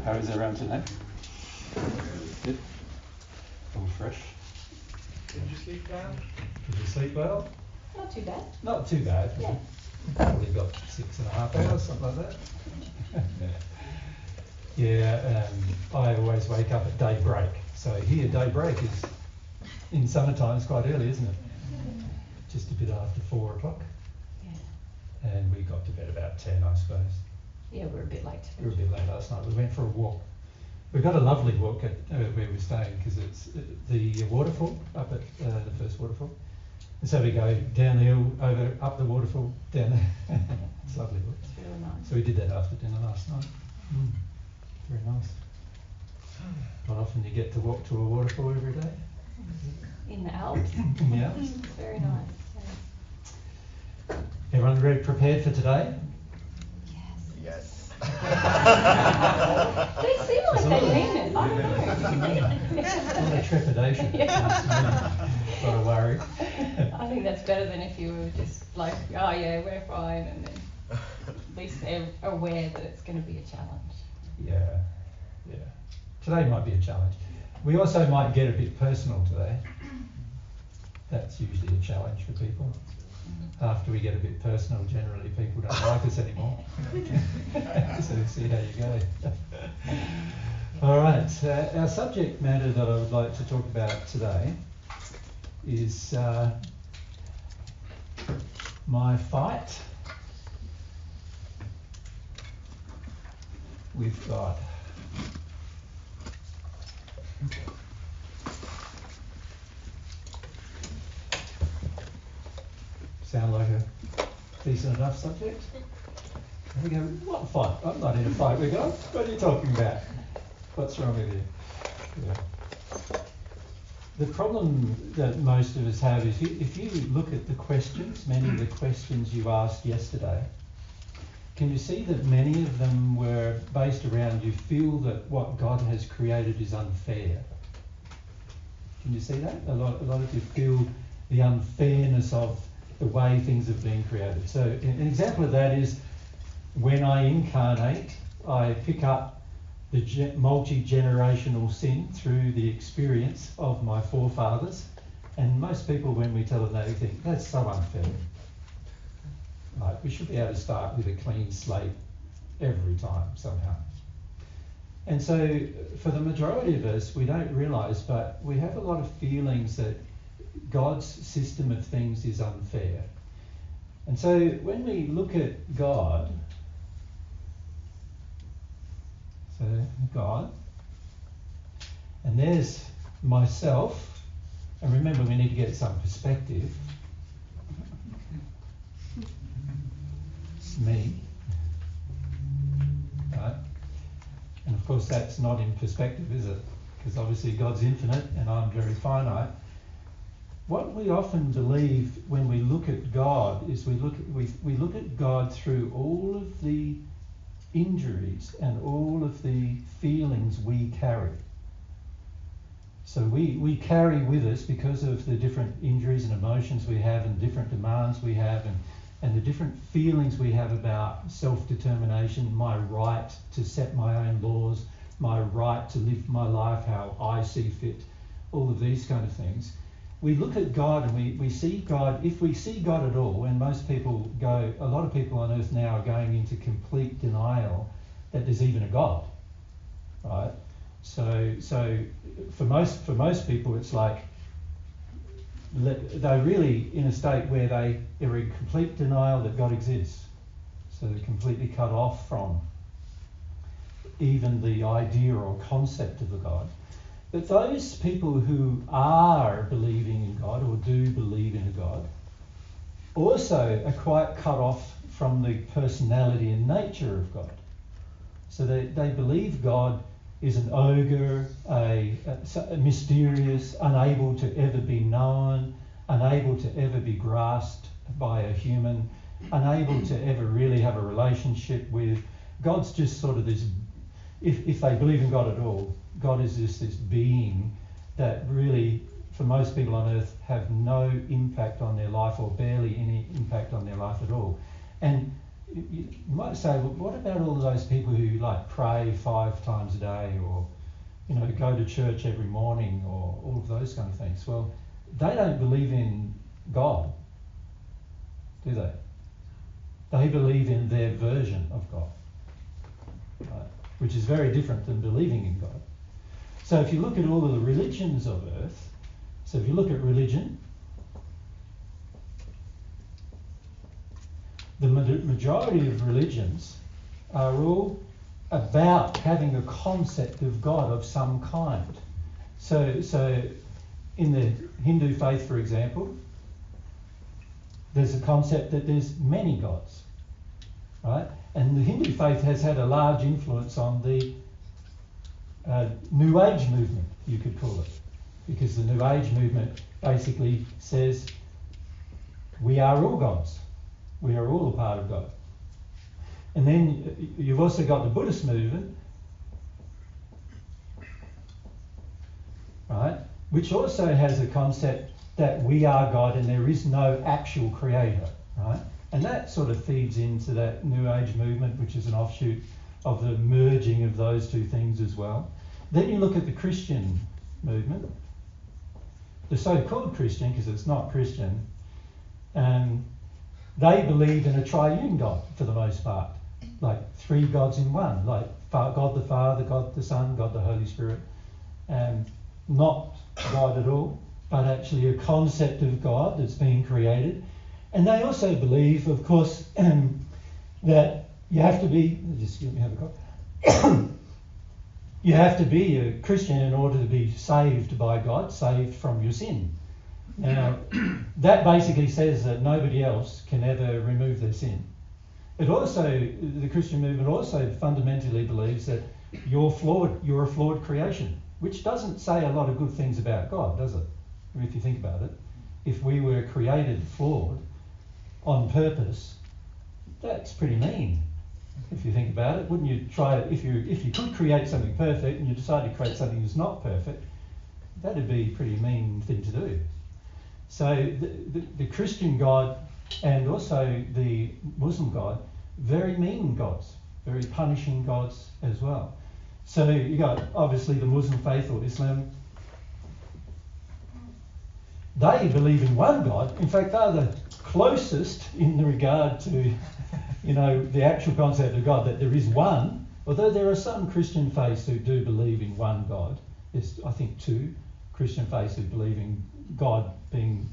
How is everyone today? Good. All fresh. Did you sleep well? Did you sleep well? Not too bad. Not too bad. Yeah. Probably got 6.5 hours, something like that. Yeah, I always wake up at daybreak. So here, daybreak is, in summertime, it's quite early, isn't it? Just a bit after 4 o'clock. Yeah. And we got to bed about 10, I suppose. Yeah, we're a bit late. We were a bit late last night. We went for a walk. We've got a lovely walk at where we're staying because it's the waterfall up at the first waterfall. And so we go down the hill, up the waterfall, down there. It's lovely walk. It's really nice. So we did that after dinner last night. Very nice. Not often you get to walk to a waterfall every day. In the Alps. In the Alps. It's very nice. Yeah. Everyone very prepared for today? Yes. They seem like they mean it. I don't know. A lot of trepidation. Yeah. A lot of worry. I think that's better than if you were just like, oh yeah, we're fine, and then at least they're aware that it's going to be a challenge. Yeah. Today might be a challenge. We also might get a bit personal today. That's usually a challenge for people. After we get a bit personal, generally people don't like us anymore. So see how you go. All right, our subject matter that I would like to talk about today is my fight with God. Sound like a decent enough subject? And we go, what fight? I'm not in a fight with God. What are you talking about? What's wrong with you? Yeah. The problem that most of us have is if you look at the questions, many of the questions you asked yesterday, can you see that many of them were based around you feel that what God has created is unfair? Can you see that? A lot of you feel the unfairness of the way things have been created. So an example of that is when I incarnate, I pick up the multi-generational sin through the experience of my forefathers. And most people, when we tell them that, they think, that's so unfair. Right? We should be able to start with a clean slate every time somehow. And so for the majority of us, we don't realise, but we have a lot of feelings that God's system of things is unfair. And so when we look at God, and there's myself, and remember we need to get some perspective. It's me, right? And of course that's not in perspective, is it? Because obviously God's infinite and I'm very finite. What we often believe when we look at God is we look at God through all of the injuries and all of the feelings we carry. So we carry with us, because of the different injuries and emotions we have and different demands we have and the different feelings we have about self-determination, my right to set my own laws, my right to live my life how I see fit, all of these kind of things. We look at God and we see God, if we see God at all, and most people go, a lot of people on earth now are going into complete denial that there's even a God, right? So for most people it's like they're really in a state where they are in complete denial that God exists. So they're completely cut off from even the idea or concept of a God. But those people who are believing in God or do believe in a God also are quite cut off from the personality and nature of God. So they believe God is an ogre, a mysterious, unable to ever be known, unable to ever be grasped by a human, unable to ever really have a relationship with. God's just sort of this, if they believe in God at all, God is just this being that really, for most people on earth, have no impact on their life or barely any impact on their life at all. And you might say, well, what about all those people who like pray 5 times a day, or go to church every morning, or all of those kind of things? Well, they don't believe in God, do they? They believe in their version of God, right? Which is very different than believing in God. So if you look at all of the religions of earth, so if you look at religion, the majority of religions are all about having a concept of God of some kind. So in the Hindu faith, for example, there's a concept that there's many gods, right? And the Hindu faith has had a large influence on the New Age movement, you could call it, because the New Age movement basically says we are all gods. We are all a part of God. And then you've also got the Buddhist movement, right, which also has a concept that we are God and there is no actual creator, right? And that sort of feeds into that New Age movement, which is an offshoot of the merging of those two things as well. Then you look at the Christian movement, the so-called Christian, because it's not Christian, they believe in a triune God for the most part, like 3 gods in one, like God the Father, God the Son, God the Holy Spirit, not God at all, but actually a concept of God that's being created. And they also believe, of course, that you have to be, just let me have a cough. You have to be a Christian in order to be saved by God, saved from your sin. Now, that basically says that nobody else can ever remove their sin. It also, the Christian movement also fundamentally believes that you're a flawed creation, which doesn't say a lot of good things about God, does it? If you think about it. If we were created flawed on purpose, that's pretty mean. If you think about it, wouldn't you try it? If you could create something perfect and you decide to create something that's not perfect, that'd be a pretty mean thing to do. So the Christian God and also the Muslim God, very mean gods, very punishing gods as well. So you got obviously the Muslim faith or Islam. They believe in one God. In fact, they're the closest in the regard to, the actual concept of God, that there is one. Although there are some Christian faiths who do believe in one God. There's, I think, 2 Christian faiths who believe in God being,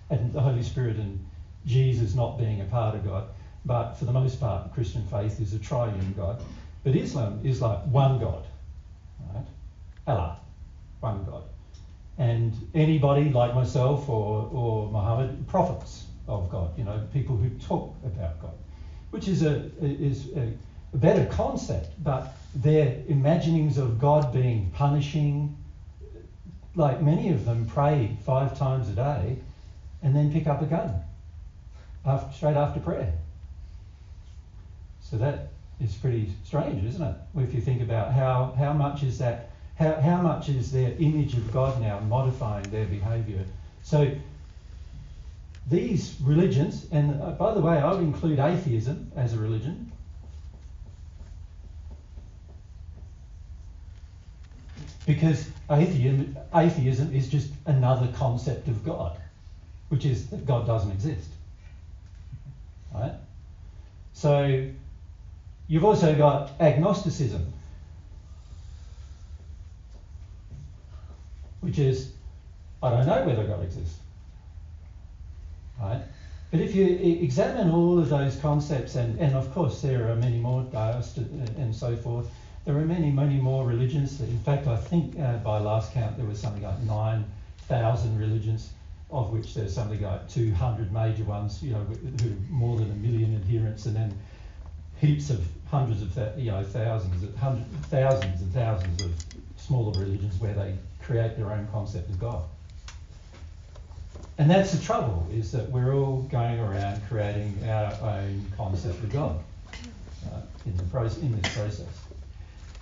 and the Holy Spirit and Jesus not being a part of God. But for the most part, the Christian faith is a triune God. But Islam is like one God, right? Allah, one God. And anybody like myself or Muhammad, prophets of God, people who talk about God, which is a better concept, but their imaginings of God being punishing, like many of them pray 5 times a day and then pick up a gun straight after prayer. So that is pretty strange, isn't it? If you think about how much is that, how much is their image of God now modifying their behaviour. So these religions, and by the way, I would include atheism as a religion. Because atheism is just another concept of God, which is that God doesn't exist. Right? So you've also got agnosticism, which is, I don't know whether God exists. Right? But if you examine all of those concepts, and of course there are many more, deists and so forth, there are many, many more religions. In fact, I think by last count there was something like 9,000 religions, of which there's something like 200 major ones, who more than 1 million adherents, and then heaps of hundreds of thousands and thousands of smaller religions where they create their own concept of God. And that's the trouble, is that we're all going around creating our own concept of God in this process.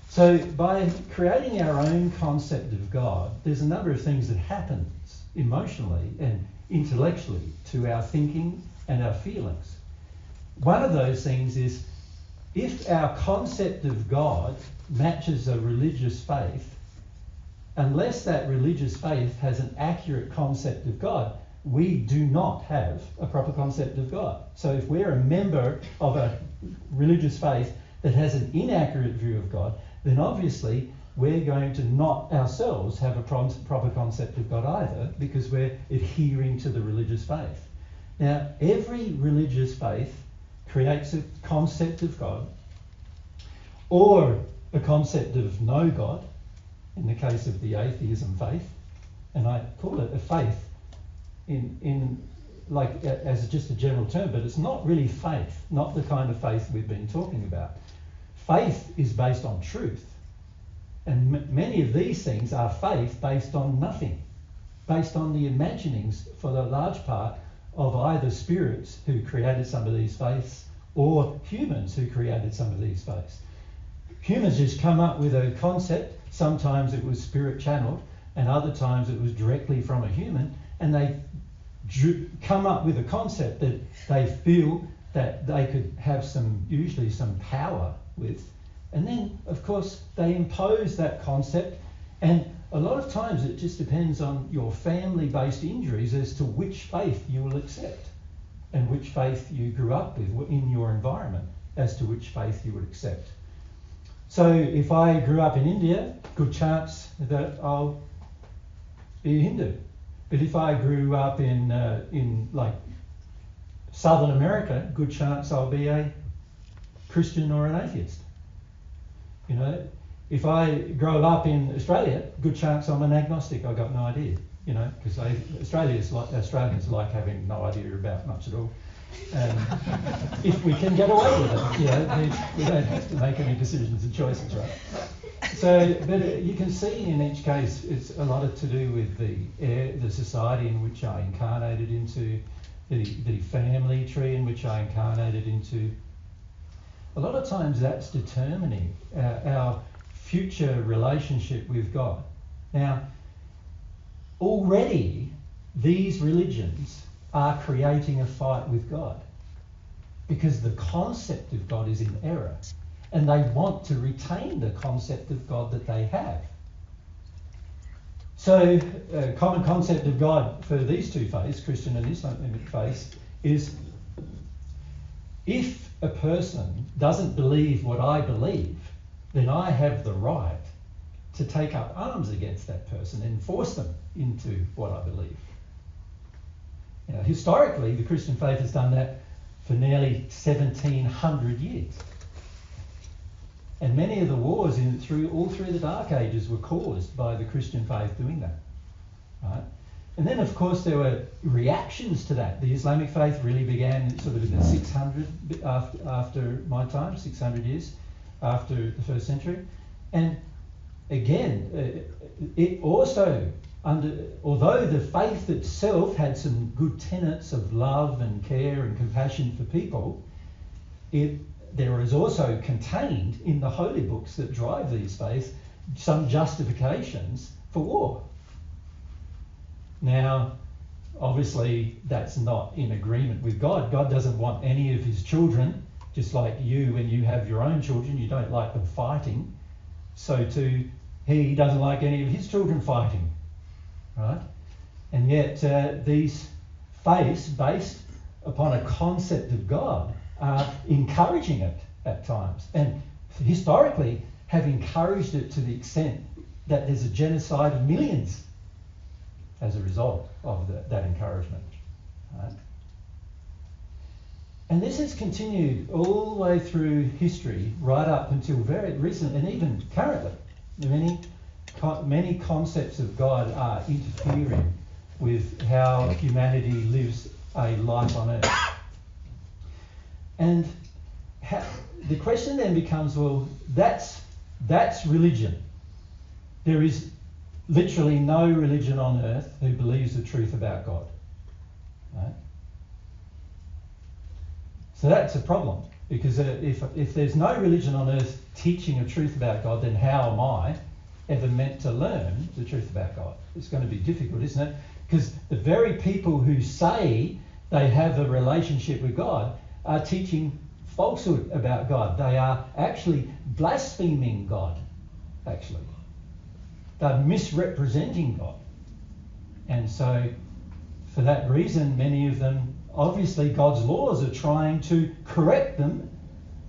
So by creating our own concept of God, there's a number of things that happens emotionally and intellectually to our thinking and our feelings. one of those things is, if our concept of God matches a religious faith, unless that religious faith has an accurate concept of God, we do not have a proper concept of God. So if we're a member of a religious faith that has an inaccurate view of God, then obviously we're going to not ourselves have a proper concept of God either, because we're adhering to the religious faith. Now, every religious faith creates a concept of God, or a concept of no God, in the case of the atheism faith, and I call it a faith in like as just a general term, but it's not really faith, not the kind of faith we've been talking about. Faith is based on truth, and many of these things are faith based on nothing, based on the imaginings, for the large part, of either spirits who created some of these faiths or humans who created some of these faiths. Humans just come up with a concept. Sometimes it was spirit channeled, and other times it was directly from a human, and they come up with a concept that they feel that they could have usually some power with. And then, of course, they impose that concept, and a lot of times it just depends on your family-based injuries as to which faith you will accept, and which faith you grew up with in your environment as to which faith you would accept. So if I grew up in India, good chance that I'll be a Hindu. But if I grew up in like Southern America, good chance I'll be a Christian or an atheist. You know, if I grow up in Australia, good chance I'm an agnostic. I've got no idea. You know, because Australians like having no idea about much at all. If we can get away with it, you know, we don't have to make any decisions and choices, right? So, but you can see in each case, it's a lot to do with the society in which I incarnated into, the family tree in which I incarnated into. A lot of times that's determining our future relationship with God. Now, already these religions are creating a fight with God, because the concept of God is in error, and they want to retain the concept of God that they have. So a common concept of God for these two faiths, Christian and Islamic faiths, is if a person doesn't believe what I believe, then I have the right to take up arms against that person and force them into what I believe. You know, historically, the Christian faith has done that for nearly 1700 years. And many of the wars all through the Dark Ages were caused by the Christian faith doing that. Right? And then, of course, there were reactions to that. The Islamic faith really began sort of in the 600 after my time, 600 years after the first century. And again, it also, although the faith itself had some good tenets of love and care and compassion for people, there is also contained in the holy books that drive these faiths some justifications for war. Now, obviously, that's not in agreement with God. God doesn't want any of his children, just like you, when you have your own children, you don't like them fighting. So too, he doesn't like any of his children fighting. Right? And yet these faiths based upon a concept of God are encouraging it at times, and historically have encouraged it to the extent that there's a genocide of millions as a result of that encouragement. Right? And this has continued all the way through history, right up until very recent, and even currently. Many concepts of God are interfering with how humanity lives a life on earth. And the question then becomes, well, that's religion. There is literally no religion on earth who believes the truth about God. Right? So that's a problem, because if there's no religion on earth teaching a truth about God, then how am I ever meant to learn the truth about God? It's going to be difficult, isn't it? Because the very people who say they have a relationship with God, are teaching falsehood about God. They are actually blaspheming God, actually. They're misrepresenting God. And so, for that reason, many of them, obviously God's laws are trying to correct them.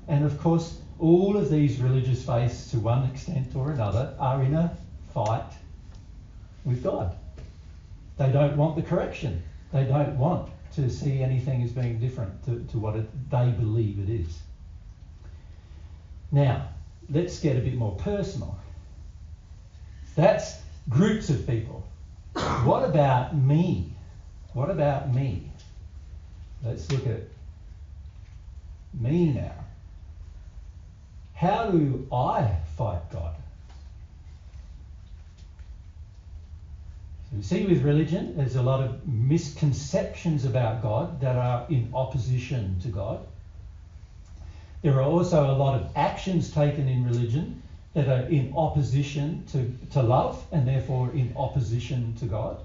And of course, all of these religious faiths, to one extent or another, are in a fight with God. They don't want the correction. They don't want to see anything as being different to what they believe it is. Now, let's get a bit more personal. That's groups of people. What about me? What about me? Let's look at me now. How do I fight God? So you see, with religion, there's a lot of misconceptions about God that are in opposition to God. There are also a lot of actions taken in religion that are in opposition to love and therefore in opposition to God.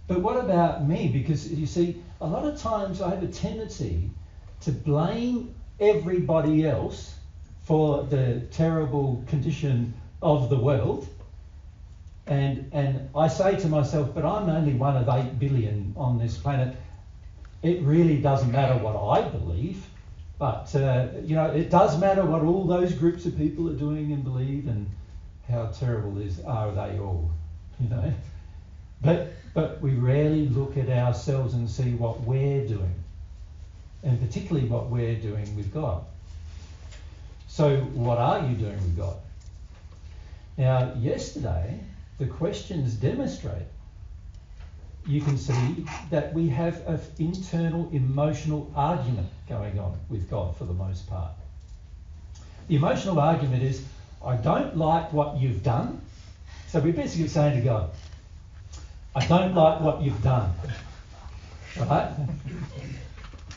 But what about me? Because you see, a lot of times I have a tendency to blame everybody else for the terrible condition of the world. And I say to myself, but I'm only one of 8 billion on this planet. It really doesn't matter what I believe. But, it does matter what all those groups of people are doing and believe, and how terrible are they all, But we rarely look at ourselves and see what we're doing, and particularly what we're doing with God. So what are you doing with God? Now, yesterday, the questions demonstrate, you can see that we have an internal emotional argument going on with God for the most part. The emotional argument is, I don't like what you've done. So we're basically saying to God, I don't like what you've done. Right?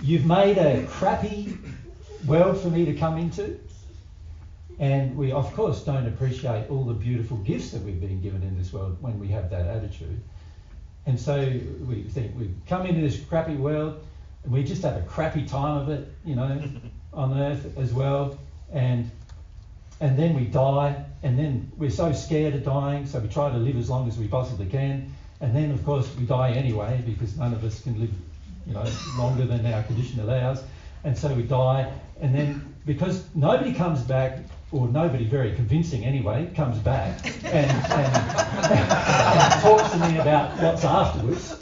You've made a crappy world for me to come into. And we, of course, don't appreciate all the beautiful gifts that we've been given in this world when we have that attitude. And so we think we've come into this crappy world and we just have a crappy time of it, on earth as well. And then we die, and then we're so scared of dying, so we try to live as long as we possibly can. And then, of course, we die anyway, because none of us can live, longer than our condition allows. And so we die, and then because nobody comes back, or nobody very convincing anyway, comes back and talks to me about what's afterwards,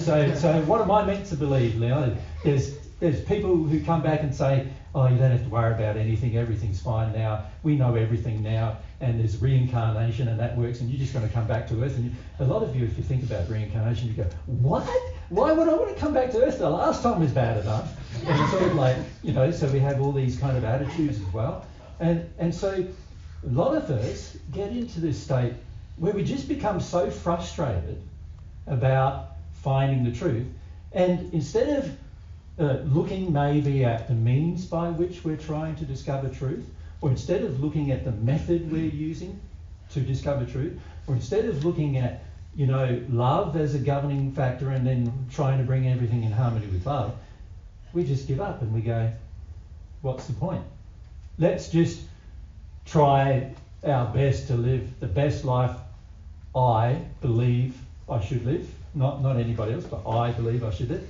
So what am I meant to believe, Leon? There's people who come back and say, oh, you don't have to worry about anything, everything's fine now, we know everything now, and there's reincarnation and that works, and you're just going to come back to Earth. And a lot of you, if you think about reincarnation, you go, what? Why would I want to come back to Earth? The last time was bad enough. And it's sort of like, so we have all these kind of attitudes as well. And so a lot of us get into this state where we just become so frustrated about finding the truth, and instead of looking maybe at the means by which we're trying to discover truth, or instead of looking at the method we're using to discover truth, or instead of looking at, love as a governing factor and then trying to bring everything in harmony with love, we just give up and we go, what's the point? Let's just try our best to live the best life I believe I should live, not anybody else, but I believe I should live,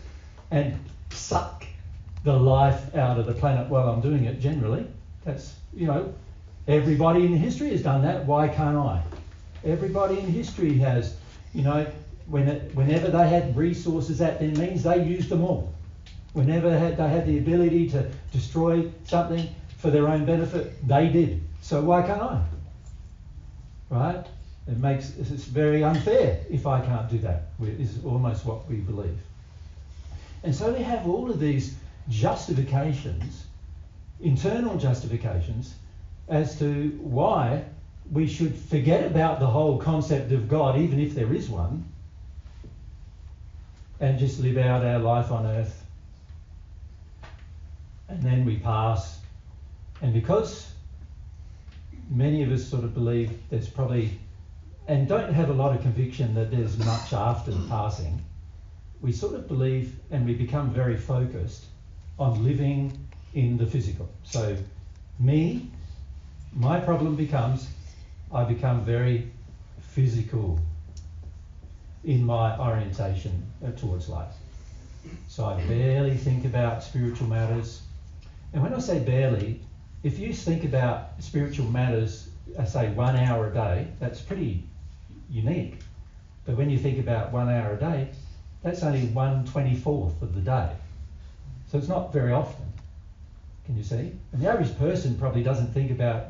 and suck the life out of the planet while I'm doing it generally. That's, everybody in history has done that. Why can't I? Everybody in history has, whenever they had resources at their means, they used them all. Whenever they had the ability to destroy something for their own benefit, they did. So why can't I? Right? It's very unfair if I can't do that, is almost what we believe. And so we have all of these justifications, internal justifications, as to why we should forget about the whole concept of God, even if there is one, and just live out our life on earth. And then we pass. And because many of us sort of believe there's probably, and don't have a lot of conviction that there's much after the passing, we sort of believe, and we become very focused on living in the physical. So my problem becomes I become very physical in my orientation towards life. So I barely think about spiritual matters. And when I say barely, if you think about spiritual matters, I say 1 hour a day, that's pretty unique. But when you think about 1 hour a day, that's only 1/24 of the day. So it's not very often. Can you see? And the average person probably doesn't think about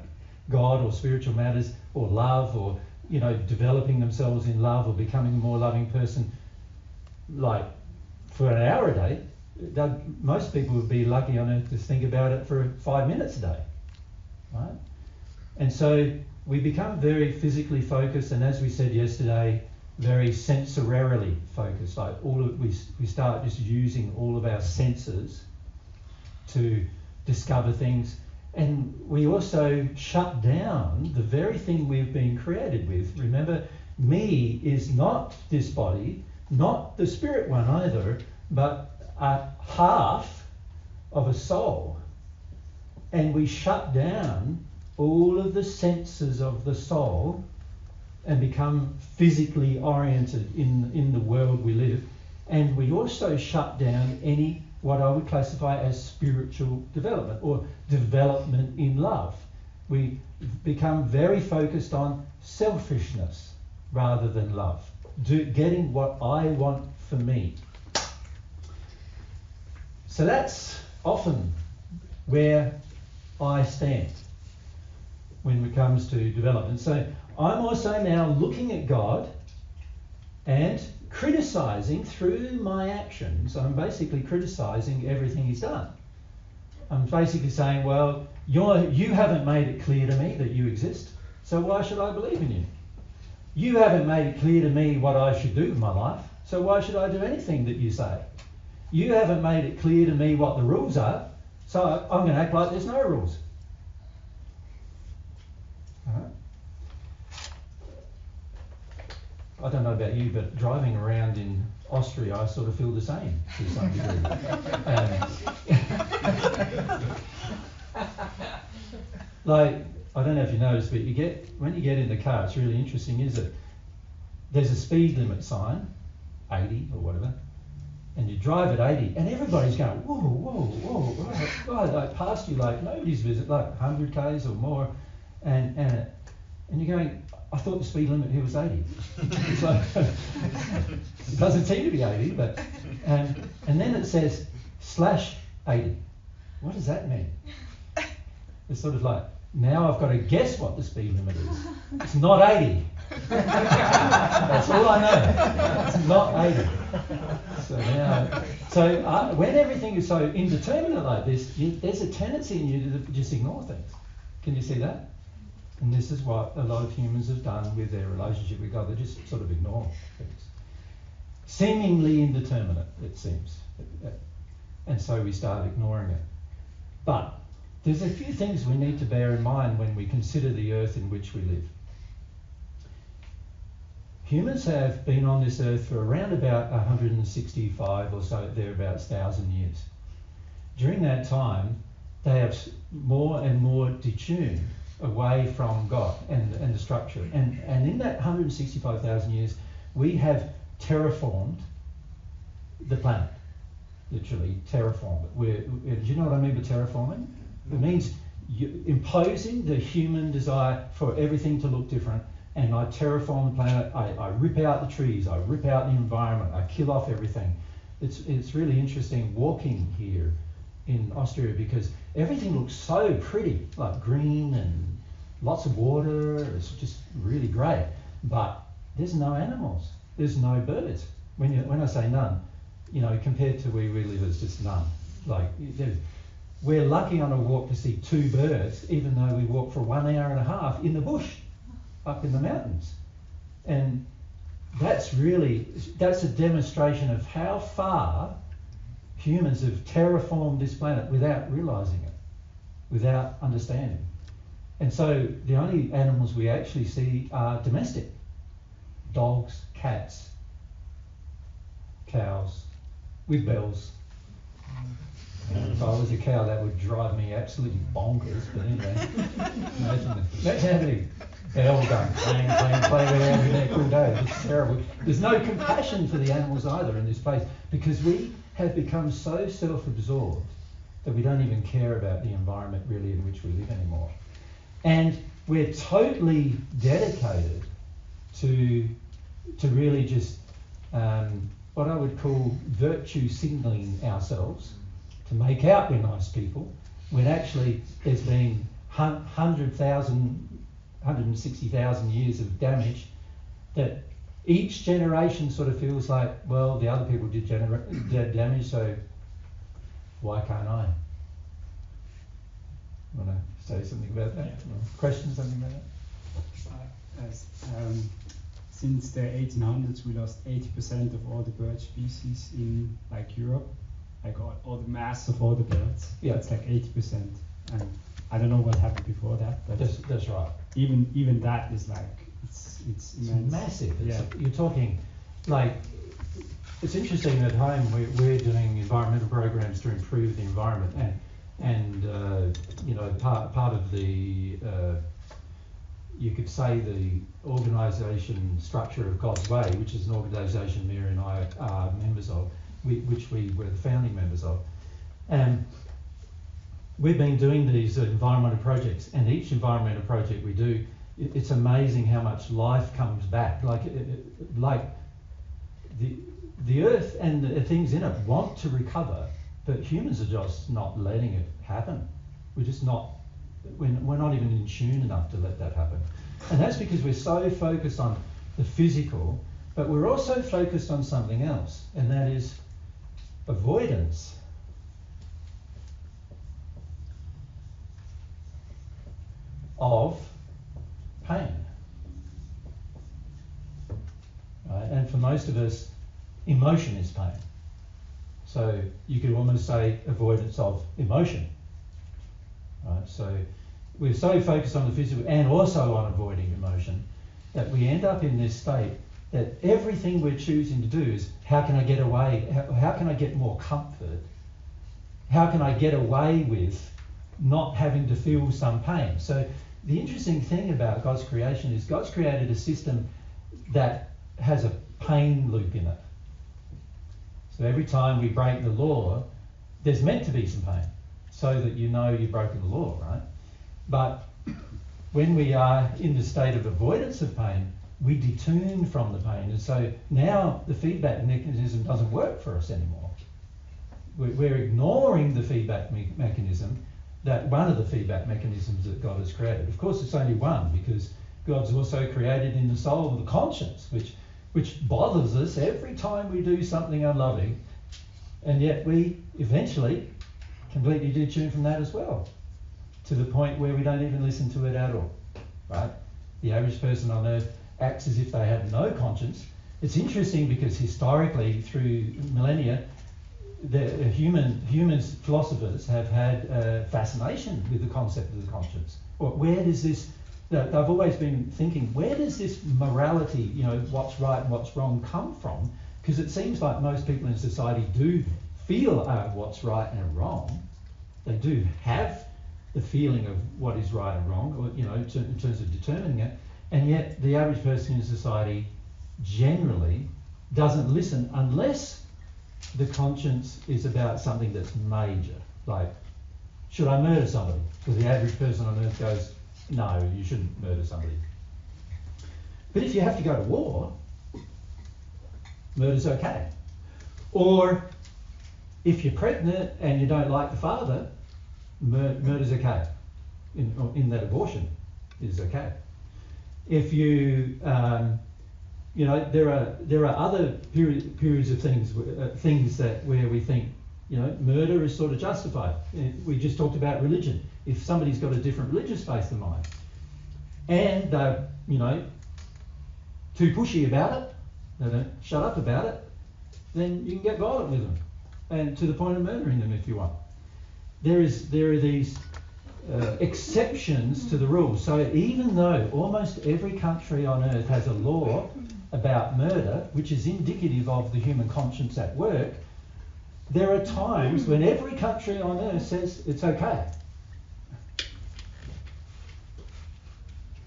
God or spiritual matters or love or, developing themselves in love or becoming a more loving person like for an hour a day. Most people would be lucky on earth to think about it for 5 minutes a day, right? And so we become very physically focused, and as we said yesterday, very sensorially focused. Like we start just using all of our senses to discover things, and we also shut down the very thing we've been created with. Remember, me is not this body, not the spirit one either, but a half of a soul. And we shut down all of the senses of the soul and become physically oriented in the world we live. And we also shut down any what I would classify as spiritual development or development in love. We become very focused on selfishness rather than love, getting what I want for me. So that's often where I stand when it comes to development. So I'm also now looking at God and criticizing through my actions. I'm basically criticizing everything he's done. I'm basically saying, well, you haven't made it clear to me that you exist, so why should I believe in you? You haven't made it clear to me what I should do with my life, so why should I do anything that you say? You haven't made it clear to me what the rules are, so I'm going to act like there's no rules. All right? I don't know about you, but driving around in Austria, I sort of feel the same to some degree. Like, I don't know if you noticed, but when you get in the car, it's really interesting, is it? There's a speed limit sign, 80 or whatever, and you drive at 80, and everybody's going, whoa, whoa, whoa, right, like past you, like nobody's visit, like 100 k's or more, and you're going, I thought the speed limit here was 80. So, it doesn't seem to be 80, but and then it says /80. What does that mean? It's sort of like, now I've got to guess what the speed limit is. It's not 80. That's all I know. It's not 80. So when everything is so indeterminate like this, there's a tendency in you to just ignore things. Can you see that? And this is what a lot of humans have done with their relationship with God. They just sort of ignore things. Seemingly indeterminate, it seems. And so we start ignoring it. But there's a few things we need to bear in mind when we consider the earth in which we live. Humans have been on this earth for around about 165 or so, thereabouts, 1,000 years. During that time, they have more and more detuned away from God and the structure. And in that 165,000 years, we have terraformed the planet. Literally terraformed it. Do you know what I mean by terraforming? It means imposing the human desire for everything to look different, and I terraform the planet. I rip out the trees, I rip out the environment, I kill off everything. It's really interesting walking here in Austria because everything looks so pretty, like green and lots of water. It's just really great. But there's no animals, there's no birds. When I say none, compared to where we live, it's just none. Like we're lucky on a walk to see 2 birds, even though we walk for 1 hour and a half in the bush, up in the mountains. And that's a demonstration of how far humans have terraformed this planet without realizing it, without understanding. And so the only animals we actually see are domestic. Dogs, cats, cows, with bells. If I was a cow, that would drive me absolutely bonkers. But anyway, imagine having a bell going, playing around in there all day. It's terrible. There's no compassion for the animals either in this place, because we have become so self-absorbed that we don't even care about the environment really in which we live anymore. And we're totally dedicated to really just what I would call virtue signalling ourselves to make out we're nice people, when actually there's been 160,000 years of damage that each generation sort of feels like, well, the other people did damage, so why can't I? Want to say something about that? Yeah. Or question something about that? Since the 1800s, we lost 80% of all the bird species in like Europe, like all the mass of all the birds. Yeah. It's like 80%, and I don't know what happened before that, but That's right. even that is like it's It's immense. massive. Yeah. You're talking like, it's interesting at home we're doing environmental programs to improve the environment, and you know, part of the you could say the organisation structure of God's Way, which is an organisation Mary and I are members of, which we were the founding members of. And we've been doing these environmental projects, and each environmental project we do, it's amazing how much life comes back. Like the earth and the things in it want to recover, but humans are just not letting it happen. We're just not. We're not even in tune enough to let that happen. And that's because we're so focused on the physical, but we're also focused on something else, and that is avoidance. Of pain. Right? And for most of us, emotion is pain. So you could almost say avoidance of emotion. Right? So we're so focused on the physical and also on avoiding emotion that we end up in this state that everything we're choosing to do is, how can I get away? How can I get more comfort? How can I get away with not having to feel some pain? So the interesting thing about God's creation is God's created a system that has a pain loop in it. So every time we break the law, there's meant to be some pain, so that you know you've broken the law, right? But when we are in the state of avoidance of pain, we detune from the pain, and so now the feedback mechanism doesn't work for us anymore. We're ignoring the feedback mechanism, that one of the feedback mechanisms that God has created. Of course, it's only one, because God's also created in the soul the conscience, which bothers us every time we do something unloving, and yet we eventually completely detune from that as well, to the point where we don't even listen to it at all, right? The average person on earth acts as if they have no conscience. It's interesting because historically, through millennia, humans, philosophers have had a fascination with the concept of the conscience. Where does this, they've always been thinking, where does this morality, you know, what's right and what's wrong come from? Because it seems like most people in society do feel what's right and wrong. They do have the feeling of what is right and wrong, or, you know, in terms of determining it. And yet the average person in society generally doesn't listen unless the conscience is about something that's major, like, should I murder somebody? Because the average person on earth goes, no, you shouldn't murder somebody. But if you have to go to war, murder's okay. Or if you're pregnant and you don't like the father, murder's okay. In that abortion is okay. If you, you know, there are other periods of things that where we think, you know, murder is sort of justified. We just talked about religion. If somebody's got a different religious faith than mine, and they're, you know, too pushy about it, they don't shut up about it, then you can get violent with them, and to the point of murdering them if you want. There are these exceptions to the rules. So even though almost every country on earth has a law about murder, which is indicative of the human conscience at work, there are times when every country on earth says it's okay.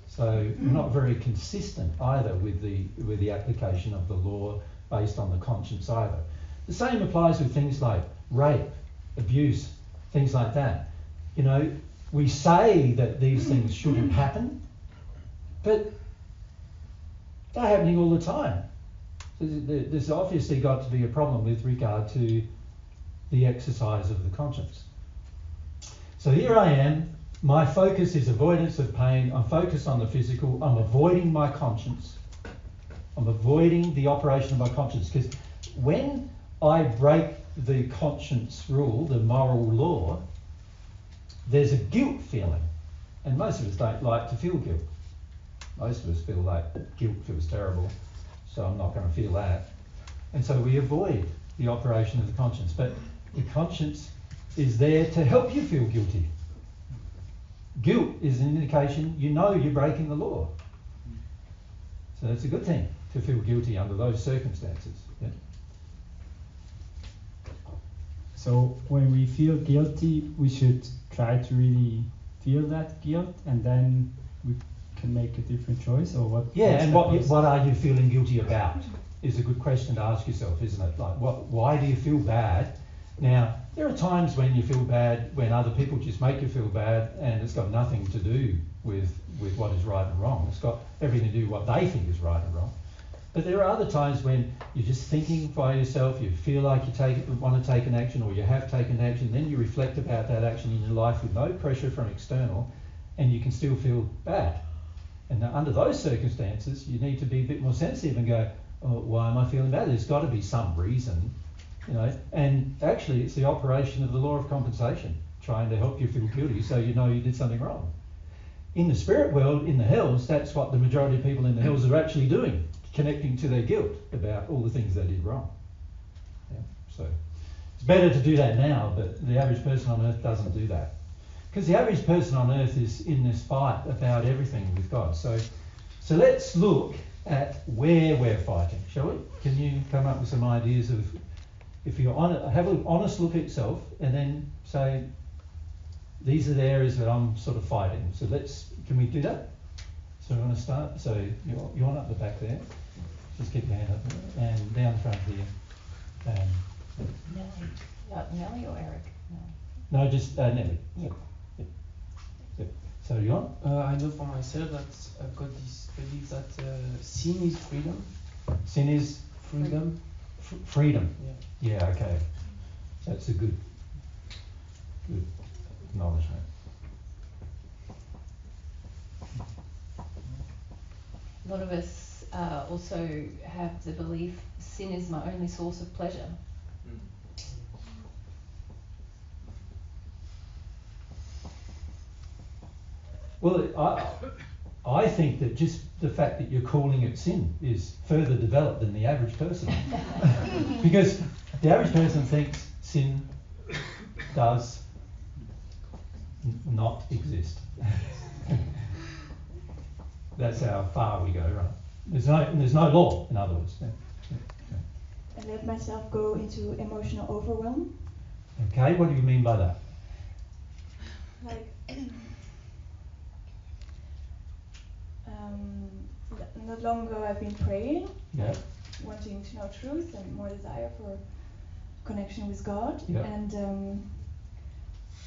So we're not very consistent either with the application of the law based on the conscience either. The same applies with things like rape, abuse, things like that. You know, we say that these things shouldn't happen, but they're happening all the time. There's obviously got to be a problem with regard to the exercise of the conscience. So here I am, my focus is avoidance of pain, I'm focused on the physical, I'm avoiding my conscience, I'm avoiding the operation of my conscience, because when I break the conscience rule, the moral law, there's a guilt feeling, and most of us don't like to feel guilt. Most of us feel like guilt feels terrible, so I'm not going to feel that. And so we avoid the operation of the conscience. But the conscience is there to help you feel guilty. Guilt is an indication you know you're breaking the law. So it's a good thing to feel guilty under those circumstances. Yeah? So when we feel guilty, we should try to really feel that guilt, and then we can make a different choice, or what? Yeah, and what are you feeling guilty about is a good question to ask yourself, isn't it? Like, why do you feel bad? Now, there are times when you feel bad when other people just make you feel bad, and it's got nothing to do with what is right and wrong. It's got everything to do with what they think is right and wrong. But there are other times when you're just thinking by yourself, you feel like you want to take an action, or you have taken action, then you reflect about that action in your life with no pressure from external, and you can still feel bad. And under those circumstances, you need to be a bit more sensitive and go, oh, why am I feeling bad? There's got to be some reason, you know. And actually, it's the operation of the law of compensation, trying to help you feel guilty so you know you did something wrong. In the spirit world, in the hells, that's what the majority of people in the hells are actually doing, connecting to their guilt about all the things they did wrong. Yeah, so it's better to do that now, but the average person on earth doesn't do that. Because the average person on earth is in this fight about everything with God. So let's look at where we're fighting, shall we? Can you come up with some ideas of, if you're have an honest look at yourself, and then say, these are the areas that I'm sort of fighting. So can we do that? So we're going to start. So you're on up the back there. Just keep your hand up and down the front here. Nelly or Eric? No, just Nelly. Yeah. So you on? I know for myself that I've got this belief that sin is freedom. Sin is freedom. Freedom. Yeah. Yeah. Okay. That's a good acknowledgement. A lot of us also have the belief sin is my only source of pleasure. Well, I think that just the fact that you're calling it sin is further developed than the average person. Because the average person thinks sin does not exist. That's how far we go, right? There's no law, in other words. I let myself go into emotional overwhelm. Okay, what do you mean by that? Like, not long ago I've been praying, Yeah. wanting to know truth and more desire for connection with God. Yeah. And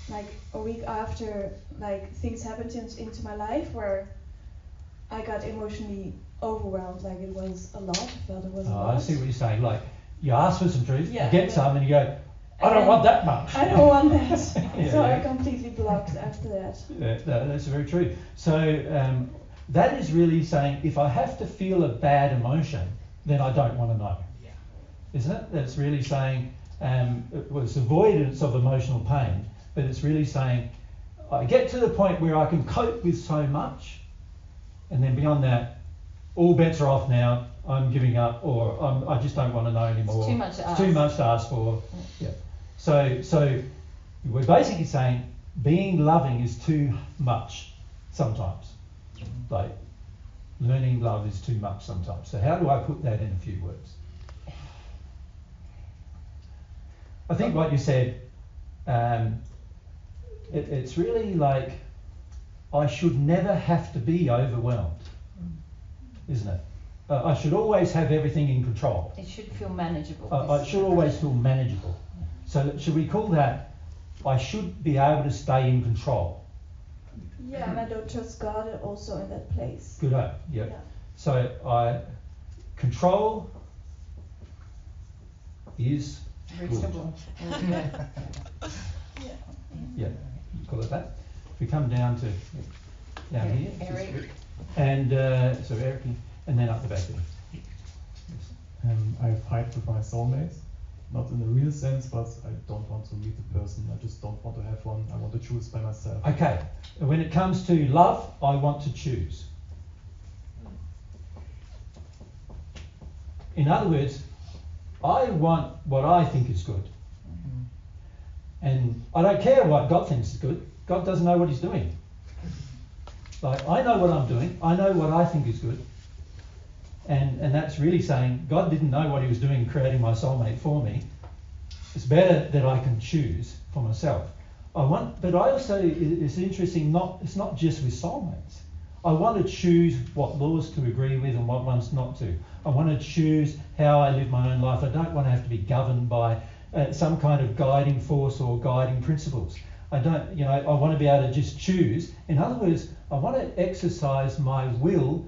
like a week after, like things happened into my life where I got emotionally overwhelmed. Like it was a lot. I felt it was a lot. I see what you're saying. Like you ask for some truth, Yeah, you get yeah. some, and you go, I don't want that much. I don't want that. So Yeah. I completely blocked after that. Yeah, that's very true. So that is really saying, if I have to feel a bad emotion, then I don't want to know. Yeah. Isn't it? That's really saying, it's avoidance of emotional pain, but it's really saying, I get to the point where I can cope with so much, and then beyond that, all bets are off now, I'm giving up, or I just don't want to know anymore. It's too much to ask. Too much to ask for. Yeah. So we're basically saying being loving is too much sometimes. Like learning love is too much sometimes. So how do I put that in a few words? I think what you said, it's really like, I should never have to be overwhelmed, isn't it? I should always have everything in control. It should feel manageable. I should always feel manageable. So should we call that, I should be able to stay in control? Yeah, and I don't trust God also in that place. Good, yeah. Yeah. So control is Reasonable. Yeah. Yeah, call it that. If we come down to Yeah, here, Eric. and so Eric, and then up the back there. Yes. I fight with my soulmate, not in the real sense, but I don't want to meet the person. I just don't want to have one. I want to choose by myself. Okay, when it comes to love, I want to choose. In other words, I want what I think is good. And I don't care what God thinks is good. God doesn't know what he's doing. Like, I know what I'm doing. I know what I think is good. And that's really saying God didn't know what he was doing creating my soulmate for me. It's better that I can choose for myself. But I also, it's interesting, it's not just with soulmates. I want to choose what laws to agree with and what ones not to. I want to choose how I live my own life. I don't want to have to be governed by some kind of guiding force or guiding principles. I want to be able to just choose. In other words, I want to exercise my will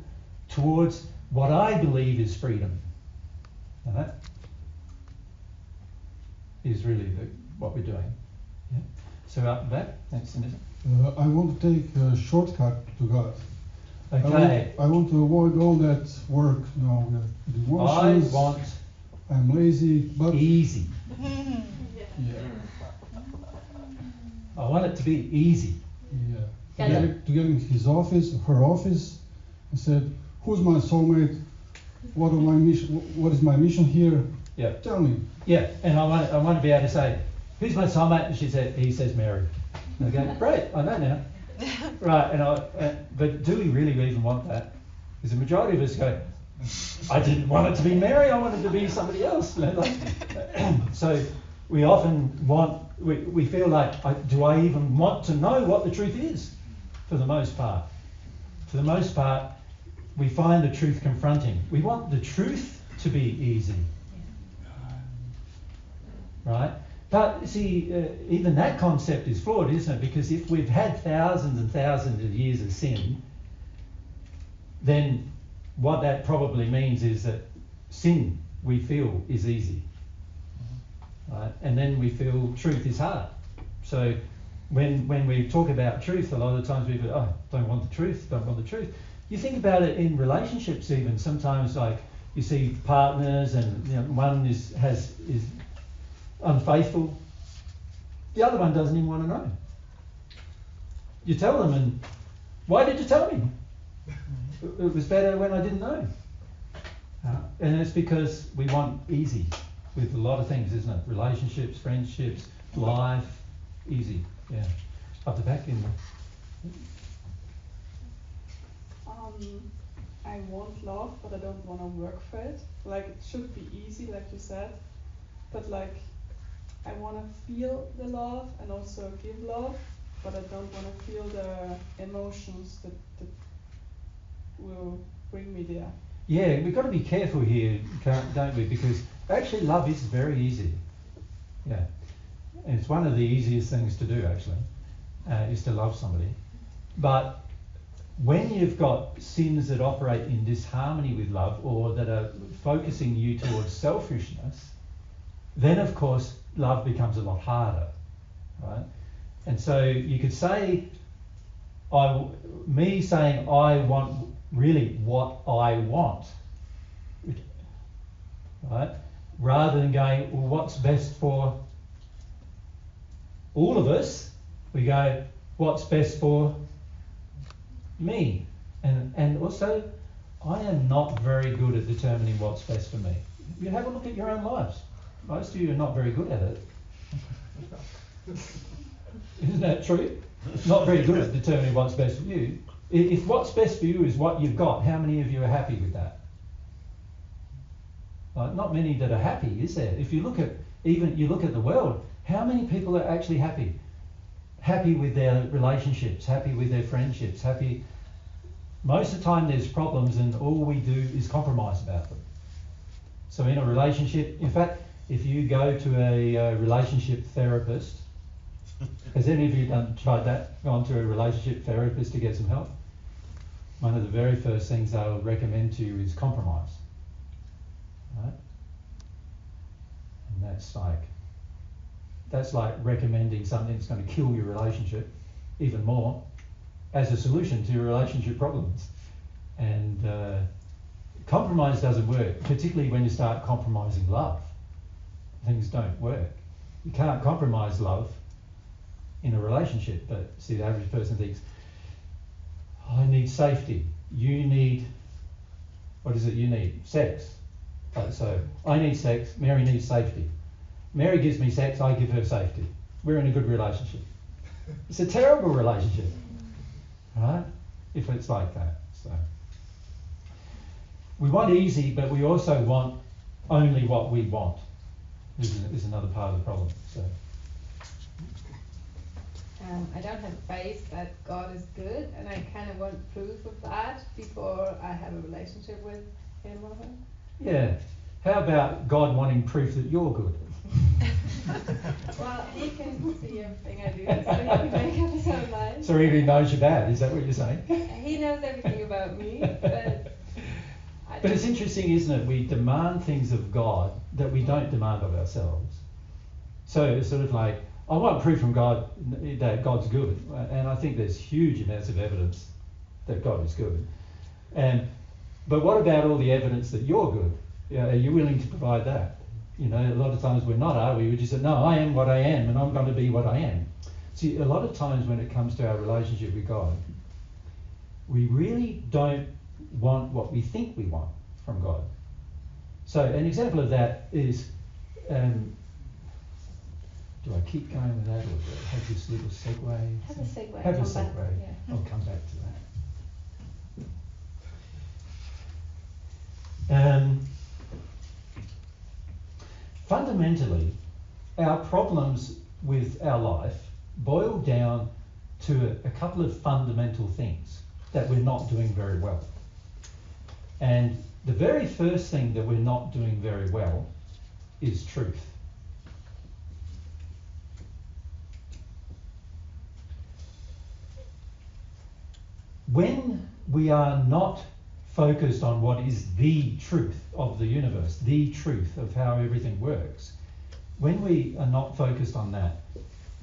towards what I believe is freedom. Now that is really what we're doing. Yeah. So up the back, thanks, Anita. I want to take a shortcut to God. Okay. I want to avoid all that work, with emotions. I'm lazy, but easy. Yeah. I want it to be easy. Yeah. To get in his office, her office, and said, "Who's my soulmate? What is my mission here? Yeah. Tell me." Yeah, and I want to be able to say, "Who's my soulmate?" And he says Mary. Okay, great, I know now. Right, but do we really even want that? Because the majority of us go, "I didn't want it to be Mary. I wanted it to be somebody else." So we often we feel like, do I even want to know what the truth is? For the most part. For the most part, we find the truth confronting. We want the truth to be easy. Right? But see, even that concept is flawed, isn't it? Because if we've had thousands and thousands of years of sin, then what that probably means is that sin, we feel, is easy. Right? And then we feel truth is hard. So when we talk about truth, a lot of the times we go, don't want the truth. You think about it in relationships even. Sometimes like you see partners and one is unfaithful. The other one doesn't even want to know. You tell them, and why did you tell me? It was better when I didn't know. And it's because we want easy with a lot of things, isn't it? Relationships, friendships, life, easy. Yeah. Up the back in I want love, but I don't want to work for it. Like, it should be easy, like you said, but like, I want to feel the love and also give love, but I don't want to feel the emotions that will bring me there. Yeah, we've got to be careful here, don't we? Because actually love is very easy. Yeah. And it's one of the easiest things to do, actually, is to love somebody. But when you've got sins that operate in disharmony with love or that are focusing you towards selfishness, then of course love becomes a lot harder, right? And so you could say, me saying I want really what I want, right? Rather than going, well, what's best for all of us, we go, what's best for me? And also, I am not very good at determining what's best for me. You have a look at your own lives. Most of you are not very good at it. Isn't that true? Not very good at determining what's best for you. If what's best for you is what you've got, how many of you are happy with that? Not many that are happy, is there? If you look at Even you look at the world, how many people are actually happy? Happy with their relationships, happy with their friendships, happy. Most of the time there's problems and all we do is compromise about them. So in a relationship, in fact, if you go to a relationship therapist, has any of you tried that? Gone to a relationship therapist to get some help? One of the very first things they'll recommend to you is compromise. Right? And that's like recommending something that's going to kill your relationship even more as a solution to your relationship problems. And compromise doesn't work, particularly when you start compromising love. Things don't work. You can't compromise love in a relationship, but see, the average person thinks, I need safety. You need, what is it you need? Sex. So I need sex, Mary needs safety. Mary gives me sex, I give her safety. We're in a good relationship. It's a terrible relationship, right? If it's like that. So we want easy, but we also want only what we want. Is another part of the problem. So. I don't have faith that God is good, and I kind of want proof of that before I have a relationship with him or her. Yeah. How about God wanting proof that you're good? Well, he can see everything I do, so he can make up his own mind. So he really knows you're bad, is that what you're saying? He knows everything about me, but... But it's interesting, isn't it? We demand things of God that we don't demand of ourselves. So it's sort of like, I want proof from God that God's good. And I think there's huge amounts of evidence that God is good. But what about all the evidence that you're good? Are you willing to provide that? You know, a lot of times we're not, are we? We just say, no, I am what I am, and I'm going to be what I am. See, a lot of times when it comes to our relationship with God, we really don't want what we think we want from God. So an example of that is, do I keep going with that, or do I have this little segue? Have a segue. Have a come segue. back, yeah. I'll come back to that. Fundamentally, our problems with our life boil down to a couple of fundamental things that we're not doing very well. And the very first thing that we're not doing very well is truth. When we are not focused on what is the truth of the universe, the truth of how everything works, when we are not focused on that,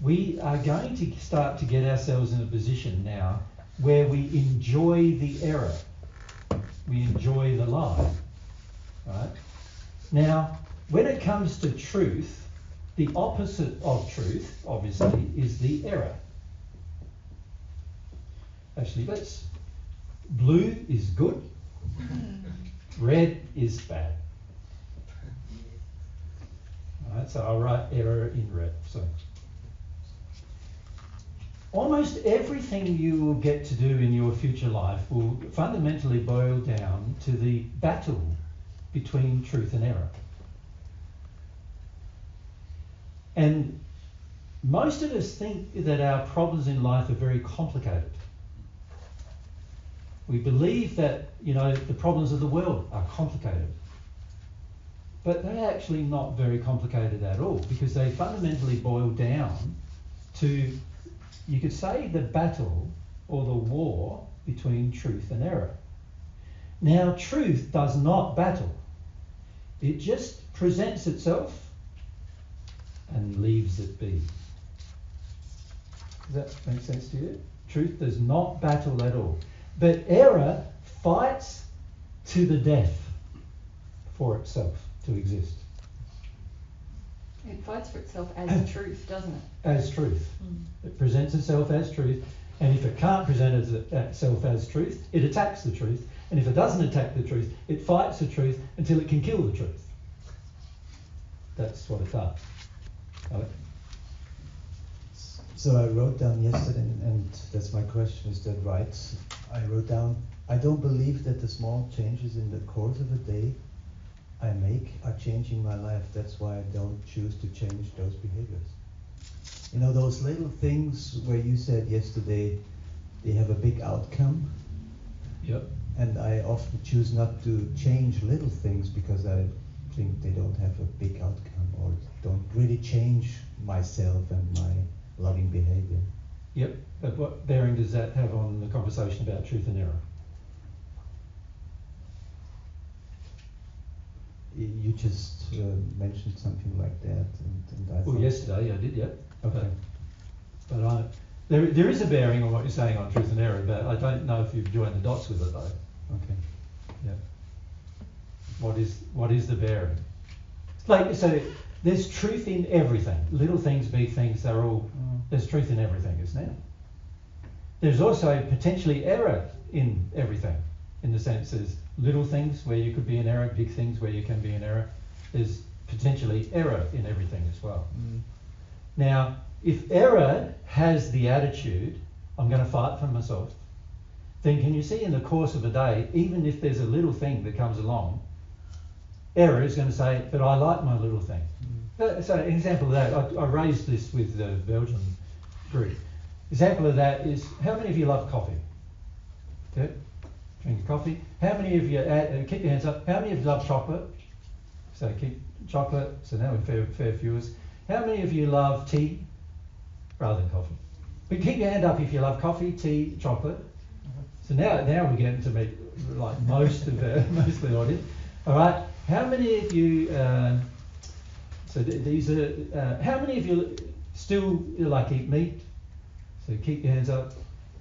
we are going to start to get ourselves in a position now where we enjoy the error. We enjoy the lie. Right? Now, when it comes to truth, the opposite of truth, obviously, is the error. Actually, blue is good, red is bad. Alright, so I'll write error in red. So almost everything you will get to do in your future life will fundamentally boil down to the battle between truth and error. And most of us think that our problems in life are very complicated. We believe that, you know, the problems of the world are complicated. But they're actually not very complicated at all, because they fundamentally boil down to, you could say, the battle or the war between truth and error. Now, truth does not battle. It just presents itself and leaves it be. Does that make sense to you? Truth does not battle at all. But error fights to the death for itself to exist. It fights for itself as truth, doesn't it? As truth. It presents itself as truth, and if it can't present itself as truth, it attacks the truth, and if it doesn't attack the truth, it fights the truth until it can kill the truth. That's what it does. So I wrote down yesterday, and that's my question, is that right? I wrote down, I don't believe that the small changes in the course of a day I make are changing my life. That's why I don't choose to change those behaviors. You know, those little things where you said yesterday they have a big outcome. Yep. And I often choose not to change little things because I think they don't have a big outcome or don't really change myself and my loving behavior. Yep. But what bearing does that have on the conversation about truth and error? You just mentioned something like that, and I Well, thought, yesterday I did, yep. Okay. But there is a bearing on what you're saying on truth and error, but I don't know if you've joined the dots with it though. Okay. Yeah. What is the bearing? Like, so there's truth in everything. Little things, big things, they're all, there's truth in everything, isn't there? There's also potentially error in everything, in the sense there's little things where you could be in error, big things where you can be in error. There's potentially error in everything as well. Now, if error has the attitude, I'm going to fight for myself, then can you see in the course of a day, even if there's a little thing that comes along, error is going to say, but I like my little thing. So an example of that, I raised this with the Belgian group. Example of that is, how many of you love coffee? Okay, drink coffee. How many of you, keep your hands up, how many of you love chocolate? So keep chocolate, so now we're fair viewers. How many of you love tea rather than coffee? But keep your hand up if you love coffee, tea, chocolate. So now we're getting to meet like most of the audience. All right. How many of you? These are. How many of you still like eat meat? So keep your hands up.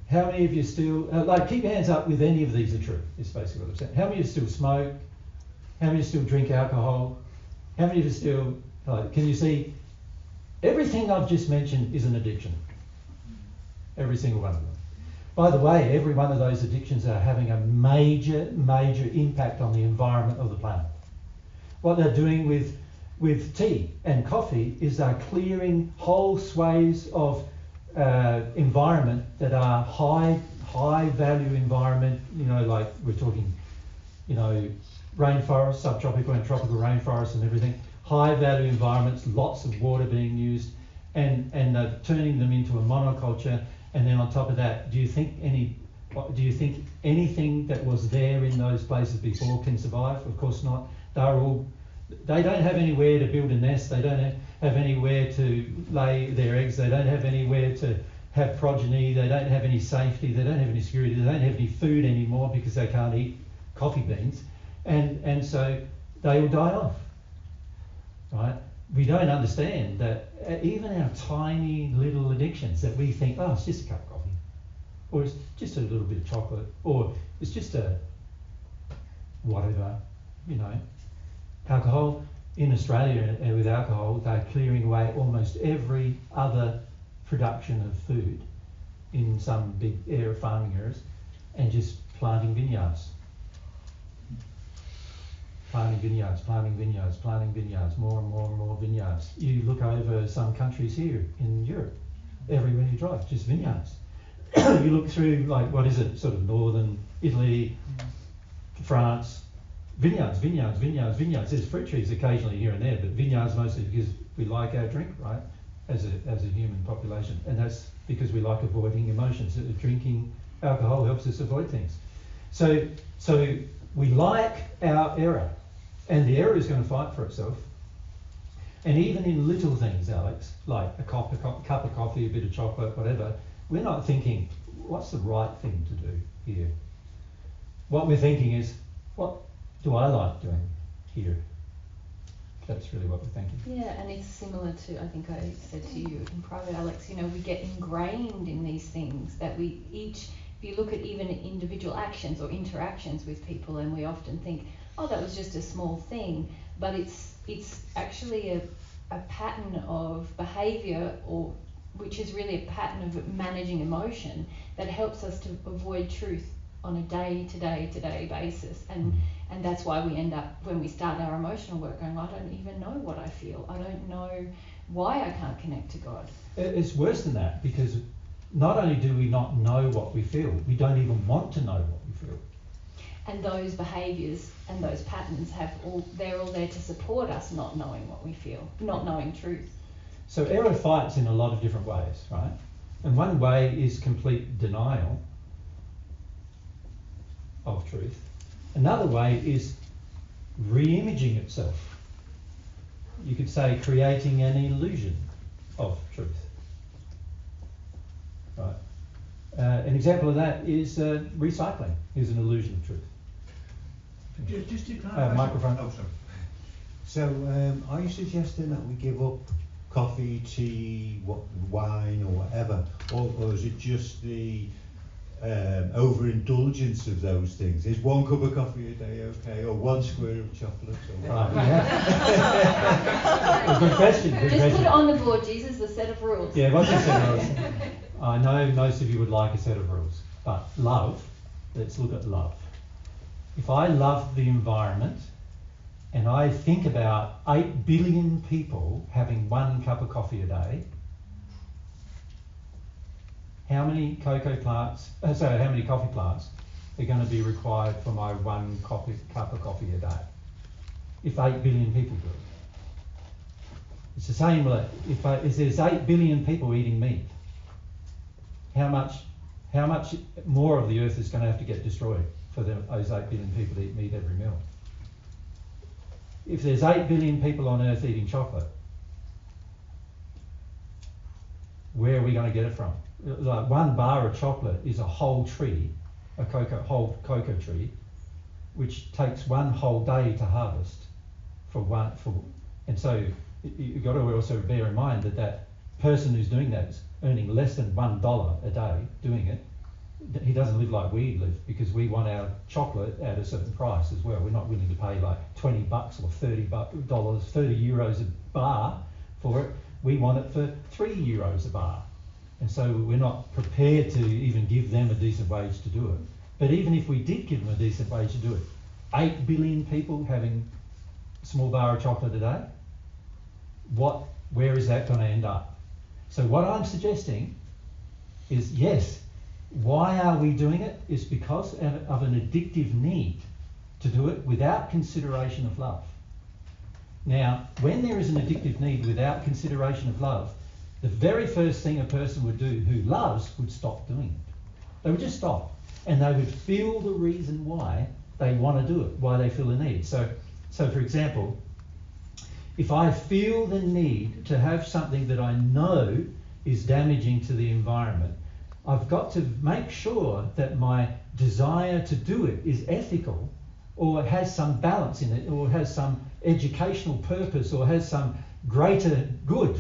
How many of you still keep your hands up with any of these are true? Is basically what I'm saying. How many of you still smoke? How many of you still drink alcohol? How many of you still? Can you see? Everything I've just mentioned is an addiction. Every single one of them. By the way, every one of those addictions are having a major impact on the environment of the planet. What they're doing with tea and coffee is they're clearing whole swathes of environment that are high value environment, like we're talking, rainforest, subtropical and tropical rainforests and everything, high value environments, lots of water being used, and turning them into a monoculture. And then on top of that, do you think anything that was there in those places before can survive? Of course not. They don't have anywhere to build a nest. They don't have anywhere to lay their eggs. They don't have anywhere to have progeny. They don't have any safety. They don't have any security. They don't have any food anymore because they can't eat coffee beans, and so they will die off. Right? We don't understand that even our tiny little addictions that we think, oh, it's just a cup of coffee, or it's just a little bit of chocolate, or it's just a whatever, alcohol. In Australia, with alcohol, they're clearing away almost every other production of food in some big farming areas and just planting vineyards. Planting vineyards, more and more vineyards. You look over some countries here in Europe, everywhere you drive, just vineyards. You look through, sort of northern Italy, France, vineyards. There's fruit trees occasionally here and there, but vineyards mostly because we like our drink, right, as a human population. And that's because we like avoiding emotions. Drinking alcohol helps us avoid things. So we like our error. And the error is going to fight for itself. And even in little things, Alex, like a cup of coffee, a bit of chocolate, whatever, we're not thinking, what's the right thing to do here? What we're thinking is, what do I like doing here? That's really what we're thinking. Yeah, and it's similar to, I think I said to you in private, Alex, we get ingrained in these things that we each, if you look at even individual actions or interactions with people, and we often think, oh, that was just a small thing, but it's actually a pattern of behaviour, or which is really a pattern of managing emotion that helps us to avoid truth on a day-to-day basis, and that's why we end up, when we start our emotional work, going, I don't even know what I feel, I don't know why I can't connect to God. It's worse than that, because not only do we not know what we feel, we don't even want to know what we feel. And those behaviours and those patterns they're all there to support us not knowing what we feel, not knowing truth. So error fights in a lot of different ways, right? And one way is complete denial of truth. Another way is re-imaging itself. You could say creating an illusion of truth. Right? An example of that is recycling is an illusion of truth. Just to microphone. Oh, sorry. So, are you suggesting that we give up coffee, tea, wine, or whatever, or is it just the overindulgence of those things? Is 1 cup of coffee a day okay, or 1 square of chocolate? Or Right. Yeah. Good question. Good Just question. put it on the board, Jesus, a set of rules. Yeah, what's a set of rules? I know most of you would like a set of rules, but love, let's look at love. If I love the environment and I think about 8 billion people having 1 cup of coffee a day, how many how many coffee plants are going to be required for my 1 cup of coffee a day? If 8 billion people do it. It's the same, if there's 8 billion people eating meat, how much more of the earth is going to have to get destroyed for those 8 billion people to eat meat every meal? If there's 8 billion people on earth eating chocolate, where are we going to get it from? Like 1 bar of chocolate is a whole tree, whole cocoa tree, which takes 1 whole day to harvest and so you've got to also bear in mind that person who's doing that is earning less than $1 a day doing it. He doesn't live like we live, because we want our chocolate at a certain price as well. We're not willing to pay like $20 or $30, 30 euros a bar for it. We want it for €3 a bar. And so we're not prepared to even give them a decent wage to do it. But even if we did give them a decent wage to do it, 8 billion people having a small bar of chocolate a day, where is that going to end up? So what I'm suggesting is, yes, why are we doing it? Is because of an addictive need to do it without consideration of love. Now, when there is an addictive need without consideration of love, the very first thing a person would do who loves would stop doing it. They would just stop, and they would feel the reason why they want to do it, why they feel the need. So for example, if I feel the need to have something that I know is damaging to the environment, I've got to make sure that my desire to do it is ethical, or has some balance in it, or has some educational purpose, or has some greater good,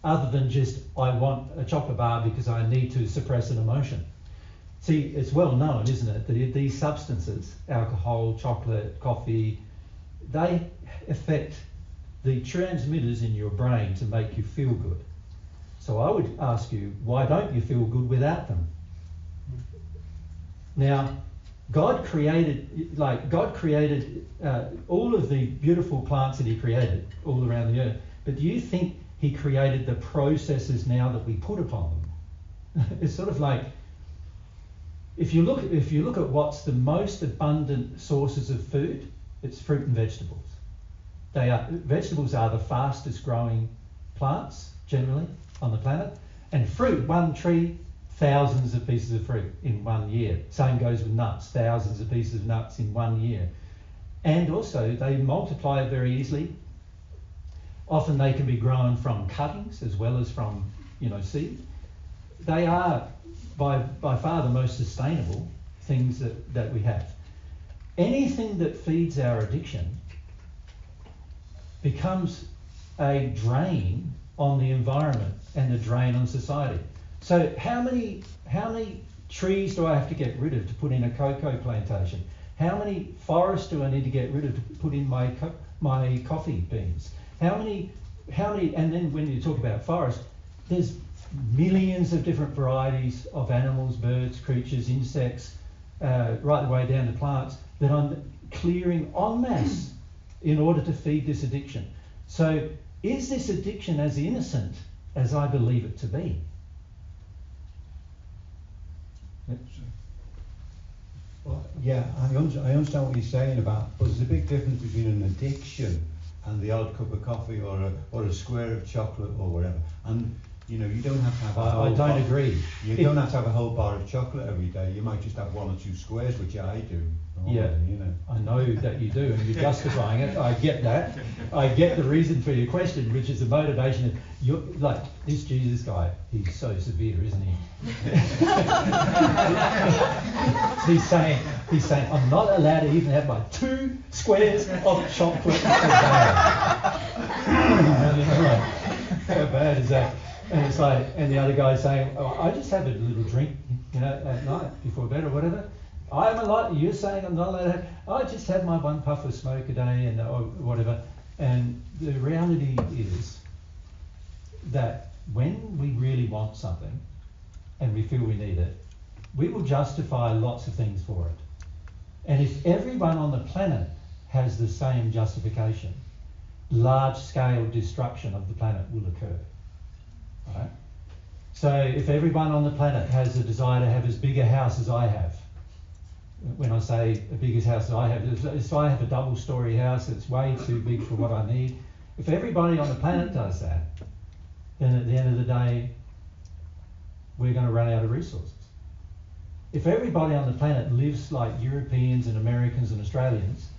other than just, I want a chocolate bar because I need to suppress an emotion. See, it's well known, isn't it, that these substances, alcohol, chocolate, coffee, they affect the transmitters in your brain to make you feel good. So I would ask you, why don't you feel good without them? Now, God created all of the beautiful plants that he created all around the earth, but do you think he created the processes now that we put upon them? It's sort of like, if you look at what's the most abundant sources of food, it's fruit and vegetables. Vegetables are the fastest growing plants generally on the planet, and fruit, 1 tree, thousands of pieces of fruit in 1 year. Same goes with nuts, thousands of pieces of nuts in 1 year. And also they multiply very easily. Often they can be grown from cuttings as well as from seed. They are by far the most sustainable things that we have. Anything that feeds our addiction becomes a drain on the environment and a drain on society. So how many trees do I have to get rid of to put in a cocoa plantation? How many forests do I need to get rid of to put in my coffee beans? How many? And then when you talk about forest, there's millions of different varieties of animals, birds, creatures, insects, right the way down to plants that I'm clearing en masse in order to feed this addiction. So is this addiction as innocent as I believe it to be? Well, Yeah, I understand what you're saying about, but there's a big difference between an addiction and the odd cup of coffee or a square of chocolate or whatever. And you know, you don't have to have a whole I don't agree. You don't have to have a whole bar of chocolate every day. You might just have 1 or 2 squares, which I do. Yeah, you know. I know that you do, and you're justifying it. I get that. I get the reason for your question, which is the motivation of you're like this Jesus guy. He's so severe, isn't he? he's saying I'm not allowed to even have my 2 squares of chocolate a day. How bad is that? And it's like, and the other guy's saying, oh, I just have a little drink, you know, at night before bed or whatever. You're saying I'm not allowed to have, I just have my 1 puff of smoke a day and or whatever. And the reality is that when we really want something and we feel we need it, we will justify lots of things for it. And if everyone on the planet has the same justification, large-scale destruction of the planet will occur. Right? So if everyone on the planet has a desire to have as big a house as I have, when I say the biggest house that I have, if I have a double-storey house that's way too big for what I need, if everybody on the planet does that, then at the end of the day, we're going to run out of resources. If everybody on the planet lives like Europeans and Americans and Australians,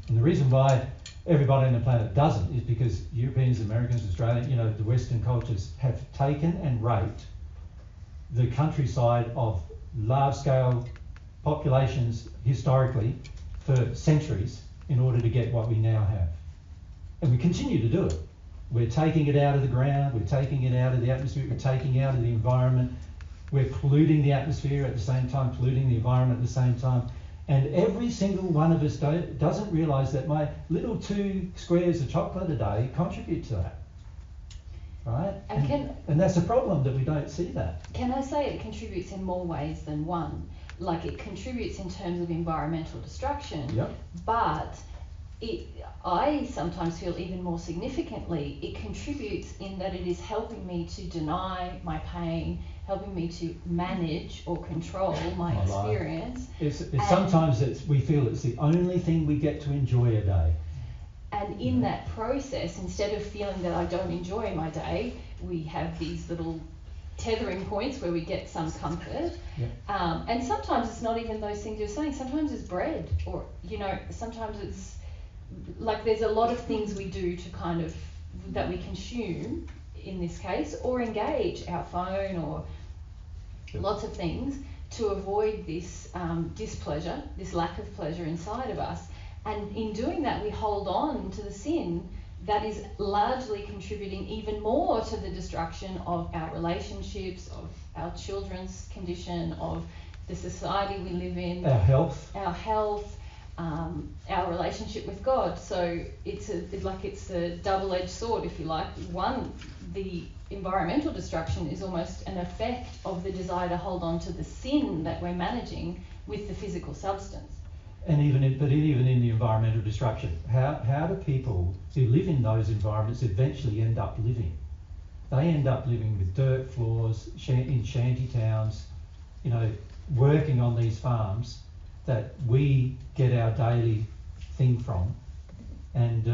and the reason why everybody on the planet doesn't is because Europeans, Americans, Australians, you know, the Western cultures have taken and raped the countryside of large-scale populations historically for centuries in order to get what we now have. And we continue to do it. We're taking it out of the ground, we're taking it out of the atmosphere, we're taking it out of the environment, we're polluting the atmosphere at the same time, polluting the environment at the same time. And every single one of us doesn't realise that my little 2 squares of chocolate a day contribute to that. Right? And that's a problem that we don't see that. Can I say it contributes in more ways than one? Like it contributes in terms of environmental destruction, yep. But I sometimes feel even more significantly, it contributes in that it is helping me to deny my pain, helping me to manage or control my experience. Sometimes we feel it's the only thing we get to enjoy a day. And in that process, instead of feeling that I don't enjoy my day, we have these little tethering points where we get some comfort. Yeah. And sometimes it's not even those things you're saying. Sometimes it's bread, or, you know, sometimes it's like there's a lot of things we do to kind of, that we consume in this case, or engage our phone or lots of things to avoid this displeasure, this lack of pleasure inside of us. And in doing that, we hold on to the sin that is largely contributing even more to the destruction of our relationships, of our children's condition, of the society we live in, our health, our relationship with God. So it's a double-edged sword, if you like. One, the environmental destruction is almost an effect of the desire to hold on to the sin that we're managing with the physical substance. And even in the environmental destruction, how do people who live in those environments eventually end up living? They end up living with dirt floors in shanty towns, you know, working on these farms that we get our daily thing from, and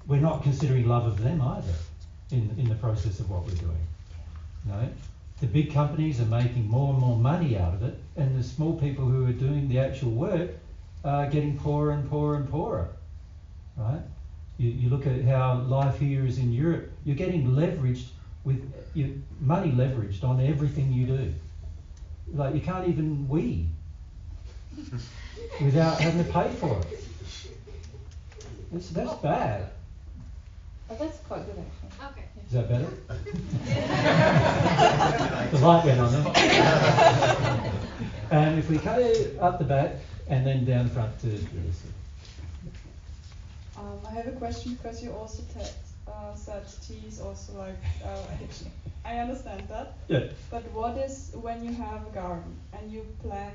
we're not considering love of them either in the process of what we're doing. You know, the big companies are making more and more money out of it, and the small people who are doing the actual work are getting poorer and poorer and poorer, right? You look at how life here is in Europe, you're getting leveraged with your money leveraged on everything you do. Like you can't even weed without having to pay for it. That's bad. Oh, that's quite good actually. Okay. Is that better? The light went on then. And if we go up the back and then down the front to Phyllis. I have a question because you also said tea is also like addiction. I understand that. Yeah. But what is when you have a garden and you plant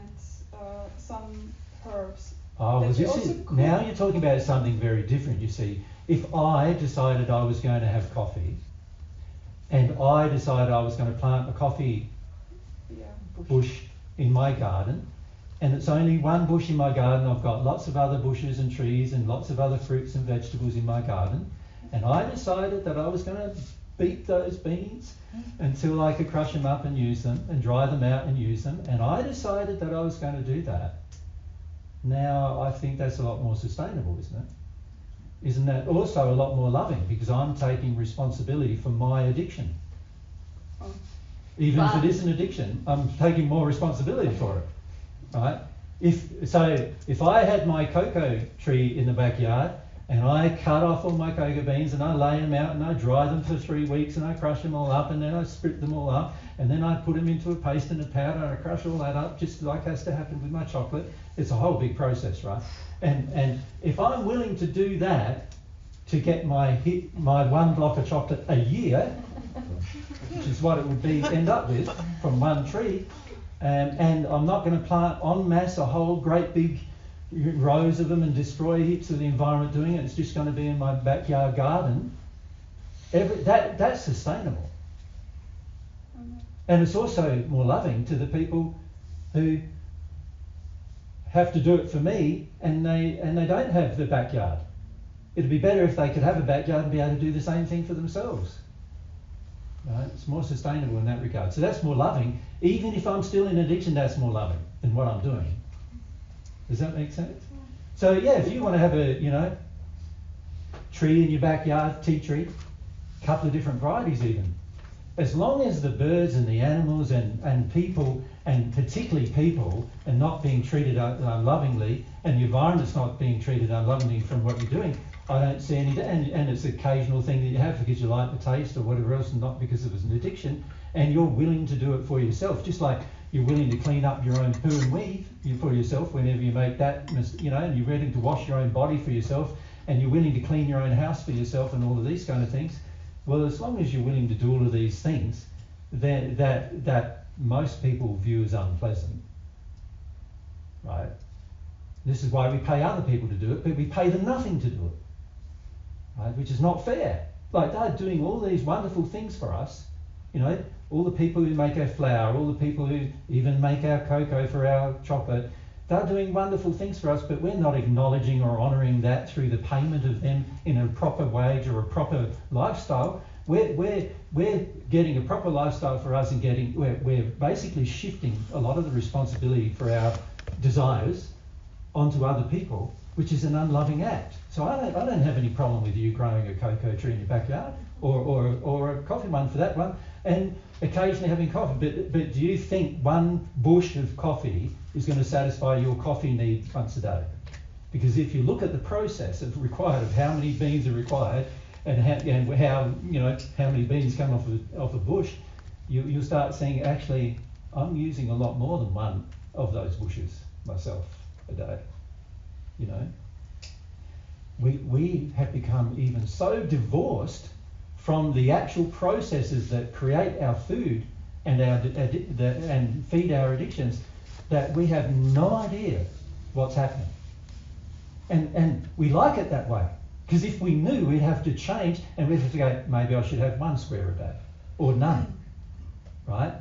some herbs? Oh, well, now you're talking about something very different. You see, if I decided I was going to have coffee, and I decided I was going to plant a coffee bush in my garden, and it's only one bush in my garden. I've got lots of other bushes and trees and lots of other fruits and vegetables in my garden, and I decided that I was going to beat those beans until I could crush them up and use them and dry them out and use them, and I decided that I was going to do that. Now I think that's a lot more sustainable, isn't it? Isn't that also a lot more loving, because I'm taking responsibility for my addiction? Even if it is an addiction, I'm taking more responsibility for it, right? If I had my cocoa tree in the backyard and I cut off all my cocoa beans and I lay them out and I dry them for 3 weeks and I crush them all up and then I split them all up and then I put them into a paste and a powder and I crush all that up, just like has to happen with my chocolate. It's a whole big process, right? And if I'm willing to do that to get my 1 block of chocolate a year, which is what it would be end up with from one tree, and I'm not going to plant en masse a whole great big rows of them and destroy heaps of the environment doing it. It's just going to be in my backyard garden. That's sustainable. And it's also more loving to the people who have to do it for me and they don't have the backyard. It'd be better if they could have a backyard and be able to do the same thing for themselves. Right? It's more sustainable in that regard. So that's more loving. Even if I'm still in addiction, that's more loving than what I'm doing. Does that make sense? So yeah, if you want to have a tree in your backyard, tea tree, a couple of different varieties even, as long as the birds and the animals and people, and particularly people, are not being treated unlovingly, and the environment's not being treated unlovingly from what you're doing, I don't see any, and it's an occasional thing that you have because you like the taste or whatever else, and not because it was an addiction, and you're willing to do it for yourself, just like you're willing to clean up your own poo and weave for yourself whenever you make that, and you're ready to wash your own body for yourself, and you're willing to clean your own house for yourself and all of these kind of things. Well, as long as you're willing to do all of these things, that most people view as unpleasant, right? This is why we pay other people to do it, but we pay them nothing to do it, right? Which is not fair. Like, they're doing all these wonderful things for us, all the people who make our flour, all the people who even make our cocoa for our chocolate, they're doing wonderful things for us, but we're not acknowledging or honouring that through the payment of them in a proper wage or a proper lifestyle. We're getting a proper lifestyle for us, and we're basically shifting a lot of the responsibility for our desires onto other people, which is an unloving act. So I don't have any problem with you growing a cocoa tree in your backyard, or a coffee one for that one, and occasionally having coffee. But do you think one bush of coffee is going to satisfy your coffee need once a day? Because if you look at the process of how many beans are required, and how many beans come off a bush, you'll start seeing, actually, I'm using a lot more than one of those bushes myself a day. We have become even so divorced from the actual processes that create our food and and feed our addictions, that we have no idea what's happening. And we like it that way, because if we knew, we'd have to change, and we'd have to go, maybe I should have 1 square a day, or none, right?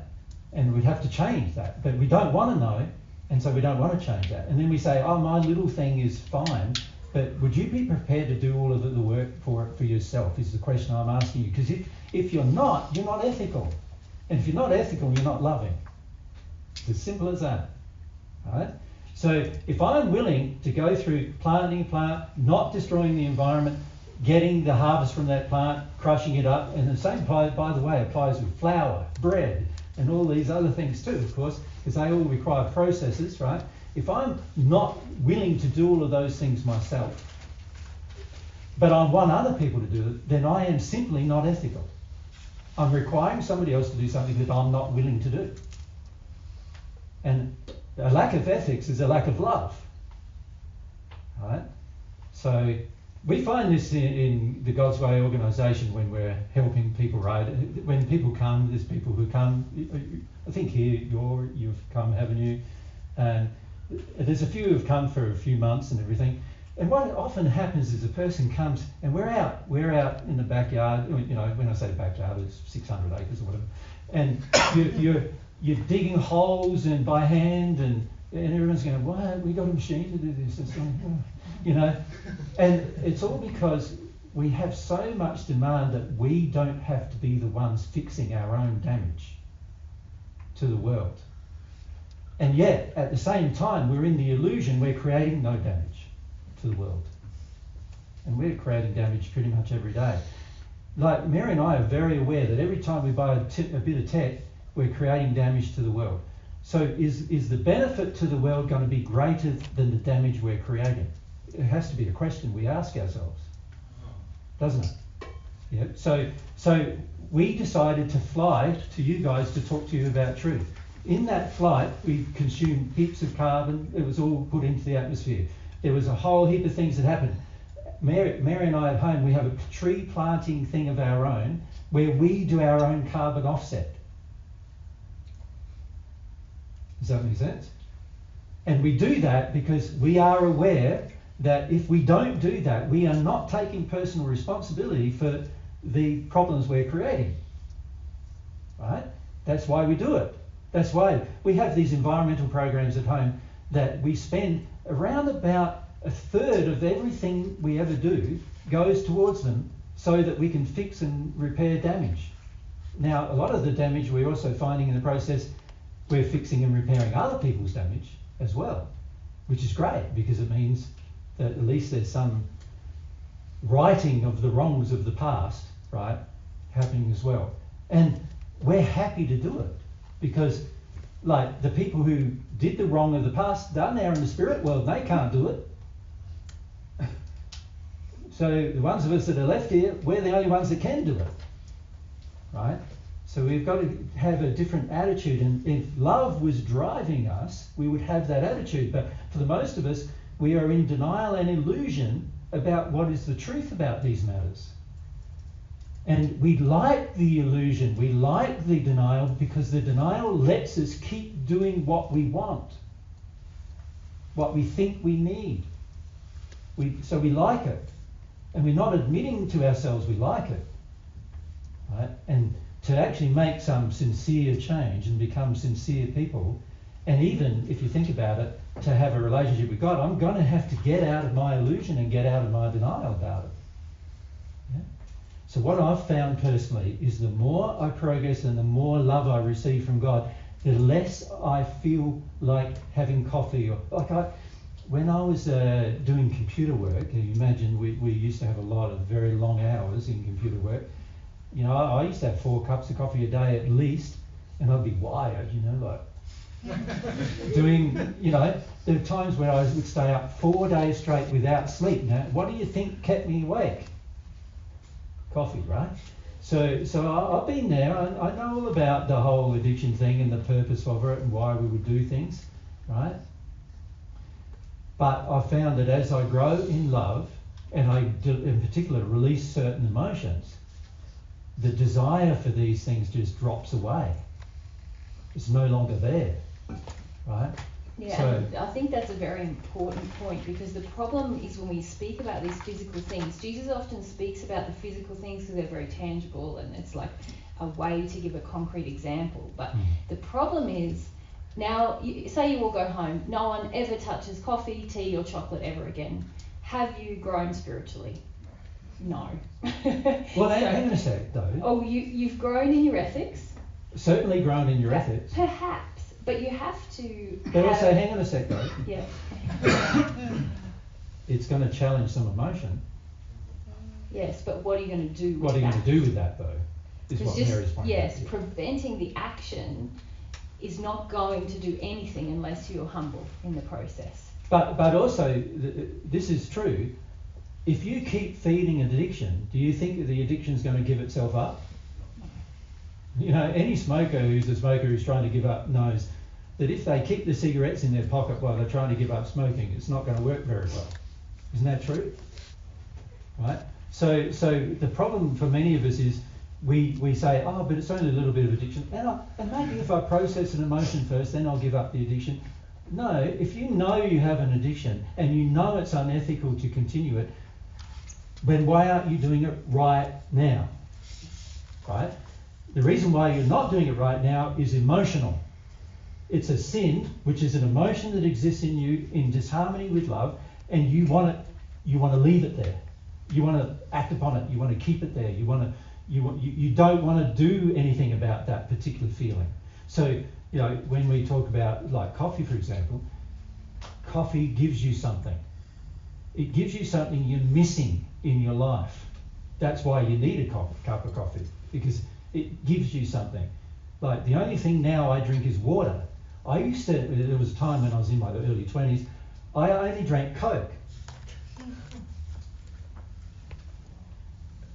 And we'd have to change that, but we don't want to know, and so we don't want to change that. And then we say, oh, my little thing is fine, but would you be prepared to do all of the work for yourself, is the question I'm asking you. Because if you're not ethical. And if you're not ethical, you're not loving. It's as simple as that, right? So if I'm willing to go through planting a plant, not destroying the environment, getting the harvest from that plant, crushing it up, and the same, by the way, applies with flour, bread, and all these other things too, of course, because they all require processes, right? If I'm not willing to do all of those things myself, but I want other people to do it, then I am simply not ethical. I'm requiring somebody else to do something that I'm not willing to do. And a lack of ethics is a lack of love. Right? So we find this in the God's Way organisation when we're helping people, right? When people come, there's people who come. I think here you've come, haven't you? And there's a few who've come for a few months and everything. And what often happens is a person comes, and we're out in the backyard. When I say backyard, it's 600 acres or whatever. And you're digging holes and by hand, and everyone's going, "Why we got a machine to do this?" It's like, you know, and it's all because we have so much demand that we don't have to be the ones fixing our own damage to the world. And yet, at the same time, we're in the illusion we're creating no damage to the world. And we're creating damage pretty much every day. Like, Mary and I are very aware that every time we buy a bit of tech, we're creating damage to the world. So is the benefit to the world going to be greater than the damage we're creating? It has to be a question we ask ourselves, doesn't it? Yeah. So we decided to fly to you guys to talk to you about truth. In that flight, we consumed heaps of carbon. It was all put into the atmosphere. There was a whole heap of things that happened. Mary and I at home, we have a tree planting thing of our own where we do our own carbon offset. Does that make sense? And we do that because we are aware that if we don't do that, we are not taking personal responsibility for the problems we're creating. Right? That's why we do it. That's why we have these environmental programs at home that we spend around about a third of everything we ever do goes towards them so that we can fix and repair damage. Now, a lot of the damage we're also finding in the process, we're fixing and repairing other people's damage as well, which is great because it means that at least there's some righting of the wrongs of the past, right, happening as well. And we're happy to do it because, like, the people who did the wrong of the past, they're now in the spirit world and they can't do it. So the ones of us that are left here, we're the only ones that can do it, right? So we've got to have a different attitude, and if love was driving us, we would have that attitude. But for the most of us, we are in denial and illusion about what is the truth about these matters. And we like the illusion, we like the denial, because the denial lets us keep doing what we want, what we think we need. So we like it. And we're not admitting to ourselves we like it. Right? And to actually make some sincere change and become sincere people, and even if you think about it, to have a relationship with God, I'm going to have to get out of my illusion and get out of my denial about it. Yeah? So what I've found personally is the more I progress and the more love I receive from God, the less I feel like having coffee. Or like when I was doing computer work, you imagine we used to have a lot of very long hours in computer work. You know, I used to have 4 cups of coffee a day at least, and I'd be wired, you know, like doing, you know, there were times when I would stay up 4 days straight without sleep. Now, what do you think kept me awake? Coffee, right? So I've been there. I know all about the whole addiction thing and the purpose of it and why we would do things, right? But I found that as I grow in love, and I, in particular, release certain emotions, the desire for these things just drops away. It's no longer there, right? Yeah, So, and I think that's a very important point, because the problem is when we speak about these physical things, Jesus often speaks about the physical things because they're very tangible and it's like a way to give a concrete example. But the problem is, now, say you all go home, no one ever touches coffee, tea or chocolate ever again. Have you grown spiritually? No. well, hang on a sec, though. Oh, you've grown in your ethics? Certainly grown in your ethics. Perhaps, but you have to. But also, hang on a sec, though. Yeah. It's going to challenge some emotion. Yes, but what are you going to do with that? What are you going to do with that, though? Is what Mary's point. Yes, preventing the action is not going to do anything unless you're humble in the process. But also, this is true. If you keep feeding an addiction, do you think that the addiction is going to give itself up? You know, any smoker who's a smoker who's trying to give up knows that if they keep the cigarettes in their pocket while they're trying to give up smoking, it's not going to work very well. Isn't that true? Right? So the problem for many of us is we say, oh, but it's only a little bit of addiction. And maybe if I process an emotion first, then I'll give up the addiction. No, if you know you have an addiction and you know it's unethical to continue it, then why aren't you doing it right now? Right? The reason why you're not doing it right now is emotional. It's a sin, which is an emotion that exists in you in disharmony with love, and you want to leave it there. You want to act upon it. You want to keep it there. You don't want to do anything about that particular feeling. So, when we talk about like coffee, for example, coffee gives you something. It gives you something you're missing in your life. That's why you need a cup of coffee, because it gives you something. Like the only thing now I drink is water. There was a time when I was in my early 20s, I only drank Coke.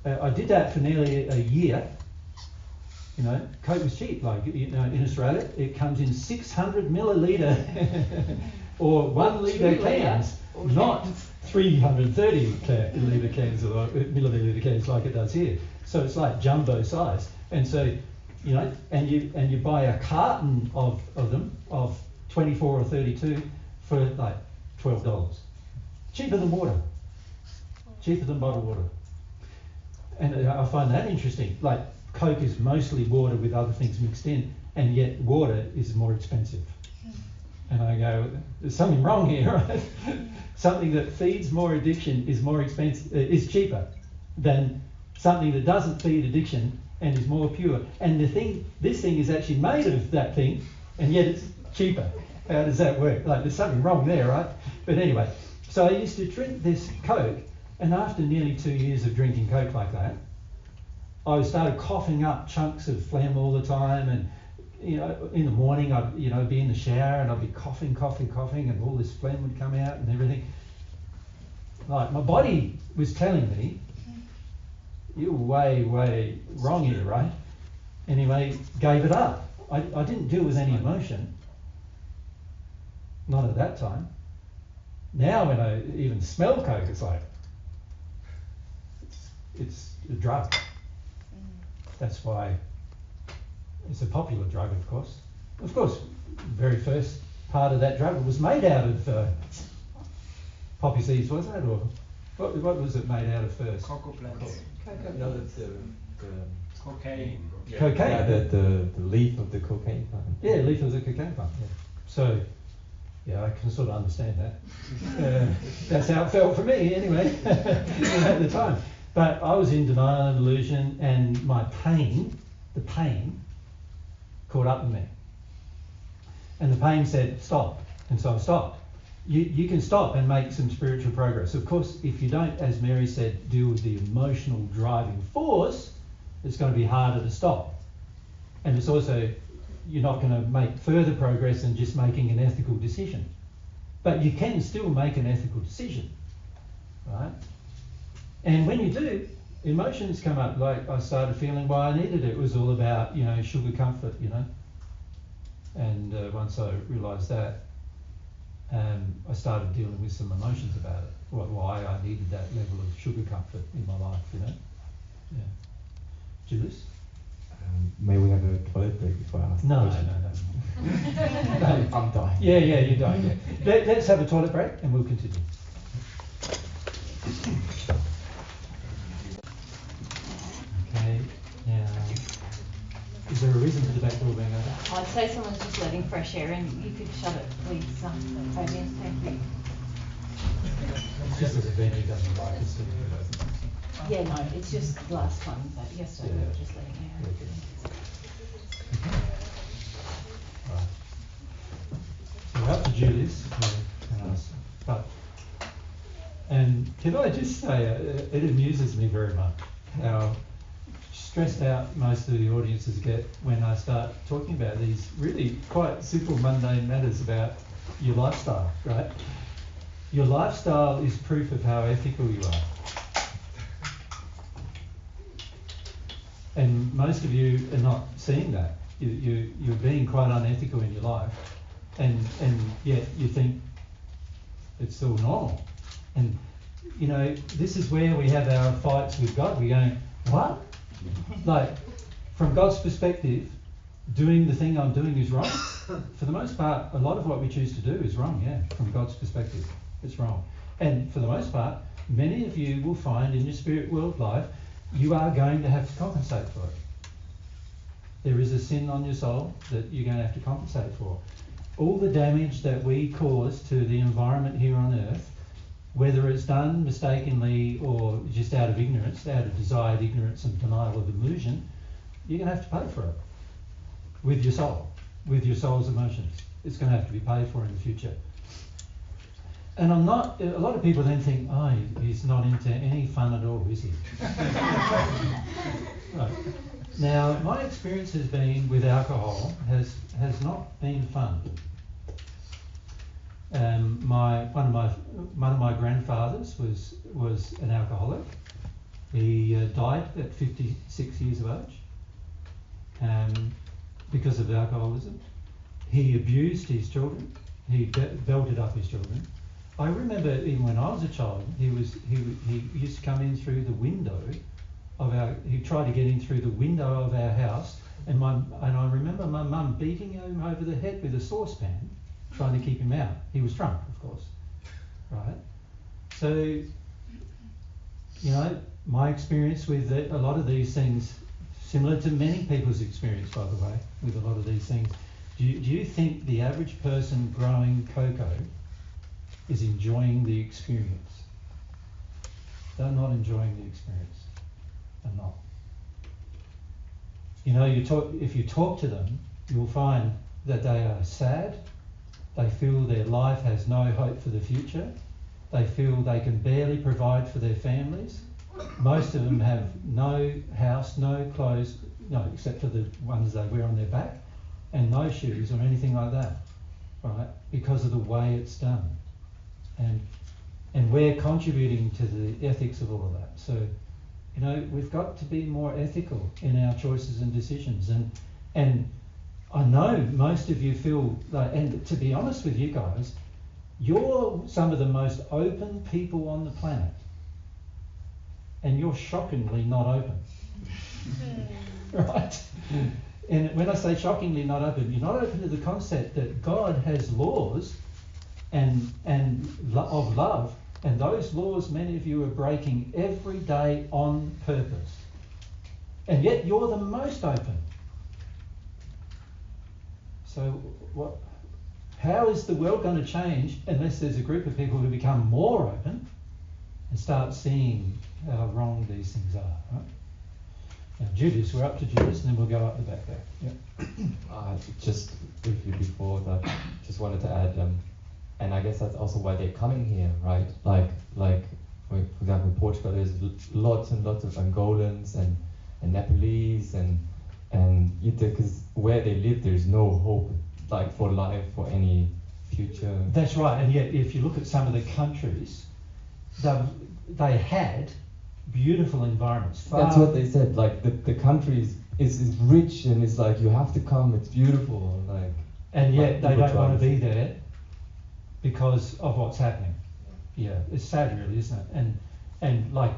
I did that for nearly a year. Coke was cheap. Like, in Australia, it comes in 600 milliliter or 1 litre cans, not 330 litre cans or milliliter cans like it does here. So it's like jumbo size. And so, and you buy a carton of them, of 24 or 32 for like $12. Cheaper than water. Cheaper than bottled water. And I find that interesting. Like, Coke is mostly water with other things mixed in, and yet water is more expensive. And I go, there's something wrong here, right? Something that feeds more addiction is more expensive, is cheaper than something that doesn't feed addiction and is more pure. And this thing is actually made of that thing, and yet it's cheaper. How does that work? Like, there's something wrong there, right? But anyway, so I used to drink this Coke, and after nearly 2 years of drinking Coke like that, I started coughing up chunks of phlegm all the time, and in the morning I'd be in the shower and I'd be coughing, and all this phlegm would come out and everything. Like, my body was telling me, you're way, way wrong here, right? Anyway, gave it up. I didn't deal with any emotion. Not at that time. Now when I even smell Coke, it's like, it's a drug. That's why it's a popular drug, of course. Of course, the very first part of that drug was made out of poppy seeds, was it? Or what was it made out of first? Cocoa plants. No, that's the Cocaine. yeah. Cocaine. Yeah, the leaf of the cocaine plant. Yeah, leaf of the cocaine plant. Yeah. So, yeah, I can sort of understand that. That's how it felt for me, anyway, at the time. But I was in denial and delusion, and my pain, the pain, caught up with me. And the pain said, stop. And so I stopped. You can stop and make some spiritual progress. Of course, if you don't, as Mary said, deal with the emotional driving force, it's going to be harder to stop. And it's also, you're not going to make further progress than just making an ethical decision. But you can still make an ethical decision, right? And when you do, emotions come up. Like, I started feeling why I needed it. It was all about, sugar comfort, And once I realised that, I started dealing with some emotions about it. Why I needed that level of sugar comfort in my life, Yeah. Julius? May we have a toilet break before I ask? No. I'm dying. Yeah, you're dying. Yeah. Let's have a toilet break and we'll continue. Okay, now, is there a reason for the back door being open? I'd say someone's just letting fresh air in. You could shut it, please, Fabian. Thank you. It's just that the venue doesn't like us to leave it open. Yeah, no, it's just the last one, but yesterday we were just letting air in. Right. So we're up to Julius. And can I just say, it amuses me very much how stressed out most of the audiences get when I start talking about these really quite simple, mundane matters about your lifestyle, right? Your lifestyle is proof of how ethical you are. And most of you are not seeing that. You're being quite unethical in your life, and yet you think it's all normal. And this is where we have our fights with God. We're going, what? Like, from God's perspective, doing the thing I'm doing is wrong. For the most part, a lot of what we choose to do is wrong, yeah, from God's perspective. It's wrong. And for the most part, many of you will find in your spirit world life, you are going to have to compensate for it. There is a sin on your soul that you're going to have to compensate for. all the damage that we cause to the environment here on Earth, whether it's done mistakenly or just out of ignorance, out of desired ignorance and denial of illusion, you're going to have to pay for it with your soul, with your soul's emotions. It's going to have to be paid for in the future. And a lot of people then think, oh, he's not into any fun at all, is he? Right. Now, my experience has been with alcohol has not been fun. One of my grandfathers was an alcoholic. He died at 56 years of age because of alcoholism. He abused his children. He belted up his children. I remember even when I was a child, he used to come in through the window of he tried to get in through the window of our house, and I remember my mum beating him over the head with a saucepan, trying to keep him out. He was drunk, of course, right? So, you know, my experience with a lot of these things, similar to many people's experience, by the way, with a lot of these things. Do you think the average person growing cocoa is enjoying the experience? They're not enjoying the experience. They're not. You know, if you talk to them, you'll find that they are sad. They feel their life has no hope for the future. They feel they can barely provide for their families. Most of them have no house, no clothes, except for the ones they wear on their back, and no shoes or anything like that, right? Because of the way it's done. And we're contributing to the ethics of all of that. So, you know, we've got to be more ethical in our choices and decisions. And I know most of you feel like, and to be honest with you guys, you're some of the most open people on the planet. And you're shockingly not open. Right? And when I say shockingly not open, you're not open to the concept that God has laws and of love, and those laws many of you are breaking every day on purpose. And yet you're the most open. So how is the world going to change unless there's a group of people who become more open and start seeing how wrong these things are, right? Now, Judas, we're up to Judas, and then we'll go up the back there. Yep. Just briefly before that, just wanted to add, and I guess that's also why they're coming here, right? Like for example, in Portugal, there's lots and lots of Angolans and Nepalese and because where they live, there's no hope, like for life, for any future. That's right, and yet if you look at some of the countries, they had beautiful environments. That's what they said. Like the country is rich and it's like you have to come. It's beautiful, like. And yet they don't want to be there because of what's happening. Yeah, it's sad, really, isn't it? And like,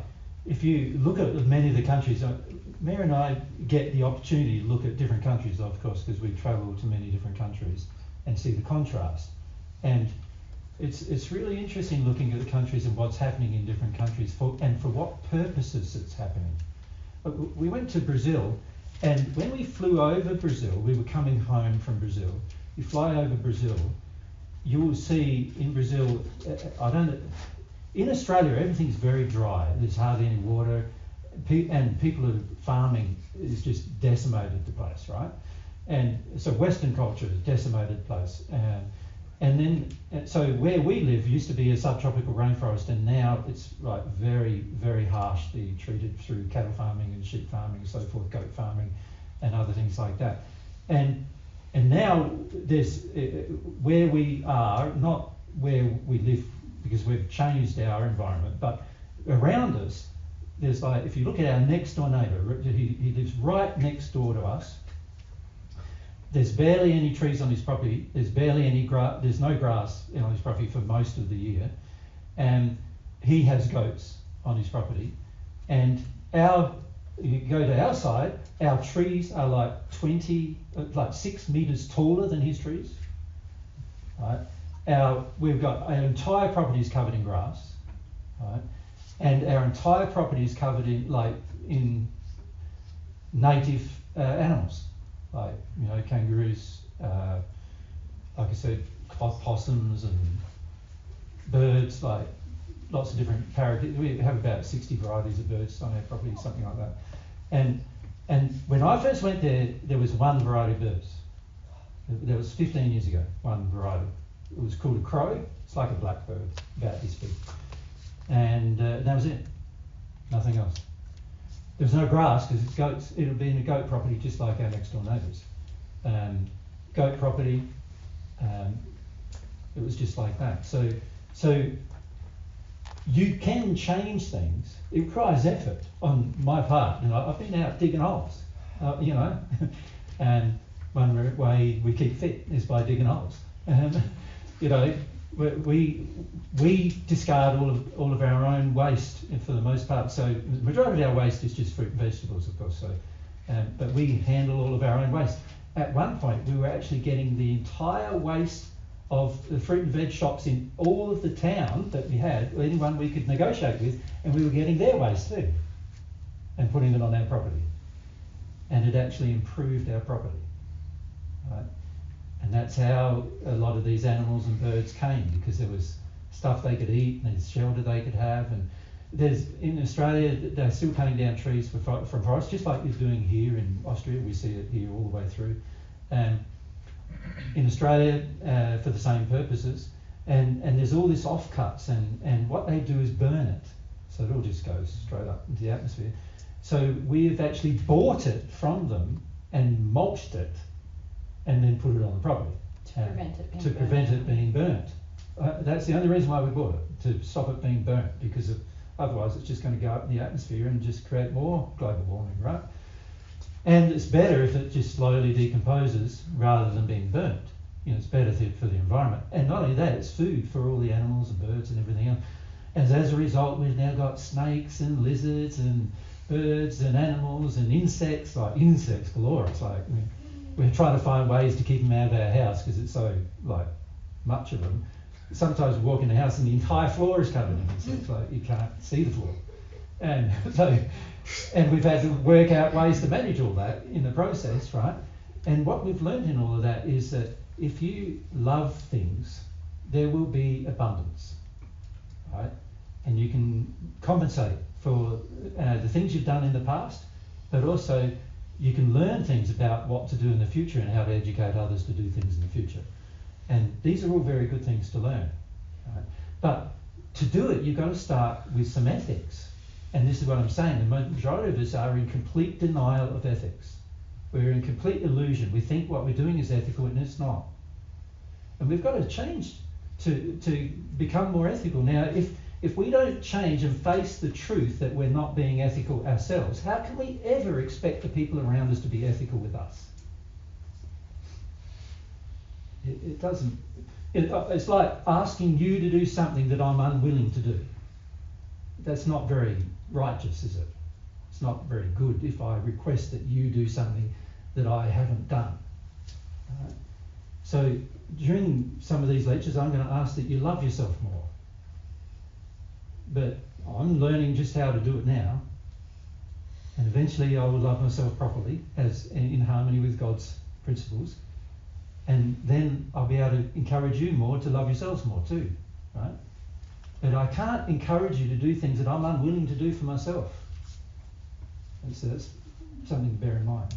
if you look at many of the countries, Mary and I get the opportunity to look at different countries, of course, because we travel to many different countries and see the contrast. And it's really interesting looking at the countries and what's happening in different countries and for what purposes it's happening. We went to Brazil, and when we flew over Brazil, we were coming home from Brazil. You fly over Brazil, you will see in Brazil, in Australia, everything's very dry. There's hardly any water, and people are farming is just decimated the place, right? And so Western culture is a decimated place. And then, so where we live used to be a subtropical rainforest, and now it's like very, very harshly treated through cattle farming and sheep farming and so forth, goat farming and other things like that. And now there's where we are, not where we live because we've changed our environment, but around us, there's like, if you look at our next door neighbour, he lives right next door to us. There's barely any trees on his property. There's barely any grass. There's no grass on his property for most of the year, and he has goats on his property. And you go to our side, our trees are like 6 meters taller than his trees. Right? We've got our entire property is covered in grass, right? And our entire property is covered in native animals. Like, kangaroos, like I said, possums and birds, like lots of different parakeets. We have about 60 varieties of birds on our property, something like that. And when I first went there was one variety of birds. That was 15 years ago, one variety. It was called a crow. It's like a blackbird, about this big. And that was it. Nothing else. There was no grass because it's goats. It had been a goat property just like our next door neighbours. Goat property. It was just like that. So you can change things. It requires effort on my part. You know, I've been out digging holes, you know, and one way we keep fit is by digging holes. You know, we discard all of our own waste for the most part. So the majority of our waste is just fruit and vegetables, of course. So, but we handle all of our own waste. At one point, we were actually getting the entire waste of the fruit and veg shops in all of the town that we had, anyone we could negotiate with, and we were getting their waste too, and putting it on our property. And it actually improved our property. Right? And that's how a lot of these animals and birds came, because there was stuff they could eat and there's shelter they could have. And there's, in Australia, they're still cutting down trees from forests, just like you're doing here in Austria. We see it here all the way through. In Australia, for the same purposes. And there's all this offcuts, and what they do is burn it. So it all just goes straight up into the atmosphere. So we've actually bought it from them and mulched it, and then put it on the property To prevent it being burnt. That's the only reason why we bought it, to stop it being burnt, because otherwise it's just going to go up in the atmosphere and just create more global warming, right? And it's better if it just slowly decomposes rather than being burnt. You know, it's better for the environment. And not only that, it's food for all the animals and birds and everything else. And as a result, we've now got snakes and lizards and birds and animals and insects, like insects galore. It's like we're trying to find ways to keep them out of our house because it's so like much of them. Sometimes we walk in the house and the entire floor is covered in insects, like you can't see the floor. And so, and we've had to work out ways to manage all that in the process, right? And what we've learned in all of that is that if you love things, there will be abundance, right? And you can compensate for the things you've done in the past, but also you can learn things about what to do in the future and how to educate others to do things in the future. And these are all very good things to learn, right? But to do it, you've got to start with some ethics. And this is what I'm saying, the majority of us are in complete denial of ethics. We're in complete illusion. We think what we're doing is ethical and it's not. And we've got to change to become more ethical. Now, if we don't change and face the truth that we're not being ethical ourselves, how can we ever expect the people around us to be ethical with us? It doesn't. It's like asking you to do something that I'm unwilling to do. That's not very righteous, is it? It's not very good if I request that you do something that I haven't done. Right? So during some of these lectures, I'm going to ask that you love yourself more. But I'm learning just how to do it now. And eventually I will love myself properly, as in harmony with God's principles. And then I'll be able to encourage you more to love yourselves more too, right? But I can't encourage you to do things that I'm unwilling to do for myself. And so that's something to bear in mind.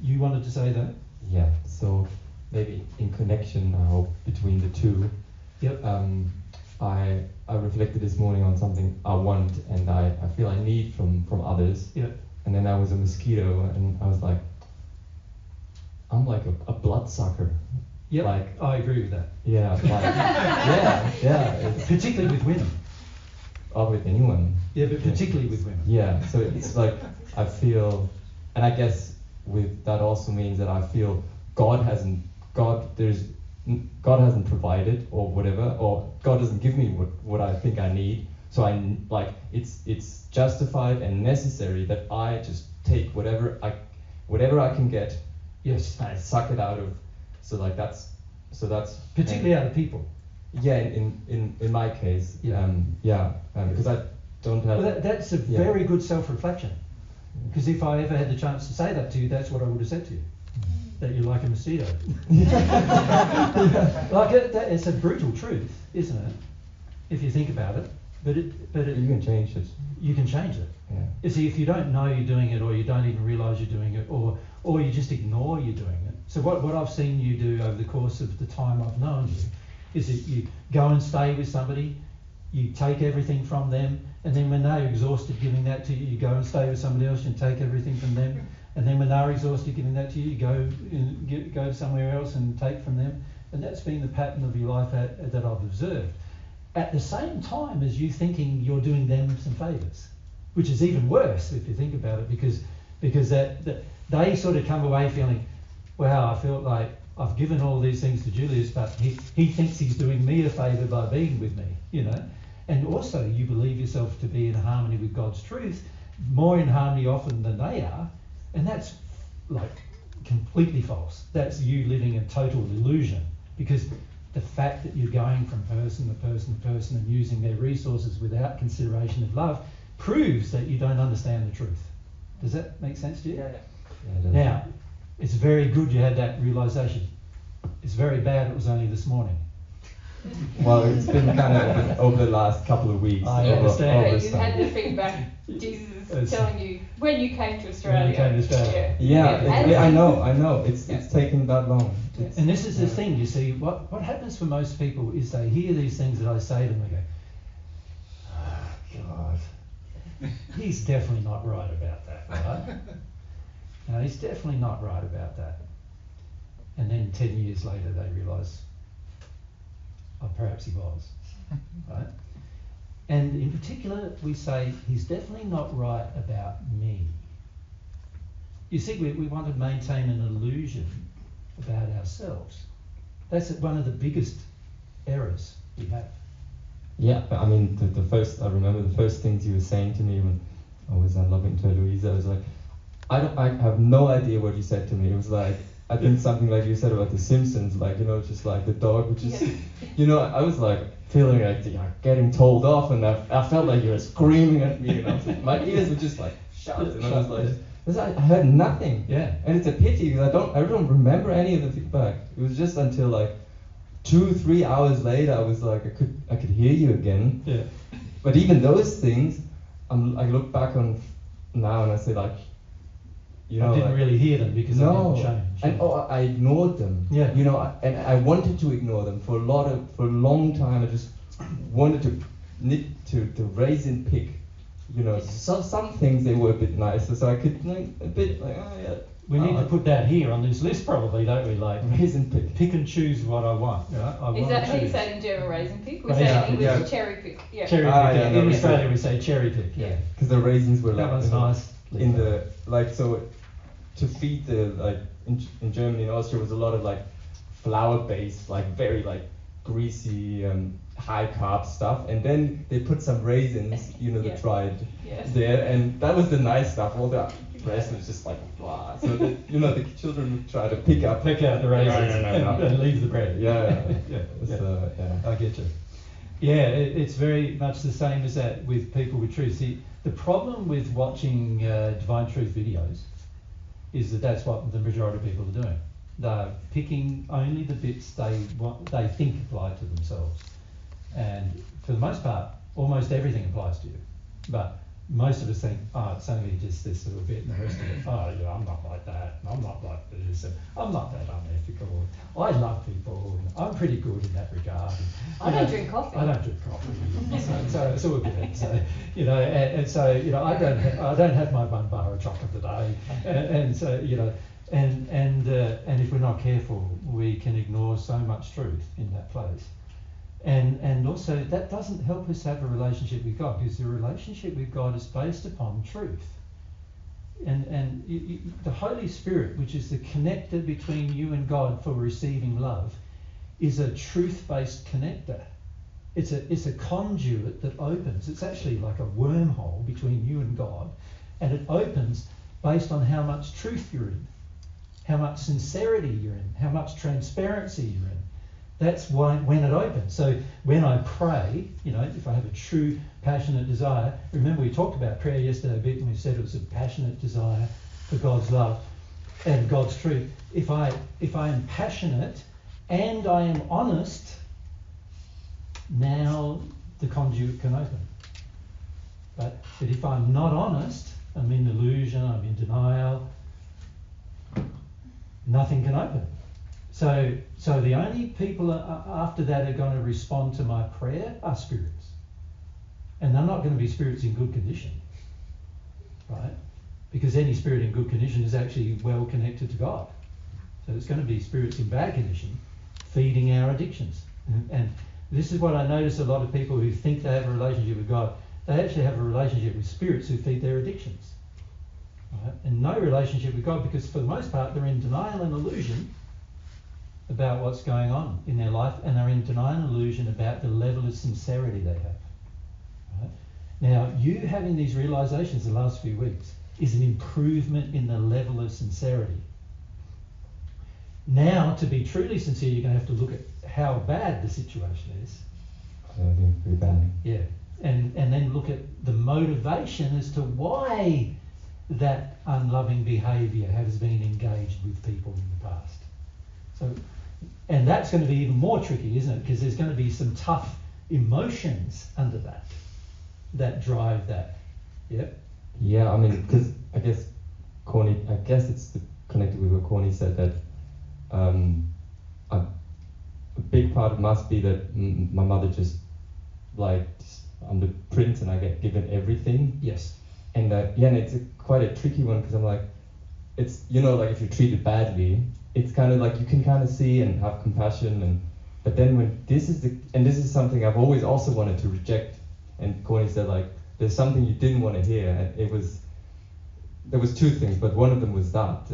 You wanted to say that? Yeah, so maybe in connection, I hope, between the two. Yep. I reflected this morning on something I want and I feel I need from others. Yep. And then I was a mosquito and I was like, I'm like a bloodsucker. Yep, like, I agree with that. Yeah, like, yeah. Particularly with women. Or with anyone. Yeah, but particularly with women. Yeah, so it's like I feel, and I guess with that also means that I feel God hasn't provided or whatever, or God doesn't give me what I think I need. So it's justified and necessary that I just take whatever I can get. Yes. And I suck it out of. So that's particularly out of people. Yeah, in my case, because I don't have. Well, that's a very good self-reflection. Because if I ever had the chance to say that to you, that's what I would have said to you. that you like a mosquito. Like it's a brutal truth, isn't it? If you think about it. But you can change it. You can change it. Yeah. You see, if you don't know you're doing it, or you don't even realise you're doing it, or you just ignore you're doing it. So what I've seen you do over the course of the time I've known you is that you go and stay with somebody, you take everything from them, and then when they're exhausted giving that to you, you go and stay with somebody else and take everything from them, and then when they're exhausted giving that to you, you go somewhere else and take from them. And that's been the pattern of your life that I've observed. At the same time as you thinking you're doing them some favours, which is even worse if you think about it, because that they sort of come away feeling, wow, I felt like I've given all these things to Julius, but he thinks he's doing me a favour by being with me, you know. And also you believe yourself to be in harmony with God's truth, more in harmony often than they are, and that's like completely false. That's you living a total illusion, because the fact that you're going from person to person to person and using their resources without consideration of love proves that you don't understand the truth. Does that make sense to you? Yeah. Now, it's very good you had that realisation. It's very bad it was only this morning. Well, it's been kind of over the last couple of weeks. I understand. You had the feedback, Jesus telling you when you came to Australia. When you came to Australia. Yeah, I know. It's taken that long. And this is the thing, you see, what happens for most people is they hear these things that I say to them, they go, oh, God, he's definitely not right about that, right? No, he's definitely not right about that. And then 10 years later they realise, oh, perhaps he was, right? And in particular, we say, he's definitely not right about me. You see, we want to maintain an illusion about ourselves. That's one of the biggest errors we have. Yeah, I mean, I remember the first things you were saying to me when I was unloving to Louisa. I was like, I have no idea what you said to me. It was like, I think something like you said about The Simpsons, like, you know, just like the dog, which is, you know, I was like feeling like getting told off, and I felt like you were screaming at me, and I was like, my ears were just like shut, and I was like, I heard nothing. Yeah. And it's a pity because I don't remember any of the feedback. It was just until like 2-3 hours later, I was like, I could hear you again. Yeah. But even those things, I look back on now and I say like, you know, I didn't really hear them because I didn't change. And I ignored them. Yeah. You know, and I wanted to ignore them for a long time. I just wanted to raise and pick. You know, so some things they were a bit nicer, so I could We need to put that here on this list, probably, don't we? Like raise and pick and choose what I want. Right? Is that how you say it in German, raise and pick? We say it in English, cherry pick. Yeah. Cherry pick. In Australia, we say cherry pick. Yeah. Because the raisins were that was nice. In the so to feed the in Germany and Austria was a lot of like flour based, like very like greasy high carb stuff, and then they put some raisins, you know, the dried there, and that was the nice stuff. All the rest was just like blah. So that, you know, the children would try to pick out the raisins and leave the bread. Yeah. I get you. Yeah, it's very much the same as that with people with truth. See, the problem with watching Divine Truth videos is that's what the majority of people are doing. They're picking only the bits they think apply to themselves. And for the most part, almost everything applies to you. But most of us think, oh, it's only just this little bit, and the rest of it, oh, yeah, I'm not like that, and I'm not like this, and I'm not that unethical. I love people, and I'm pretty good in that regard. I don't drink coffee. I don't drink coffee. so it's all good. So, you know, and so, you know, I don't have my 1 bar of chocolate a day. And so, you know, and if we're not careful, we can ignore so much truth in that place. And also that doesn't help us have a relationship with God, because the relationship with God is based upon truth. And the Holy Spirit, which is the connector between you and God for receiving love, is a truth-based connector. It's a conduit that opens. It's actually like a wormhole between you and God, and it opens based on how much truth you're in, how much sincerity you're in, how much transparency you're in. That's when it opens. So when I pray, you know, if I have a true passionate desire, remember we talked about prayer yesterday a bit, and we said it was a passionate desire for God's love. and God's truth. If I am passionate and I am honest, now the conduit can open. But if I'm not honest, I'm in illusion, I'm in denial, nothing can open. So the only people after that are going to respond to my prayer are spirits. And they're not going to be spirits in good condition, right? Because any spirit in good condition is actually well connected to God. So it's going to be spirits in bad condition feeding our addictions. And this is what I notice a lot of people who think they have a relationship with God, they actually have a relationship with spirits who feed their addictions. Right? And no relationship with God, because for the most part they're in denial and illusion about what's going on in their life, and they're in denial and illusion about the level of sincerity they have. Right? Now, you having these realizations the last few weeks is an improvement in the level of sincerity. Now, to be truly sincere, you're going to have to look at how bad the situation is. I think pretty bad. Yeah. And then look at the motivation as to why that unloving behaviour has been engaged with people in the past. So, and that's going to be even more tricky, isn't it? Because there's going to be some tough emotions under that drive that. Yep. Yeah, I mean, because I guess it's connected with what Corny said, that a big part must be that my mother just I'm the prince and I get given everything. Yes. And and it's quite a tricky one, because I'm like, it's, like if you're treated badly, it's kind of like you can kind of see and have compassion, but then when this is something I've always also wanted to reject, and Corny said there's something you didn't want to hear, and there was two things, but one of them was that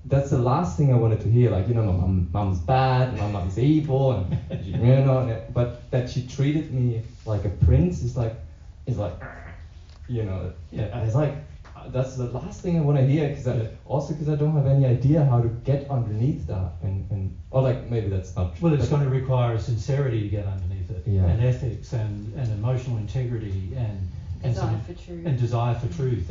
that's the last thing I wanted to hear, my mum's bad, my mum's evil, and but that she treated me like a prince is like it's like that's the last thing I want to hear, because I don't have any idea how to get underneath that, or maybe that's not true. Well, it's going to require a sincerity to get underneath it, and ethics and emotional integrity and desire for truth,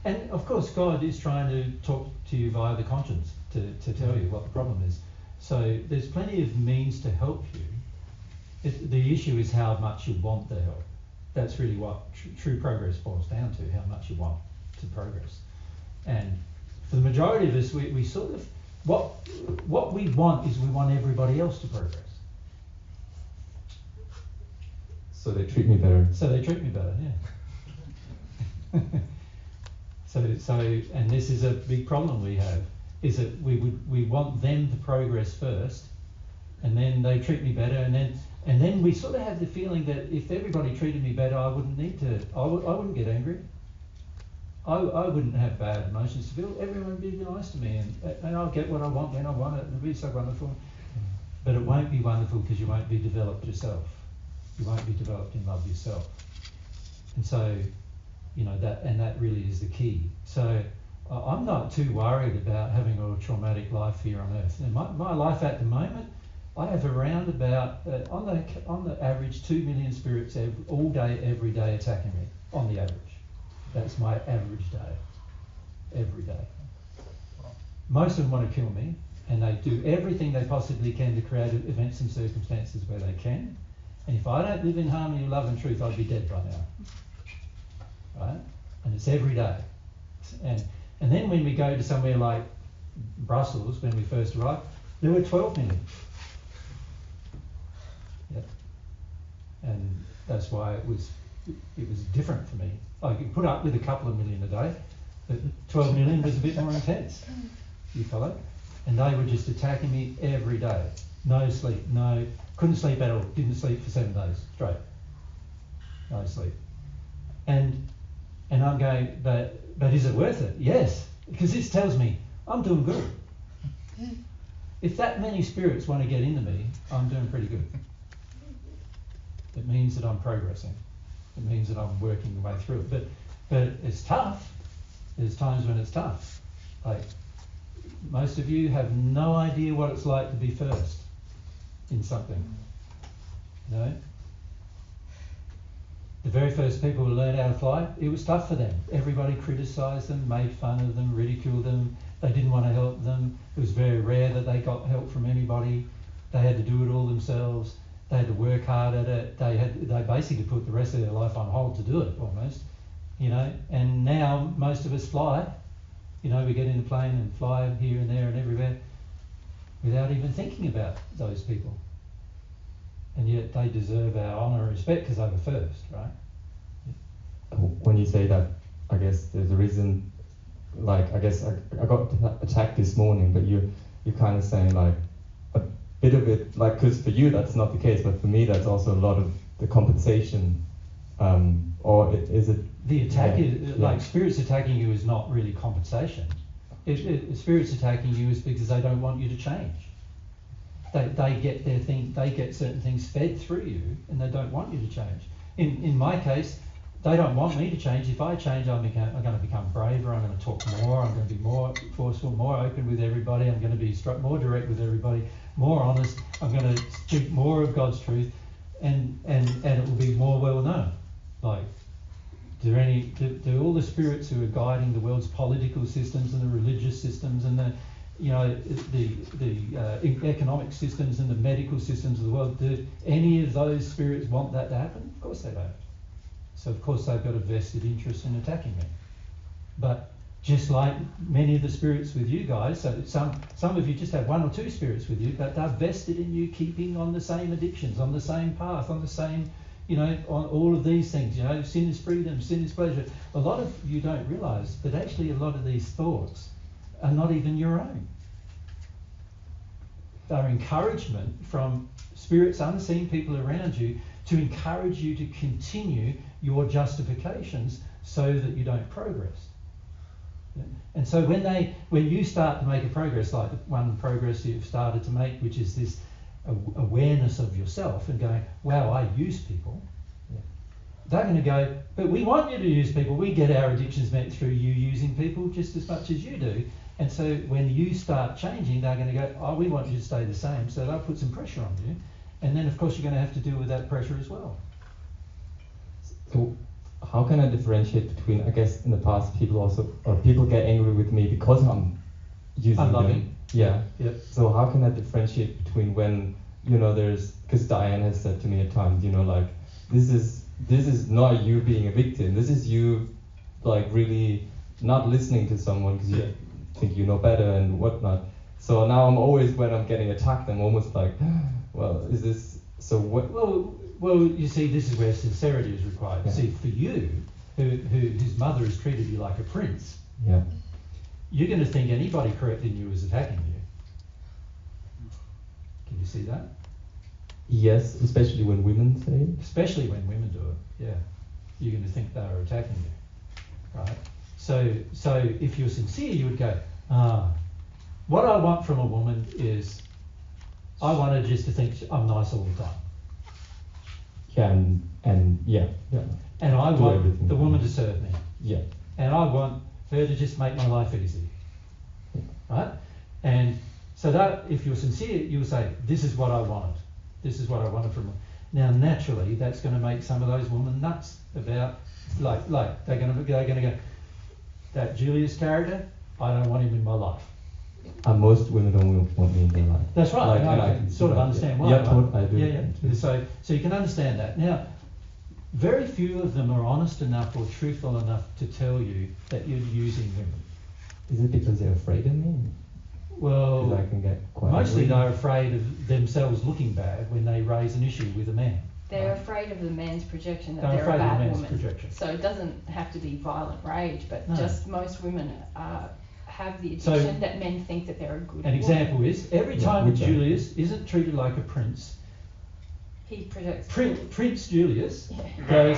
and of course God is trying to talk to you via the conscience to tell you what the problem is. So there's plenty of means to help you. The issue is how much you want the help. That's really what true progress boils down to, how much you want to progress. And for the majority of us, we sort of, what we want is we want everybody else to progress. So they treat me better. Yeah. So and this is a big problem we have, is that we want them to progress first, and then they treat me better, and then we sort of have the feeling that if everybody treated me better, I wouldn't wouldn't get angry. I wouldn't have bad emotions to feel. Everyone would be nice to me, and I'll get what I want when I want it, and it'll be so wonderful. But it won't be wonderful because you won't be developed yourself. You won't be developed in love yourself. And so, that really is the key. So I'm not too worried about having a traumatic life here on earth. And my life at the moment, I have around about, on the average, 2 million spirits all day, every day attacking me, on the average. That's my average day, every day. Most of them want to kill me, and they do everything they possibly can to create events and circumstances where they can. And if I don't live in harmony, love and truth, I'd be dead by now. Right? And it's every day. And then when we go to somewhere like Brussels, when we first arrived, there were 12 million. Yep. And that's why it was different for me. I could put up with a couple of million a day, but 12 million was a bit more intense. You follow? And they were just attacking me every day. No sleep, couldn't sleep at all. Didn't sleep for 7 days straight. No sleep. And I'm going, but is it worth it? Yes, because this tells me I'm doing good. If that many spirits want to get into me, I'm doing pretty good. It means that I'm progressing. It means that I'm working my way through it. But it's tough. There's times when it's tough. Most of you have no idea what it's like to be first in something. The very first people who learned how to fly, it was tough for them. Everybody criticised them, made fun of them, ridiculed them. They didn't want to help them. It was very rare that they got help from anybody. They had to do it all themselves. They had to work hard at it. They basically put the rest of their life on hold to do it almost, you know. And now most of us fly. You know, we get in a plane and fly here and there and everywhere without even thinking about those people. And yet they deserve our honour and respect because they were first, right? When you say that, I guess there's a reason. Like, I guess I got attacked this morning, but you're kind of saying like a bit of it, like, because for you that's not the case, but for me that's also a lot of the compensation. Or is it the attack? Like spirits attacking you is not really compensation. Spirits attacking you is because they don't want you to change. They get their thing. They get certain things fed through you, and they don't want you to change. In my case, they don't want me to change. If I change, I'm going to become braver. I'm going to talk more. I'm going to be more forceful, more open with everybody. I'm going to be more direct with everybody, more honest. I'm going to speak more of God's truth, and it will be more well known. Like, do all the spirits who are guiding the world's political systems and the religious systems and the economic systems and the medical systems of the world, do any of those spirits want that to happen? Of course they don't. So of course they've got a vested interest in attacking me. But just like many of the spirits with you guys, so some of you just have one or two spirits with you, but they're vested in you keeping on the same addictions, on the same path, on the same, you know, on all of these things, you know, sin is freedom, sin is pleasure. A lot of you don't realise that actually a lot of these thoughts are not even your own. They're encouragement from spirits, unseen people around you, to encourage you to continue your justifications so that you don't progress. Yeah? And so when you start to make a progress, like the one progress you've started to make, which is this awareness of yourself and going, wow, I use people, yeah, they're going to go, but we want you to use people. We get our addictions met through you using people just as much as you do. And so when you start changing, they're going to go, oh, we want you to stay the same. So they'll put some pressure on you. And then, of course, you're going to have to deal with that pressure as well. So how can I differentiate between, I guess in the past people get angry with me because I'm using unloving. them. Yeah. Yep. So how can I differentiate between when, you know, because Diane has said to me at times, you know, like, this is not you being a victim. This is you, like, really not listening to someone because you think you know better and whatnot. So now I'm always, when I'm getting attacked, I'm almost like, well, is this, so what? Well, you see, this is where sincerity is required. Yeah. See, for you, whose mother has treated you like a prince, yeah, you're going to think anybody correcting you is attacking you. Can you see that? Yes, especially when women say it. Especially when women do it, yeah. You're going to think they are attacking you, right? So if you're sincere, you would go, what I want from a woman is, I want her just to think I'm nice all the time. Yeah, and yeah. And I want the woman to serve me. Yeah. And I want her to just make my life easy. Yeah. Right? And so that if you're sincere, you'll say, this is what I wanted. This is what I wanted from her. Now naturally that's going to make some of those women nuts about like they're going to go, that Julius character, I don't want him in my life. And most women don't want me in their life. That's right. Like, and I can sort of understand why. Yeah, right? I do. Yeah. So you can understand that. Now, very few of them are honest enough or truthful enough to tell you that you're using women. Is it because they're afraid of me? Well, I can get quite mostly they're afraid of themselves looking bad when they raise an issue with a man. They're afraid of the man's projection that they're they're a bad man's woman. Projection. So it doesn't have to be violent rage, but just most women have the So, addiction that men think that they're a good woman. An example is, every time Julius isn't treated like a prince, he projects. Prince Julius goes,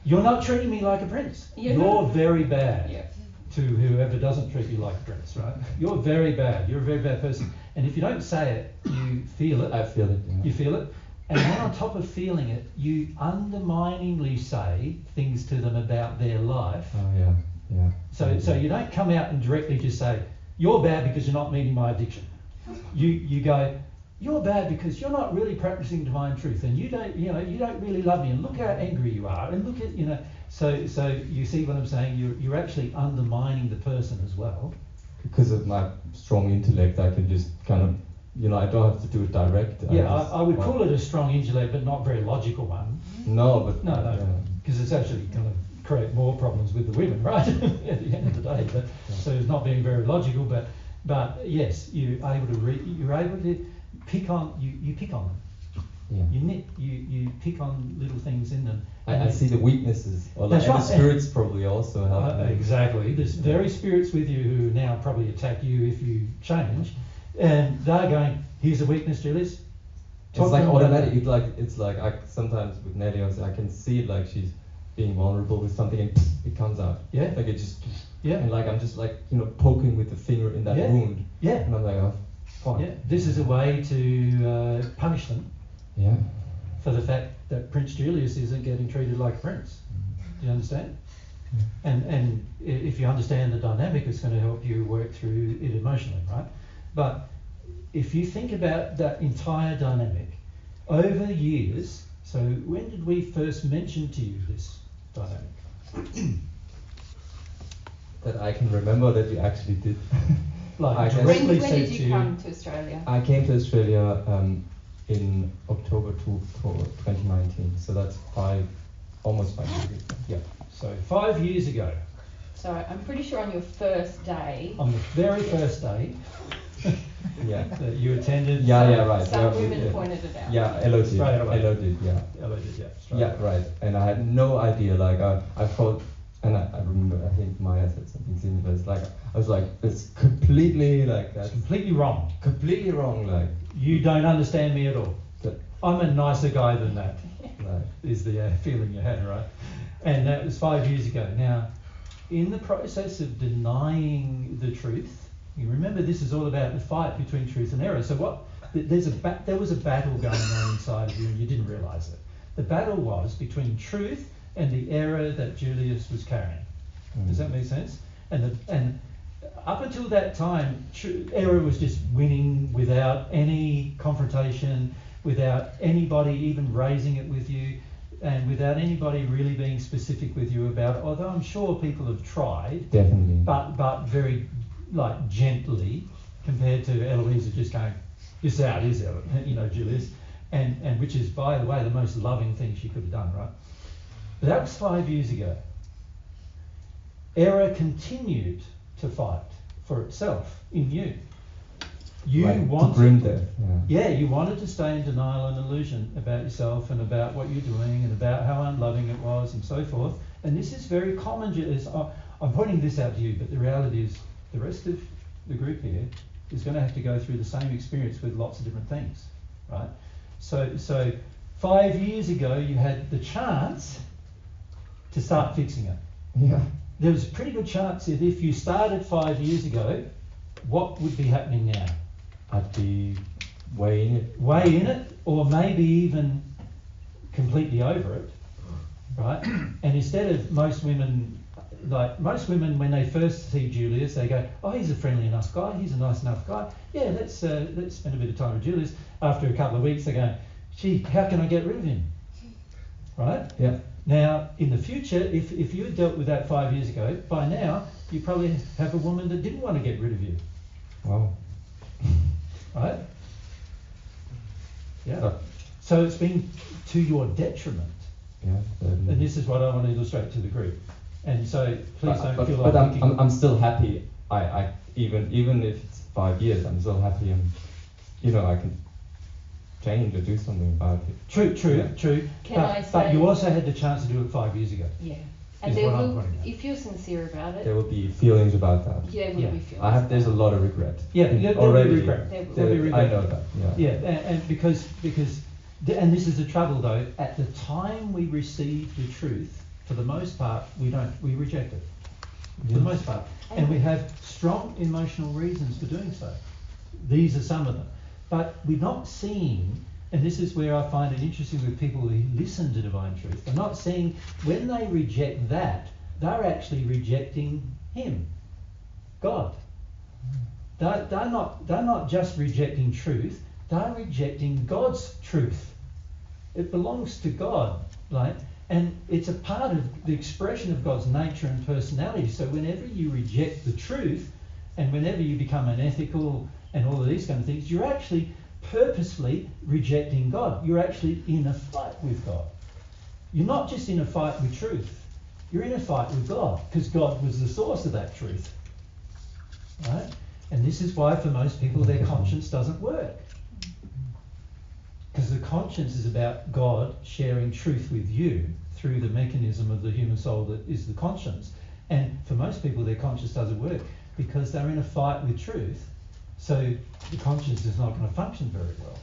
you're not treating me like a prince. You're very bad. Yeah. To whoever doesn't treat you like a prince, right? You're very bad. You're a very bad person. And if you don't say it, you feel it. I feel it. Yeah. You feel it. And then on top of feeling it, you underminingly say things to them about their life. Oh, yeah. Yeah. So you don't come out and directly just say, you're bad because you're not meeting my addiction. You go, you're bad because you're not really practicing divine truth, and you don't really love me, and look how angry you are, and look at, so you see what I'm saying? You're actually undermining the person as well. Because of my strong intellect, I can just kind of, I don't have to do it direct. I would call it a strong intellect, but not very logical one. No, but no, because it's actually going to create more problems with the women, right? At the end of the day, so it's not being very logical, but yes, you're able to pick on you pick on them. Yeah. You pick on little things in them. I see the weaknesses, and That's right. the spirits probably also help. Exactly. There's very spirits with you who now probably attack you if you change, and they're going, "Here's a weakness, Julius." It's like automatic. It's like I sometimes with Nelly, I can see it like she's being vulnerable with something, and it comes out. Yeah. Like it just. Yeah. And like I'm just like poking with the finger in that wound. Yeah. And I'm like, oh, fine. Yeah. This is a way to punish them. Yeah. For the fact that Prince Julius isn't getting treated like a prince. Do you understand? Yeah. And if you understand the dynamic, it's going to help you work through it emotionally, right? But if you think about that entire dynamic over the years, so when did we first mention to you this dynamic? That I can remember that you actually did. Like when did you come to Australia? I came to Australia in October 2019, so that's almost 5 years ago. Yeah, so 5 years ago. So I'm pretty sure on your first day. On the very first day. Yeah. That you attended. Yeah, right. Some women pointed it out. Yeah, Elo did. Elo did, yeah. Elo did, yeah. Yeah, right. And I had no idea, like I thought, and I remember, I think Maya said something similar. It's like I was like, it's completely like that's completely wrong. Completely wrong. Like you don't understand me at all. I'm a nicer guy than that. Right. Is the feeling you had, right? And that was 5 years ago. Now, in the process of denying the truth, you remember this is all about the fight between truth and error. So there was a battle going on inside of you, and you didn't realise it. The battle was between truth and the error that Julius was carrying. Does that make sense? And up until that time, error was just winning without any confrontation, without anybody even raising it with you, and without anybody really being specific with you about it. Although I'm sure people have tried, definitely, but very gently compared to Eloisa just going, "This out is it," Julius, and which is, by the way, the most loving thing she could have done, right? But that was 5 years ago. Error continued to fight for itself in you. You wanted you wanted to stay in denial and illusion about yourself and about what you're doing and about how unloving it was and so forth. And this is very common. I'm pointing this out to you, but the reality is the rest of the group here is going to have to go through the same experience with lots of different things, right? So 5 years ago, you had the chance to start fixing it. Yeah. There was a pretty good chance that if you started 5 years ago, what would be happening now? I'd be way in it. Way in it, or maybe even completely over it, right? And instead of most women, when they first see Julius, they go, "Oh, he's a friendly enough guy. He's a nice enough guy. Yeah, let's spend a bit of time with Julius." After a couple of weeks, they go, "Gee, how can I get rid of him?" Right? Yeah. Now, in the future, if you had dealt with that 5 years ago, by now you probably have a woman that didn't want to get rid of you. Wow. Right? Yeah. So it's been to your detriment. Yeah. And this is what I want to illustrate to the group. And so please don't feel like. But I'm still happy. I even if it's 5 years, I'm still happy, and I can change or do something about it. True. But you also had the chance to do it 5 years ago. Yeah. And if you're sincere about it, there will be feelings about that. Yeah, there will be feelings. There's a lot of regret. Yeah, already. Regret. There'll be regret. I know that. Yeah. And because and this is the trouble though. At the time we receive the truth, for the most part, we reject it. For the most part, and we have strong emotional reasons for doing so. These are some of them, but we're not seeing. And this is where I find it interesting with people who listen to divine truth. They're not seeing when they reject that, they're actually rejecting Him, God. They're not just rejecting truth. They're rejecting God's truth. It belongs to God, right? And it's a part of the expression of God's nature and personality. So whenever you reject the truth, and whenever you become unethical and all of these kind of things, you're actually purposefully rejecting God. You're actually in a fight with God. You're not just in a fight with truth. You're in a fight with God, because God was the source of that truth. Right? And this is why for most people their conscience doesn't work. Because the conscience is about God sharing truth with you through the mechanism of the human soul that is the conscience. And for most people their conscience doesn't work because they're in a fight with truth. So the conscience is not going to function very well.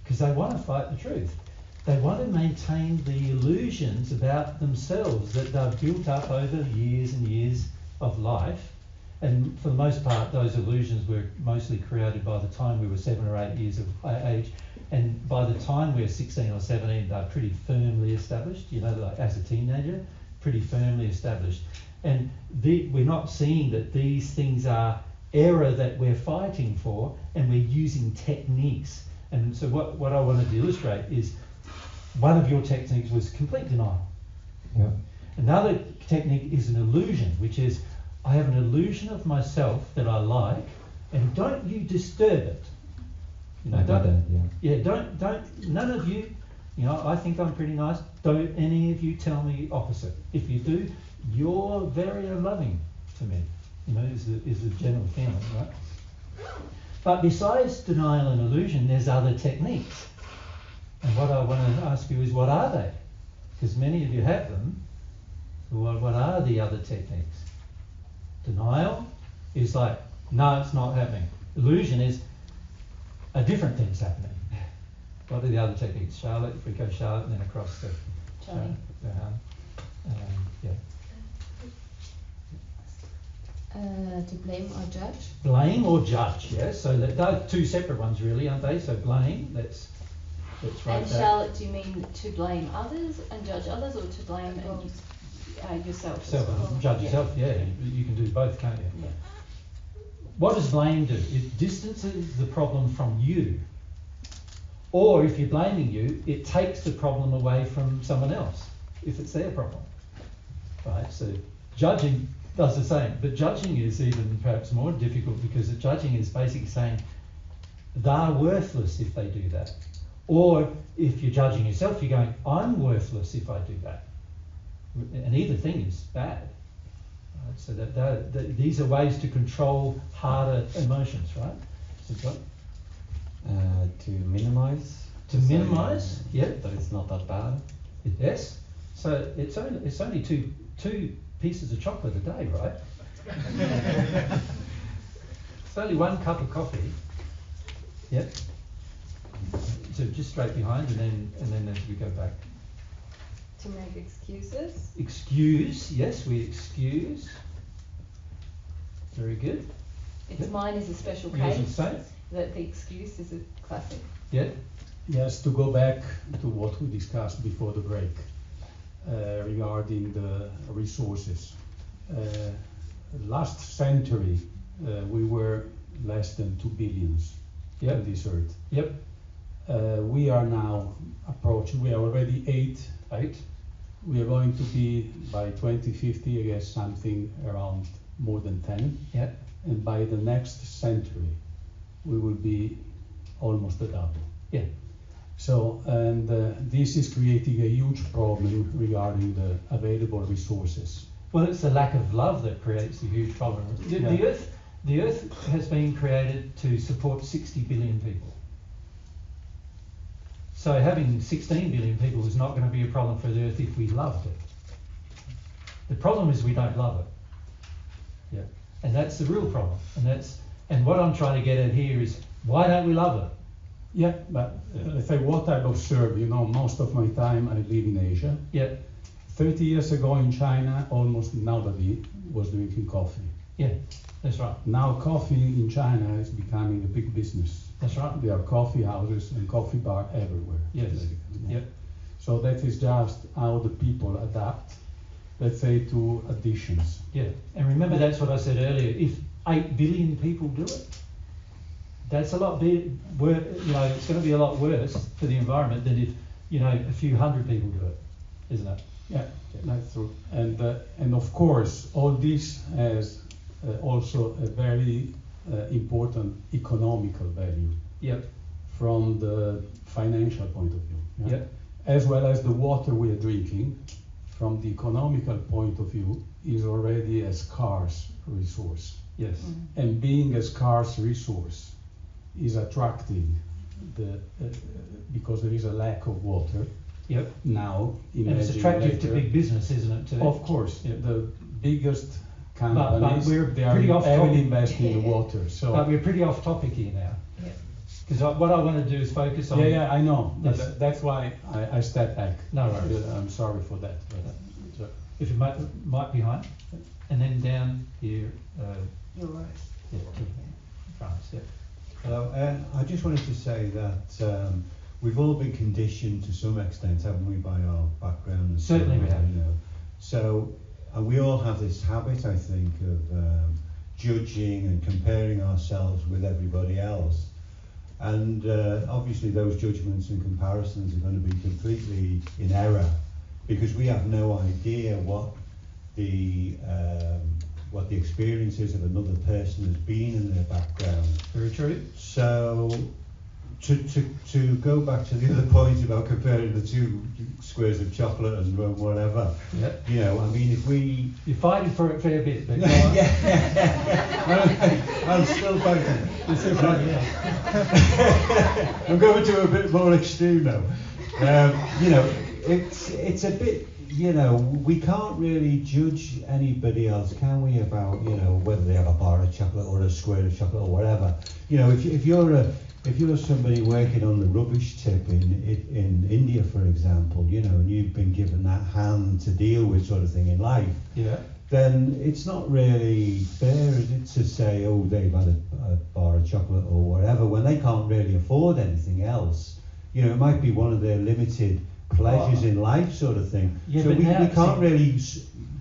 Because they want to fight the truth. They want to maintain the illusions about themselves that they've built up over years and years of life. And for the most part, those illusions were mostly created by the time we were 7 or 8 years of age. And by the time we were 16 or 17, they're pretty firmly established, you know, like as a teenager, pretty firmly established. And we're not seeing that these things are error that we're fighting for, and we're using techniques. And so what I wanted to illustrate is one of your techniques was complete denial. Yeah. Another technique is an illusion, which is I have an illusion of myself that I like, and don't you disturb it. You know, I got that, yeah. Yeah, don't, none of you, you know, I think I'm pretty nice, don't any of you tell me opposite. If you do, you're very unloving to me, you know, is the general feeling, right? But besides denial and illusion, there's other techniques. And what I want to ask you is, what are they? Because many of you have them. So what are the other techniques? Denial is like, no, it's not happening. Illusion is a different thing's happening. What are the other techniques? Charlotte, if we go Charlotte and then across to Charlie. Yeah. To blame or judge. Blame or judge, yes. So they're two separate ones really, aren't they? So blame, that's right. And Charlotte, do you mean to blame others and judge others, or to blame yourself? Judge yourself, yeah. You can do both, can't you? Yeah. What does blame do? It distances the problem from you. Or if you're blaming you, it takes the problem away from someone else, if it's their problem. Right? So judging does the same, but judging is even perhaps more difficult, because judging is basically saying they're worthless if they do that. Or if you're judging yourself, you're going, I'm worthless if I do that. And either thing is bad. Right? So these are ways to control harder emotions, right? So John? To minimize. To minimize, yeah. That it's not that bad. Yes. So it's only two pieces of chocolate a day, right? It's only 1 cup of coffee. Yep. So just straight behind, and then as we go back. To make excuses. Excuse, yes, we excuse. Very good. Mine is a special Yours case. is the same? That the excuse is a classic. Yeah. Yes, to go back to what we discussed before the break regarding the resources. Last century, we were less than 2 billion on this earth. Yep. We are now approaching, we are already 8. We are going to be, by 2050, I guess, something around more than 10. Yeah. And by the next century, we will be almost a double. Yeah. So, and this is creating a huge problem regarding the available resources. Well, it's the lack of love that creates the huge problem. The Earth has been created to support 60 billion people. So having 16 billion people is not going to be a problem for the Earth if we loved it. The problem is we don't love it. Yeah. And that's the real problem. And what I'm trying to get at here is, why don't we love it? Yeah, but let's say what I've observed, most of my time I live in Asia. Yeah. 30 years ago in China, almost nobody was drinking coffee. Yeah, that's right. Now coffee in China is becoming a big business. That's right. There are coffee houses and coffee bars everywhere. Yes. Yep. So that is just how the people adapt, let's say, to additions. Yeah, and remember that's what I said earlier. If 8 billion people do it, that's a lot worse. You know, it's going to be a lot worse for the environment than if, you know, a few hundred people do it, isn't it? Yeah, that's true. And of course, all this has also a very important economical value. Yep. From the financial point of view. Yeah? Yep. As well as the water we are drinking, from the economical point of view, is already a scarce resource. Yes. And being a scarce resource is attracting because there is a lack of water. Yep. Now, and it's attractive to big business, isn't it? Too? Of course, yep. the biggest but companies they are heavily investing in the water. So, but we're pretty off topic here now. Because what I want to do is focus on. Yeah, I know. Yes. That's why I step back. No worries. I'm sorry for that. So if you might behind, and then down here. You're right. Yeah, to France. Yeah. Hello. I just wanted to say that we've all been conditioned to some extent, haven't we, by our background? And certainly we have. You know. So we all have this habit, I think, of judging and comparing ourselves with everybody else. And obviously those judgments and comparisons are going to be completely in error because we have no idea what the experiences of another person has been in their background. Very true. So to go back to the other point about comparing the two squares of chocolate and whatever, yep. You know, I mean, if we... You're fighting for it a fair bit, but yeah. I'm still fighting. You're still fighting, yeah. I'm going to a bit more extreme now. You know, it's a bit... You know, we can't really judge anybody else, can we, about, you know, whether they have a bar of chocolate or a square of chocolate or whatever. You know, if you're somebody working on the rubbish tip in India, for example, you know, and you've been given that hand to deal with sort of thing in life, yeah. Then it's not really fair, is it, to say, oh, they've had a bar of chocolate or whatever, when they can't really afford anything else. You know, it might be one of their limited pleasures in life, sort of thing. Yeah, so we can't really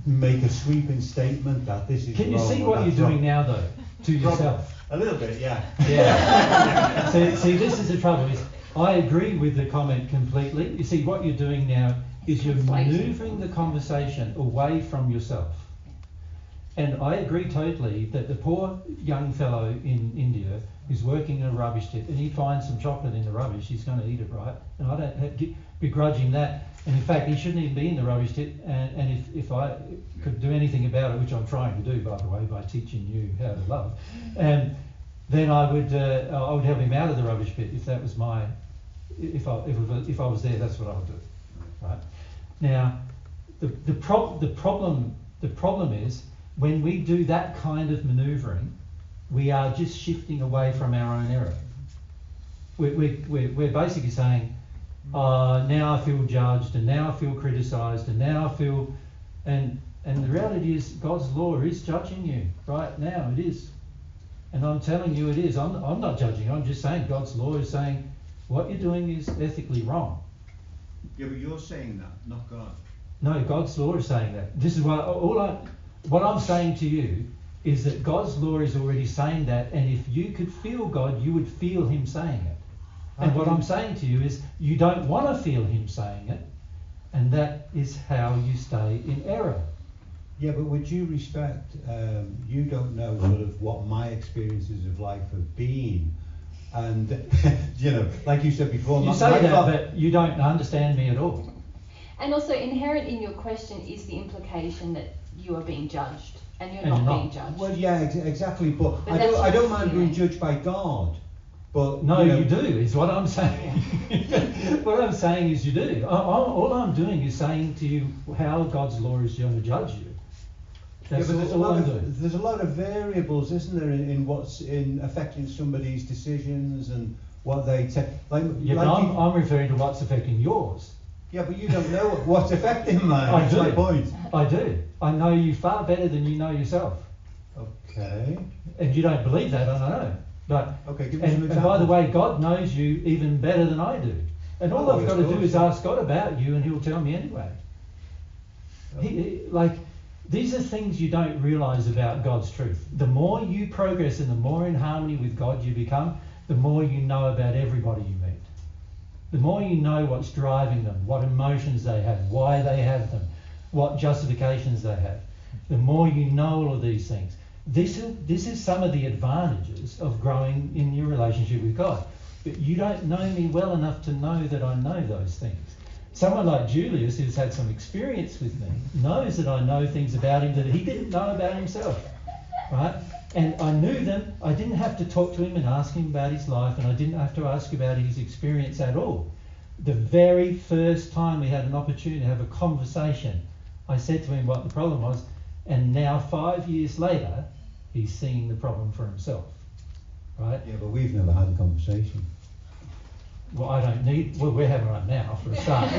make a sweeping statement that this is Can you wrong see or what you're that's doing wrong. now, though, to yourself? A little bit, yeah. Yeah. See, this is the trouble. Is I agree with the comment completely. You see, what you're doing now is you're moving the conversation away from yourself. And I agree totally that the poor young fellow in India who's working in a rubbish tip and he finds some chocolate in the rubbish, he's going to eat it, right? And I don't begrudge him that. And in fact, he shouldn't even be in the rubbish tip. And if I could do anything about it, which I'm trying to do, by the way, by teaching you how to love, then I would help him out of the rubbish pit if that was my, if I was there, that's what I would do, right? Now, the problem is when we do that kind of manoeuvring, we are just shifting away from our own error. We're basically saying, now I feel judged, and now I feel criticised, and now I feel, and the reality is God's law is judging you right now. It is, and I'm telling you it is. I'm not judging. I'm just saying God's law is saying what you're doing is ethically wrong. Yeah, but you're saying that, not God. No, God's law is saying that. This is what I'm saying to you is that God's law is already saying that, and if you could feel God, you would feel Him saying it. And what I'm saying to you is you don't want to feel Him saying it, and that is how you stay in error. Yeah, but with due respect, you don't know sort of what my experiences of life have been. And, you know, like you said before... You say that, but you don't understand me at all. And also inherent in your question is the implication that you are being judged, and you're not being judged. Well, yeah, exactly, but I don't mind being judged by God. But no, you do, is what I'm saying. What I'm saying is you do. All I'm doing is saying to you how God's law is going to judge you. That's all I'm doing. There's a lot of variables, isn't there, in what's in affecting somebody's decisions and what they take. But I'm referring to what's affecting yours. Yeah, but you don't know what's affecting mine. I That's do. my point. I do. I know you far better than you know yourself. Okay. And you don't believe that, I know. But okay, give me some and by the way, God knows you even better than I do. And all I've got to do is ask God about you, and He'll tell me anyway. These are things you don't realise about God's truth. The more you progress and the more in harmony with God you become, the more you know about everybody you meet. The more you know what's driving them, what emotions they have, why they have them, what justifications they have, the more you know all of these things. This is some of the advantages of growing in your relationship with God. But you don't know me well enough to know that I know those things. Someone like Julius, who's had some experience with me, knows that I know things about him that he didn't know about himself, right? And I knew them. I didn't have to talk to him and ask him about his life, and I didn't have to ask about his experience at all. The very first time we had an opportunity to have a conversation, I said to him what the problem was, and now 5 years later, he's seeing the problem for himself, right? Yeah, but we've never had a conversation. Well, I don't need. Well, we're having one now for a start,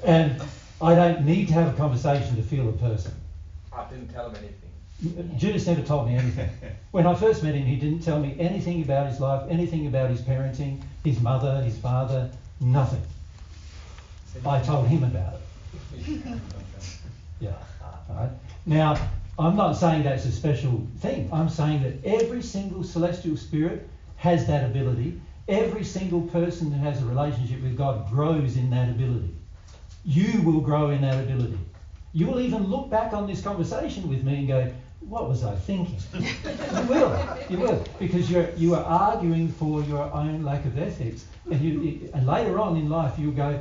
and I don't need to have a conversation to feel a person. I didn't tell him anything. Julius never told me anything. When I first met him, he didn't tell me anything about his life, anything about his parenting, his mother, his father, nothing. I told him about it. Yeah. Right. Now, I'm not saying that's a special thing. I'm saying that every single celestial spirit has that ability. Every single person who has a relationship with God grows in that ability. You will grow in that ability. You will even look back on this conversation with me and go, what was I thinking? You will, because you are arguing for your own lack of ethics, and later on in life you'll go,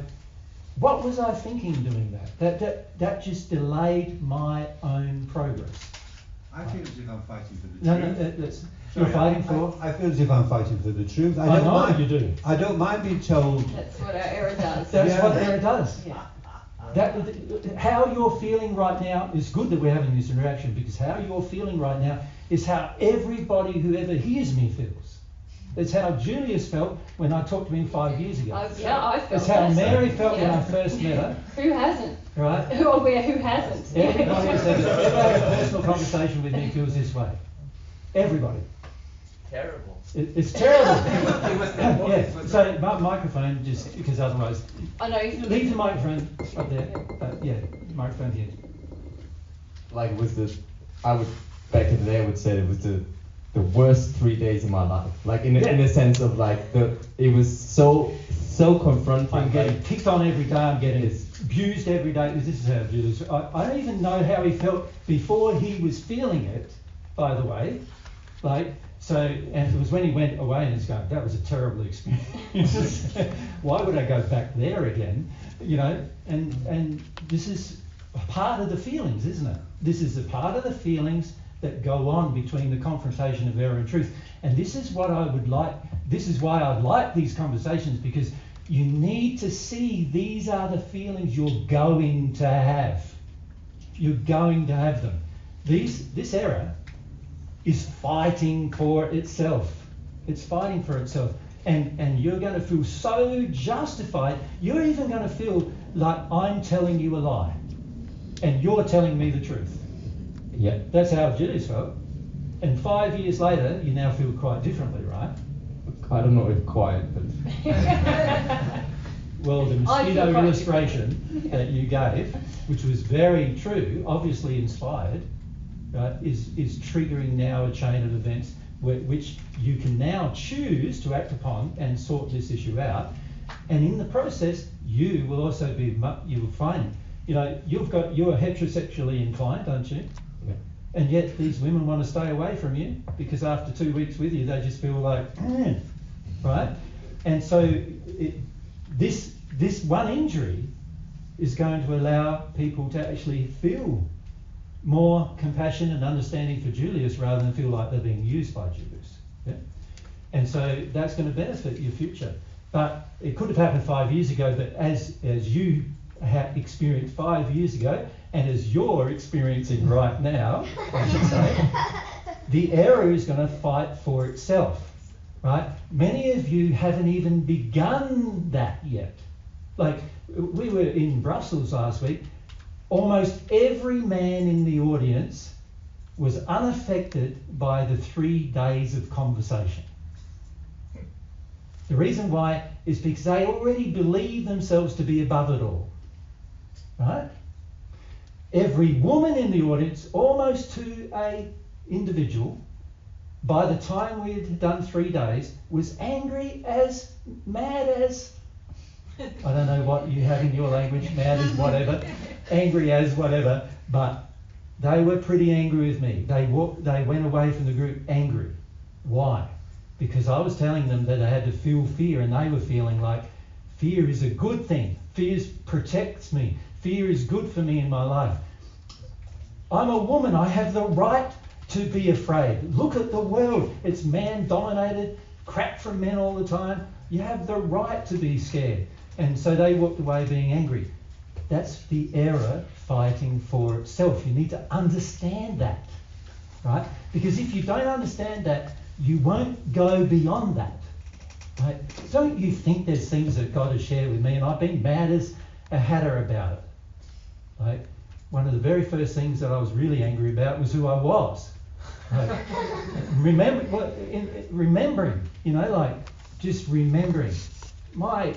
what was I thinking doing that? That just delayed my own progress. I feel as if I'm fighting for the truth. truth. You're fighting for? I feel as if I'm fighting for the truth. I know mind, you do. I don't mind being told. That's what our error does. That's what error does. Yeah. How you're feeling right now is good that we're having this interaction, because how you're feeling right now is how everybody who ever hears me feels. It's how Julius felt when I talked to him 5 years ago. I felt it's how that. Mary felt when I first met her. Who hasn't? Right? Who hasn't? Everybody who's ever had a personal conversation with me feels this way. Everybody. Terrible. It's terrible. It was the yeah. So microphone, just because otherwise. I know. Leave the microphone up there. Yeah, microphone here. Like it was I would back in the day I would say it was the worst 3 days of my life. Like in a sense of like it was so confronting. I'm getting picked on every day. I'm getting abused every day. This is how Julius. I don't even know how he felt before he was feeling it. By the way, like. So, and it was when he went away and he's going, that was a terrible experience. Why would I go back there again? You know, and this is a part of the feelings, isn't it? This is a part of the feelings that go on between the confrontation of error and truth. And this is what I would like, this is why I like these conversations, because you need to see these are the feelings you're going to have. You're going to have them. This error is fighting for itself. It's fighting for itself. And you're going to feel so justified, you're even going to feel like I'm telling you a lie. And you're telling me the truth. Yeah. That's how Julius felt. And 5 years later, you now feel quite differently, right? I don't know if quite, but... Well, the mosquito illustration that you gave, which was very true, obviously inspired, right, is triggering now a chain of events which you can now choose to act upon and sort this issue out. And in the process, you will also be, you will find, you know, you're heterosexually inclined, aren't you? Yeah. And yet these women want to stay away from you because after 2 weeks with you, they just feel like, right? And so this one injury is going to allow people to actually feel more compassion and understanding for Julius rather than feel like they're being used by Julius. Yeah? And so that's going to benefit your future. But it could have happened 5 years ago, but as you have experienced 5 years ago, and as you're experiencing right now, I should say, the error is going to fight for itself, right? Many of you haven't even begun that yet. Like, we were in Brussels last week. Almost every man in the audience was unaffected by the 3 days of conversation. The reason why is because they already believe themselves to be above it all, right? Every woman in the audience, almost to a individual, by the time we'd done 3 days, was angry as, mad as, I don't know what you have in your language, mad as whatever, angry as whatever, but they were pretty angry with me. They went away from the group angry. Why? Because I was telling them that I had to feel fear, and they were feeling like fear is a good thing. Fear protects me. Fear is good for me in my life. I'm a woman. I have the right to be afraid. Look at the world. It's man-dominated, crap from men all the time. You have the right to be scared. And so they walked away being angry. That's the error fighting for itself. You need to understand that, right? Because if you don't understand that, you won't go beyond that, right? Don't you think there's things that God has shared with me, and I've been mad as a hatter about it, right? One of the very first things that I was really angry about was who I was. Right? Remembering, you know, like just remembering. My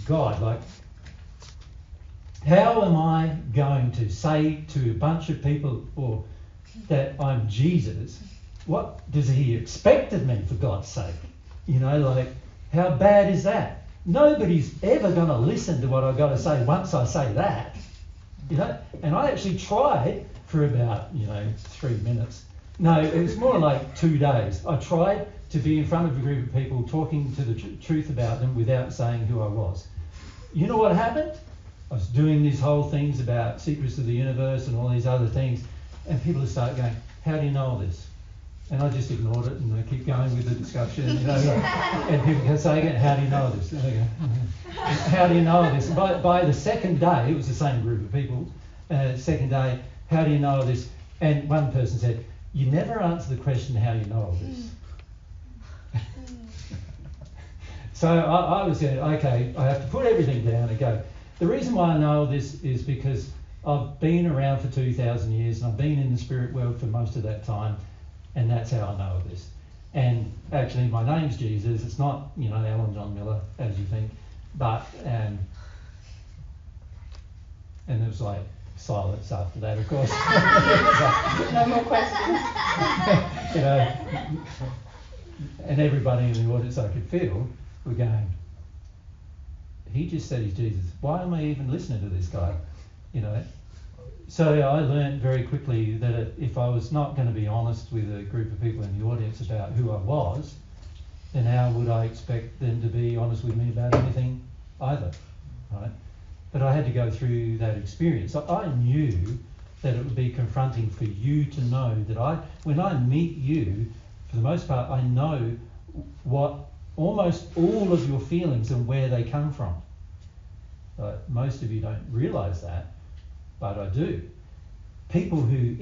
God, like, how am I going to say to a bunch of people or that I'm Jesus? What does he expect of me, for God's sake? You know, like, how bad is that? Nobody's ever going to listen to what I've got to say once I say that. You know, and I actually tried for about, 3 minutes. No, it was more like 2 days. I tried to be in front of a group of people talking to the truth about them without saying who I was. You know what happened? I was doing these whole things about secrets of the universe and all these other things, and people would start going, how do you know all this? And I just ignored it and I keep going with the discussion, and people can say again, how do you know this? And I go, how do you know this? By the second day, it was the same group of people, second day, how do you know this? And one person said, you never answer the question, how you know all this. So I was saying, okay, I have to put everything down and go. The reason why I know this is because I've been around for 2,000 years and I've been in the spirit world for most of that time, and that's how I know this. And actually, my name's Jesus. It's not, Alan John Miller, as you think, but and there was like silence after that, of course. No more questions. And everybody in the audience I could feel were going, he just said he's Jesus. Why am I even listening to this guy? So I learned very quickly that if I was not going to be honest with a group of people in the audience about who I was, then how would I expect them to be honest with me about anything either, right? But I had to go through that experience. I knew that it would be confronting for you to know that when I meet you, for the most part, I know what almost all of your feelings and where they come from. Most of you don't realise that, but I do. People who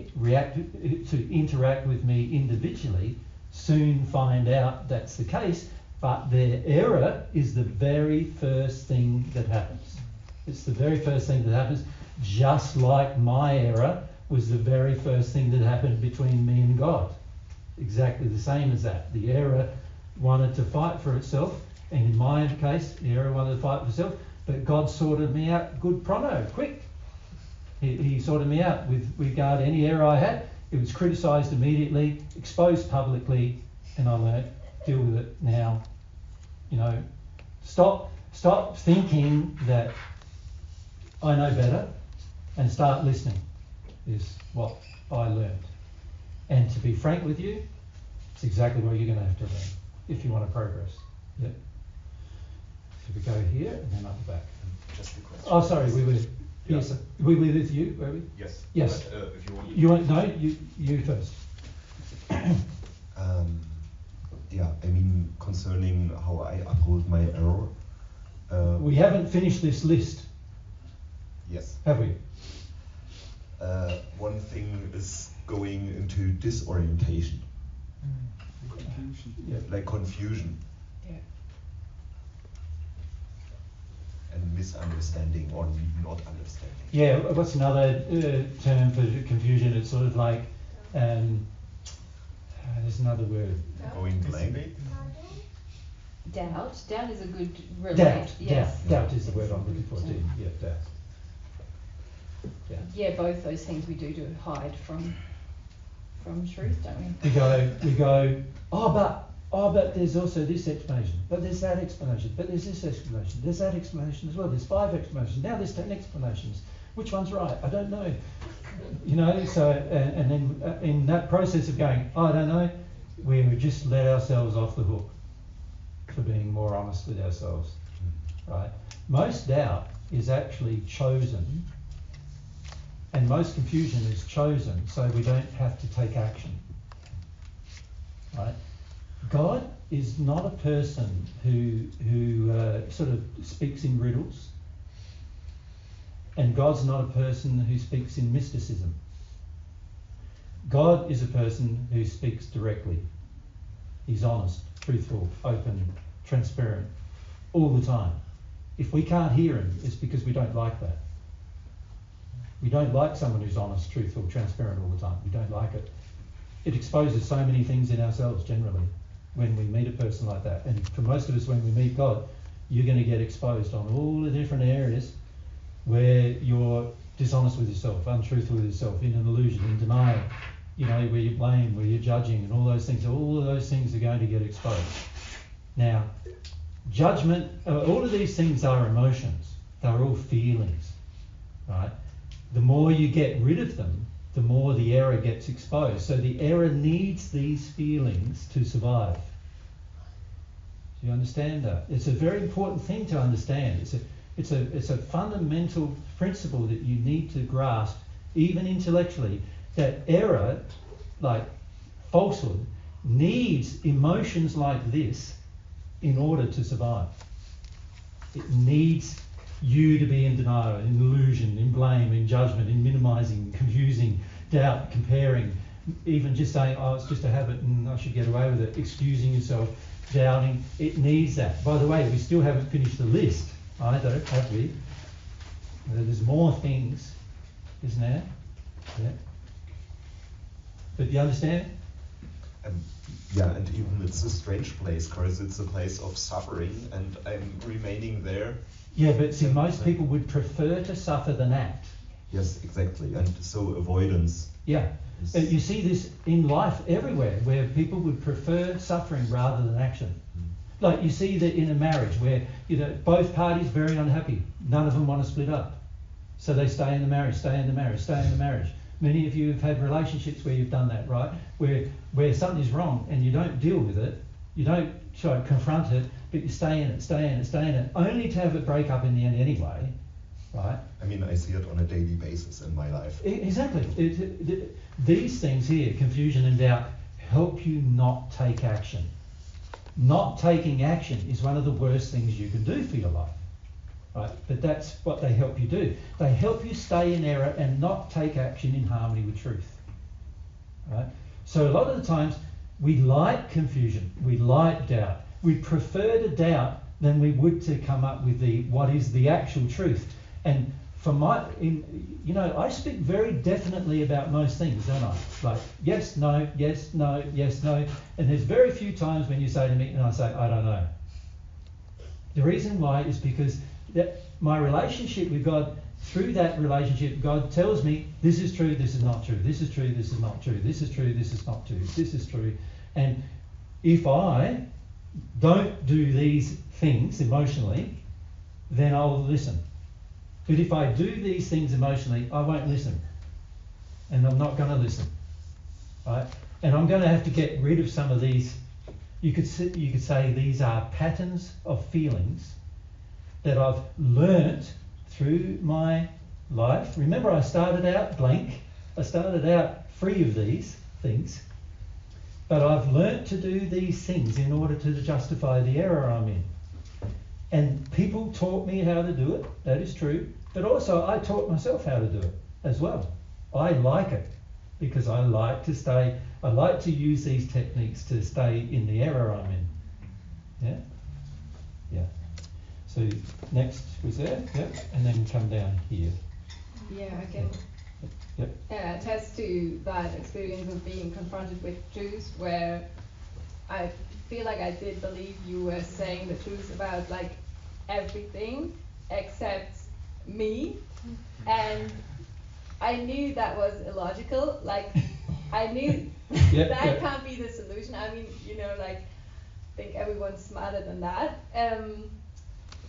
interact with me individually soon find out that's the case, but their error is the very first thing that happens. It's the very first thing that happens, just like my error was the very first thing that happened between me and God. Exactly the same as that. The error wanted to fight for itself, and in my case, the error wanted to fight for itself, but God sorted me out good pronto, quick. He sorted me out with regard to any error I had. It was criticised immediately, exposed publicly, and I learnt to deal with it now. Stop thinking that I know better and start listening is what I learned. And to be frank with you, it's exactly what you're going to have to learn if you want to progress. Yep. So we go here and then up the back. Just a question. Oh, sorry, we were... Yes, we were with you, were we? Yes. Yes. But, if you want... You first. Concerning how I uphold my error. We haven't finished this list. Yes. Have we? One thing is going into disorientation. Confusion. Yeah. Like confusion. Yeah. And misunderstanding or not understanding. Yeah, what's another term for confusion? It's sort of like, there's another word. Going blank. Doubt. Doubt is a good Doubt is the word I'm looking for too. Yeah, doubt. Yeah, both those things we do to hide from from truth, don't we? We go, but there's also this explanation, but there's that explanation, but there's this explanation, there's that explanation as well, there's 5 explanations, now there's 10 explanations. Which one's right? I don't know. You know, so, and then in that process of going, I don't know, we would just let ourselves off the hook for being more honest with ourselves, right? Most doubt is actually chosen, and most confusion is chosen so we don't have to take action, right? God is not a person who sort of speaks in riddles, and God's not a person who speaks in mysticism. God is a person who speaks directly. He's honest, truthful, open, transparent, all the time. If we can't hear him, it's because we don't like that. We don't like someone who's honest, truthful, transparent all the time. We don't like it. It exposes so many things in ourselves generally when we meet a person like that. And for most of us, when we meet God, you're going to get exposed on all the different areas where you're dishonest with yourself, untruthful with yourself, in an illusion, in denial, you know, where you blame, where you're judging, and all those things are going to get exposed. Now, judgment, all of these things are emotions. They're all feelings, right? The more you get rid of them, the more the error gets exposed. So the error needs these feelings to survive. Do you understand that? It's a very important thing to understand. It's a fundamental principle that you need to grasp, even intellectually, that error, like falsehood, needs emotions like this in order to survive. It needs you to be in denial, in illusion, in blame, in judgment, in minimizing, confusing, doubt, comparing, even just saying, oh, it's just a habit and I should get away with it, excusing yourself, doubting. It needs that. By the way, we still haven't finished the list either, have we? There's more things, isn't there? Yeah. But you understand? Yeah, and even it's a strange place because it's a place of suffering and I'm remaining there. Yeah, but see, most people would prefer to suffer than act. Yes, exactly. And so avoidance. Yeah. You see this in life everywhere, where people would prefer suffering rather than action. Like you see that in a marriage where, you know, both parties very unhappy. None of them want to split up. So they stay in the marriage, stay in the marriage, stay in the marriage. Many of you have had relationships where you've done that, right? Where something's wrong and you don't deal with it, you don't try to confront it, but you stay in it, only to have it break up in the end anyway, right? I mean, I see it on a daily basis in my life. Exactly. These things here, confusion and doubt, help you not take action. Not taking action is one of the worst things you can do for your life, right? But that's what they help you do. They help you stay in error and not take action in harmony with truth, right? So a lot of the times we like confusion, we like doubt. We prefer to doubt than we would to come up with what is the actual truth. And for I speak very definitely about most things, don't I? Like yes, no, yes, no, yes, no. And there's very few times when you say to me and I say, I don't know. The reason why is because that my relationship with God, through that relationship, God tells me this is true, this is not true, this is true, this is not true, this is true, this is not true, this is true. And if I don't do these things emotionally, then I'll listen. But if I do these things emotionally, I won't listen. And I'm not going to listen. Right? And I'm going to have to get rid of some of these. You could say these are patterns of feelings that I've learnt through my life. Remember, I started out blank. I started out free of these things. But I've learnt to do these things in order to justify the error I'm in. And people taught me how to do it, that is true. But also I taught myself how to do it as well. I like it because I like to use these techniques to stay in the error I'm in. Yeah? Yeah. So next was there, yeah, and then come down here. Yeah, I can Yep. attest to that experience of being confronted with truth where I feel like I did believe you were saying the truth about like everything except me, and I knew that was illogical. Like I knew Yeah, that yeah. can't be the solution. I mean, like, I think everyone's smarter than that.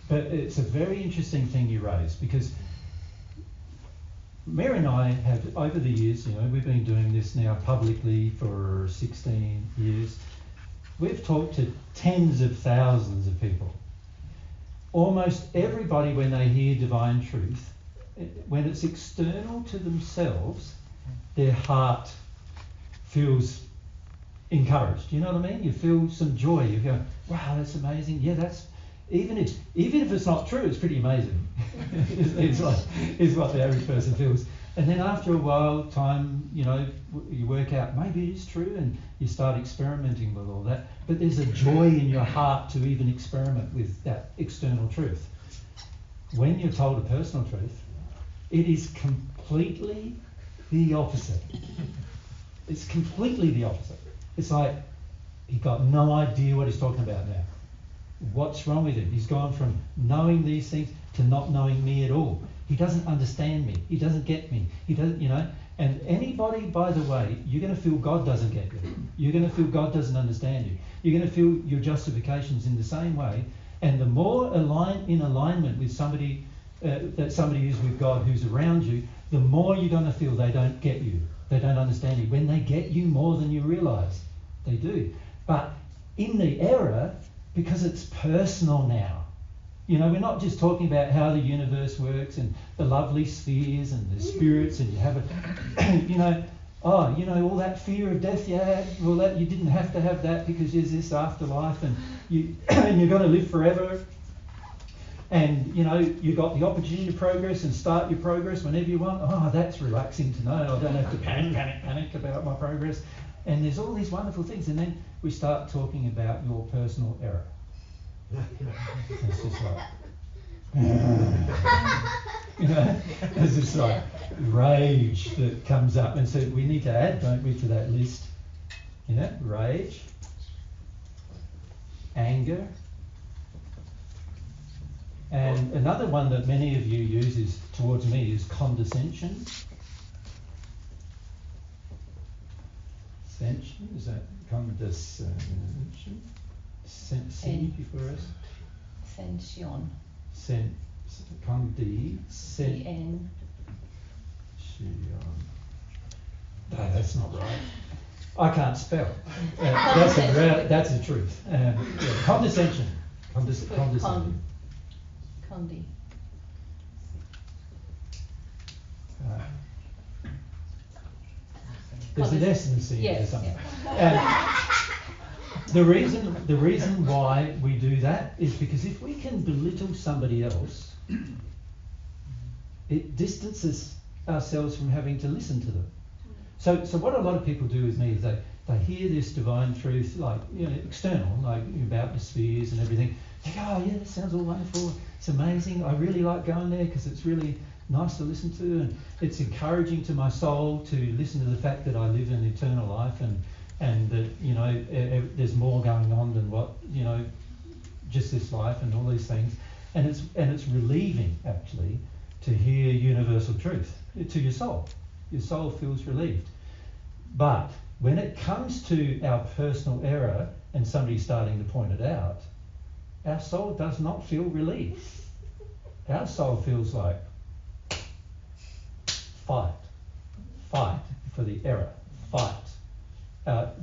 But it's a very interesting thing you raise, because Mary and I have, over the years, we've been doing this now publicly for 16 years. We've talked to tens of thousands of people. Almost everybody, when they hear divine truth, when it's external to themselves, their heart feels encouraged. You know what I mean? You feel some joy. You go, wow, that's amazing. Yeah, that's, even if it's not true, it's pretty amazing. it's what the average person feels. And then after a while, time, you work out maybe it is true, and you start experimenting with all that. But there's a joy in your heart to even experiment with that external truth. When you're told a personal truth, it is completely the opposite. It's completely the opposite. It's like, you've got no idea what he's talking about now. What's wrong with him? He's gone from knowing these things to not knowing me at all. He doesn't understand me. He doesn't get me. He doesn't, And anybody, by the way, you're going to feel God doesn't get you. You're going to feel God doesn't understand you. You're going to feel your justifications in the same way. And the more in alignment with somebody, that somebody is with God who's around you, the more you're going to feel they don't get you. They don't understand you. When they get you more than you realise, they do. But in the error, because it's personal now. We're not just talking about how the universe works and the lovely spheres and the spirits, and you have all that fear of death you had, well, that you didn't have to have that because there's this afterlife, and you're going to live forever. And, you've got the opportunity to progress and start your progress whenever you want. Oh, that's relaxing to know. I don't have to panic about my progress. And there's all these wonderful things. And then we start talking about your personal error. It's just like, there's this like rage that comes up. And so we need to add, don't we, to that list, rage, anger. And another one that many of you use is towards me is condescension. Is that condescension? C before us? Sension. Condescension. No, that's not right. I can't spell. That's the truth. Condescension. Condescension. Condi. There's an S in the C or Yes, something. yeah. The reason why we do that is because if we can belittle somebody else, it distances ourselves from having to listen to them. So what a lot of people do with me is they hear this divine truth, like external, like about the spheres and everything. They go, oh yeah, that sounds all wonderful. It's amazing. I really like going there because it's really nice to listen to, and it's encouraging to my soul to listen to the fact that I live an eternal life, and that there's more going on than what just this life and all these things, and it's relieving actually to hear universal truth to your soul. Your soul feels relieved. But when it comes to our personal error and somebody starting to point it out, our soul does not feel relieved. Our soul feels like fight for the error, fight.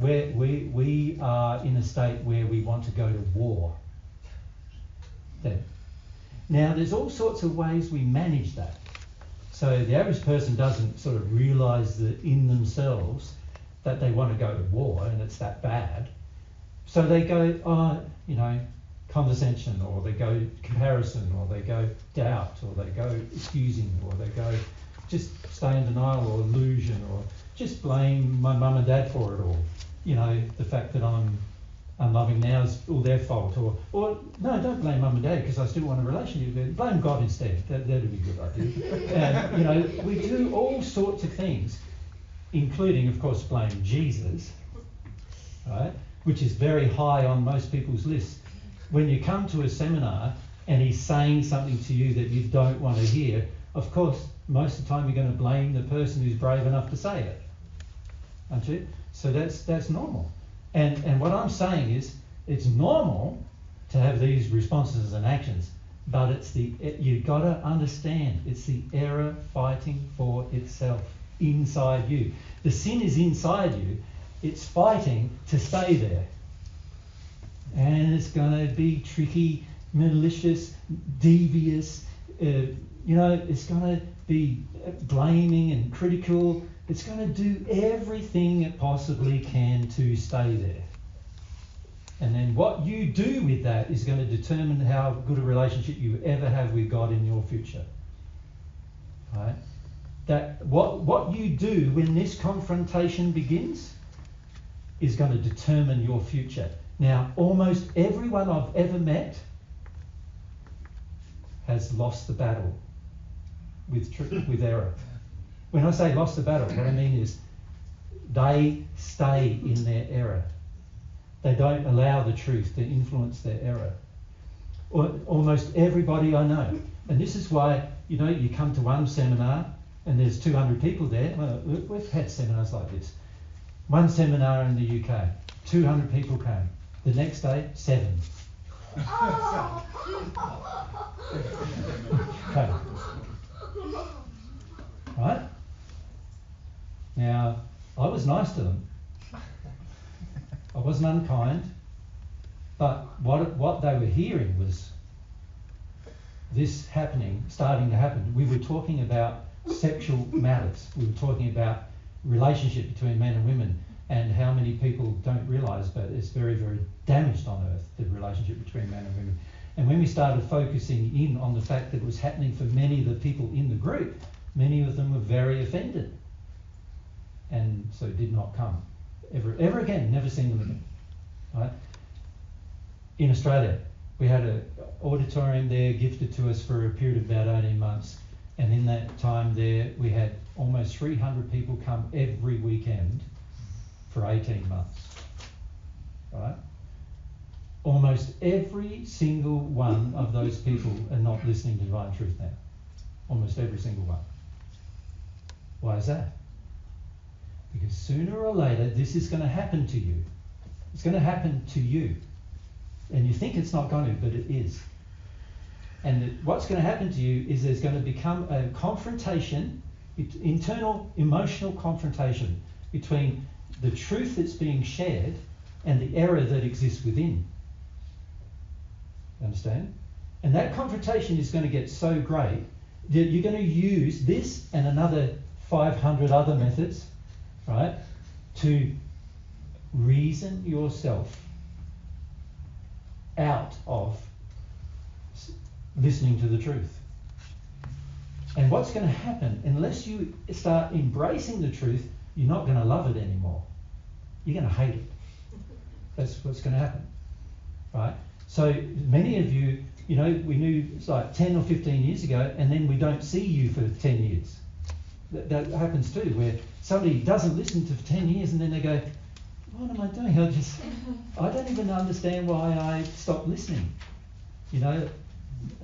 We are in a state where we want to go to war. Then. Now, there's all sorts of ways we manage that. So the average person doesn't sort of realise that in themselves that they want to go to war and it's that bad. So they go, condescension, or they go comparison, or they go doubt, or they go excusing, or they go just stay in denial or illusion, or just blame my mum and dad for it all. The fact that I'm unloving now is all their fault. Or no, don't blame mum and dad because I still want a relationship with them. Blame God instead. That'd be a good idea. And, we do all sorts of things, including, of course, blame Jesus, right? Which is very high on most people's lists. When you come to a seminar and he's saying something to you that you don't want to hear, of course, most of the time you're going to blame the person who's brave enough to say it. aren't you? So that's normal. And what I'm saying is, it's normal to have these responses and actions, but you've got to understand, it's the error fighting for itself inside you. The sin is inside you, it's fighting to stay there. And it's going to be tricky, malicious, devious, it's going to be blaming and critical. It's going to do everything it possibly can to stay there. And then what you do with that is going to determine how good a relationship you ever have with God in your future. Right? That what you do when this confrontation begins is going to determine your future. Now, almost everyone I've ever met has lost the battle with error. When I say lost the battle, what I mean is they stay in their error. They don't allow the truth to influence their error. Almost everybody I know. And this is why, you come to one seminar and there's 200 people there. Well, we've had seminars like this. One seminar in the UK, 200 people came. The next day, 7. Okay. Right? Now, I was nice to them. I wasn't unkind, but what they were hearing was this starting to happen. We were talking about sexual matters. We were talking about relationship between men and women, and how many people don't realise, but it's very, very damaged on earth, the relationship between men and women. And when we started focusing in on the fact that it was happening for many of the people in the group, many of them were very offended, and so did not come ever again. Never seen them again. Right? In Australia, we had an auditorium there gifted to us for a period of about 18 months, and in that time there, we had almost 300 people come every weekend for 18 months. Right? Almost every single one of those people are not listening to Divine Truth now. Almost every single one. Why is that? Because sooner or later, this is going to happen to you. It's going to happen to you. And you think it's not going to, but it is. And what's going to happen to you is there's going to become a confrontation, internal emotional confrontation between the truth that's being shared and the error that exists within. Understand? And that confrontation is going to get so great that you're going to use this and another 500 other methods, right, to reason yourself out of listening to the truth. And what's going to happen, unless you start embracing the truth, you're not going to love it anymore. You're going to hate it. That's what's going to happen, right? So many of you, we knew it's like 10 or 15 years ago, and then we don't see you for 10 years. That happens too, where somebody doesn't listen to for 10 years and then they go, what am I doing? I don't even understand why I stopped listening.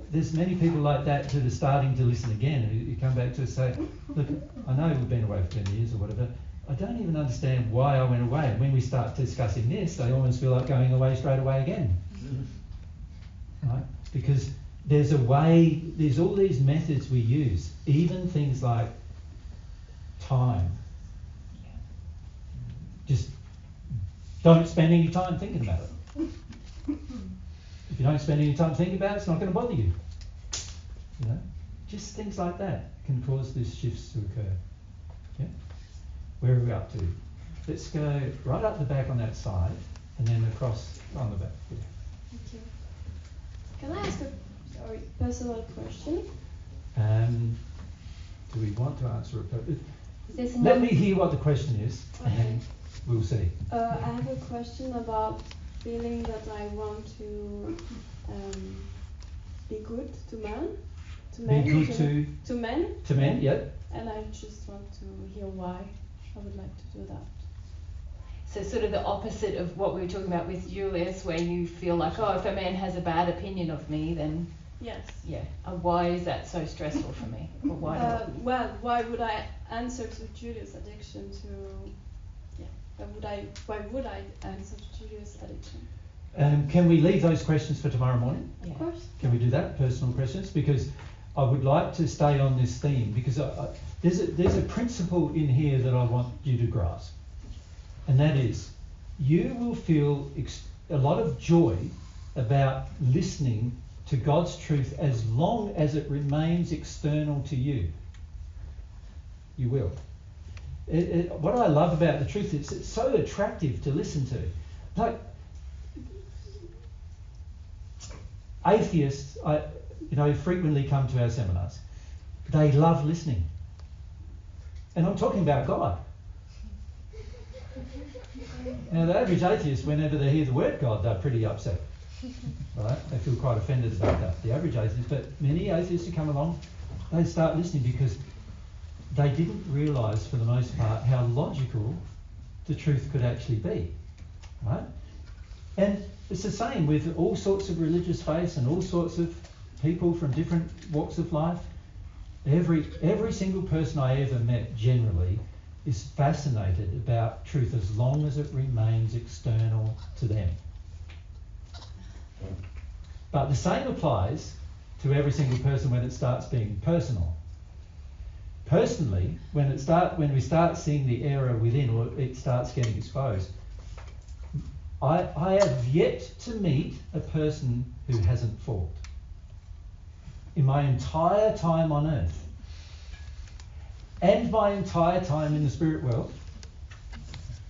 There's many people like that that are starting to listen again, who come back to us and say, look, I know we've been away for 10 years or whatever, I don't even understand why I went away. And when we start discussing this, they almost feel like going away straight away again. Right? Because there's all these methods we use, even things like time. Just don't spend any time thinking about it. If you don't spend any time thinking about it, it's not going to bother you. Just things like that can cause these shifts to occur. Yeah? Where are we up to? Let's go right up the back on that side, and then across on the back. Yeah. Thank you. Can I ask a personal question? Do we want to answer it? Let me hear what the question is, and then we'll see. I have a question about feeling that I want to be good to men. To men. To men, yep. And I just want to hear why I would like to do that. So sort of the opposite of what we were talking about with Julius, where you feel like, oh, if a man has a bad opinion of me, then yes. Yeah. Why is that so stressful for me? Or why not? Well, why would I answer to Julius' addiction to why would I answer to use addiction? Can we leave those questions for tomorrow morning? Yeah. Of course. Can we do that? Personal questions? Because I would like to stay on this theme, because there's a principle in here that I want you to grasp. And that is, you will feel a lot of joy about listening to God's truth as long as it remains external to you. You will. What I love about the truth is it's so attractive to listen to. Like, atheists, frequently come to our seminars. They love listening. And I'm talking about God. Now, the average atheist, whenever they hear the word God, they're pretty upset. Right? They feel quite offended about that, the average atheist. But many atheists who come along, they start listening because they didn't realise, for the most part, how logical the truth could actually be. Right? And it's the same with all sorts of religious faiths and all sorts of people from different walks of life. Every single person I ever met generally is fascinated about truth as long as it remains external to them. But the same applies to every single person when it starts being personal. Personally, when we start seeing the error within, or it starts getting exposed, I have yet to meet a person who hasn't fought. In my entire time on earth, and my entire time in the spirit world,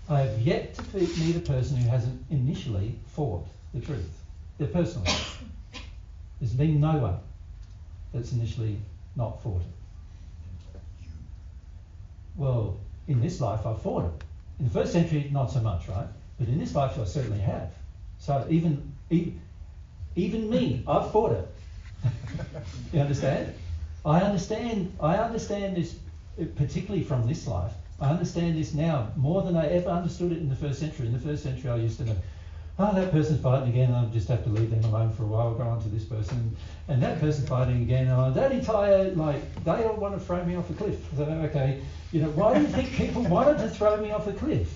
I have yet to meet a person who hasn't initially fought the truth. They're personal. There's been no one that's initially not fought it. Well, in this life I've fought it. In the first century, not so much, right? But in this life I certainly have. So even me, I've fought it. You understand? I understand this, particularly from this life. I understand this now more than I ever understood it in the first century. In the first century I used to know, that person's fighting again, and I just have to leave them alone for a while, go on to this person, and that person's fighting again, and that entire, they all want to throw me off a cliff. So, okay, why do you think people wanted to throw me off a cliff?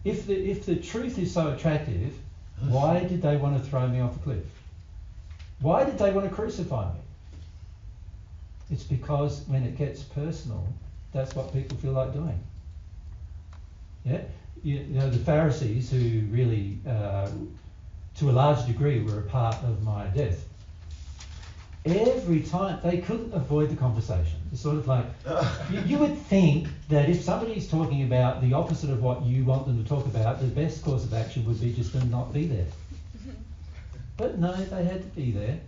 If the truth is so attractive, why did they want to throw me off a cliff? Why did they want to crucify me? It's because when it gets personal, that's what people feel like doing. Yeah? The Pharisees, who really, to a large degree, were a part of my death. Every time, they couldn't avoid the conversation. It's sort of like, you would think that if somebody's talking about the opposite of what you want them to talk about, the best course of action would be just to not be there. But no, they had to be there.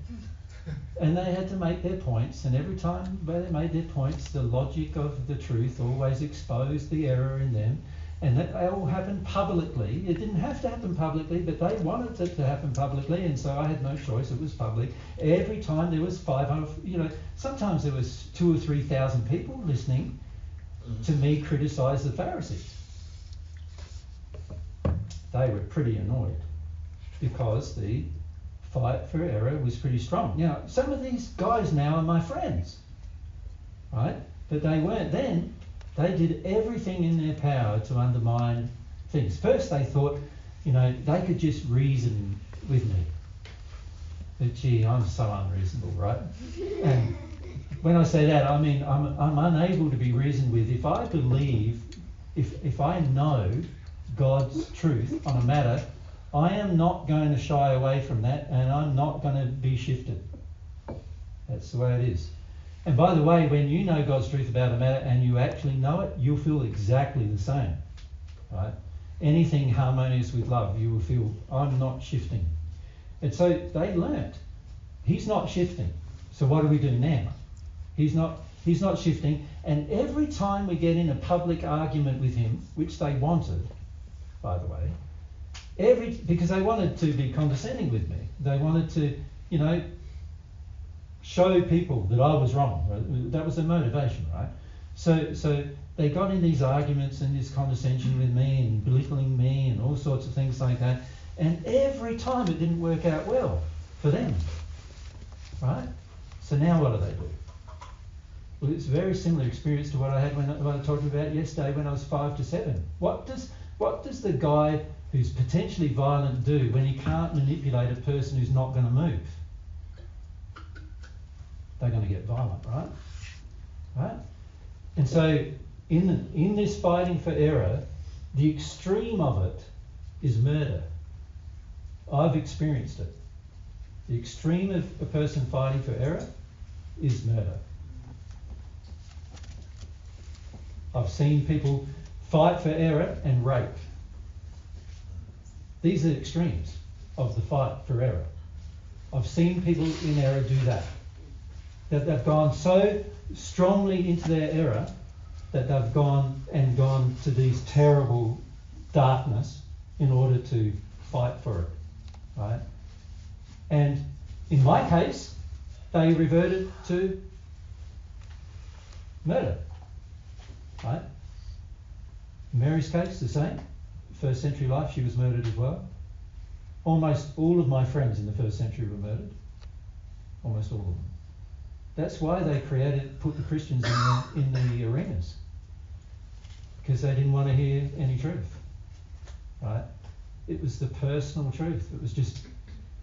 And they had to make their points, and every time they made their points, the logic of the truth always exposed the error in them, and that they all happened publicly. It didn't have to happen publicly, but they wanted it to happen publicly, and so I had no choice. It was public. Every time there was 500, sometimes there was 2,000 or 3,000 people listening to me criticise the Pharisees. They were pretty annoyed because the fight for error was pretty strong. Now, some of these guys now are my friends, right? But they weren't then. They did everything in their power to undermine things. First, they thought, they could just reason with me. But gee, I'm so unreasonable, right? And when I say that, I mean I'm unable to be reasoned with. If I believe, if I know God's truth on a matter, I am not going to shy away from that, and I'm not going to be shifted. That's the way it is. And by the way, when you know God's truth about a matter and you actually know it, you'll feel exactly the same, right? Anything harmonious with love, you will feel, I'm not shifting. And so they learnt, he's not shifting. So what do we do now? He's not shifting. And every time we get in a public argument with him, which they wanted, by the way, because they wanted to be condescending with me. They wanted to, show people that I was wrong. Right? That was their motivation, right? So they got in these arguments and this condescension with me and belittling me and all sorts of things like that. And every time it didn't work out well for them, right? So now what do? Well, it's a very similar experience to what I had when I talked about yesterday when I was 5 to 7. What does the guy who's potentially violent do when he can't manipulate a person who's not going to move? They're going to get violent, right? Right? And so in this fighting for error, the extreme of it is murder. I've experienced it. The extreme of a person fighting for error is murder. I've seen people fight for error and rape. These are extremes of the fight for error. I've seen people in error do that. That they've gone so strongly into their error that they've gone to these terrible darkness in order to fight for it, right? And in my case, they reverted to murder, right? In Mary's case, the same. First century life, she was murdered as well. Almost all of my friends in the first century were murdered. Almost all of them. That's why they put the Christians in the arenas, because they didn't want to hear any truth, right? It was the personal truth. It was just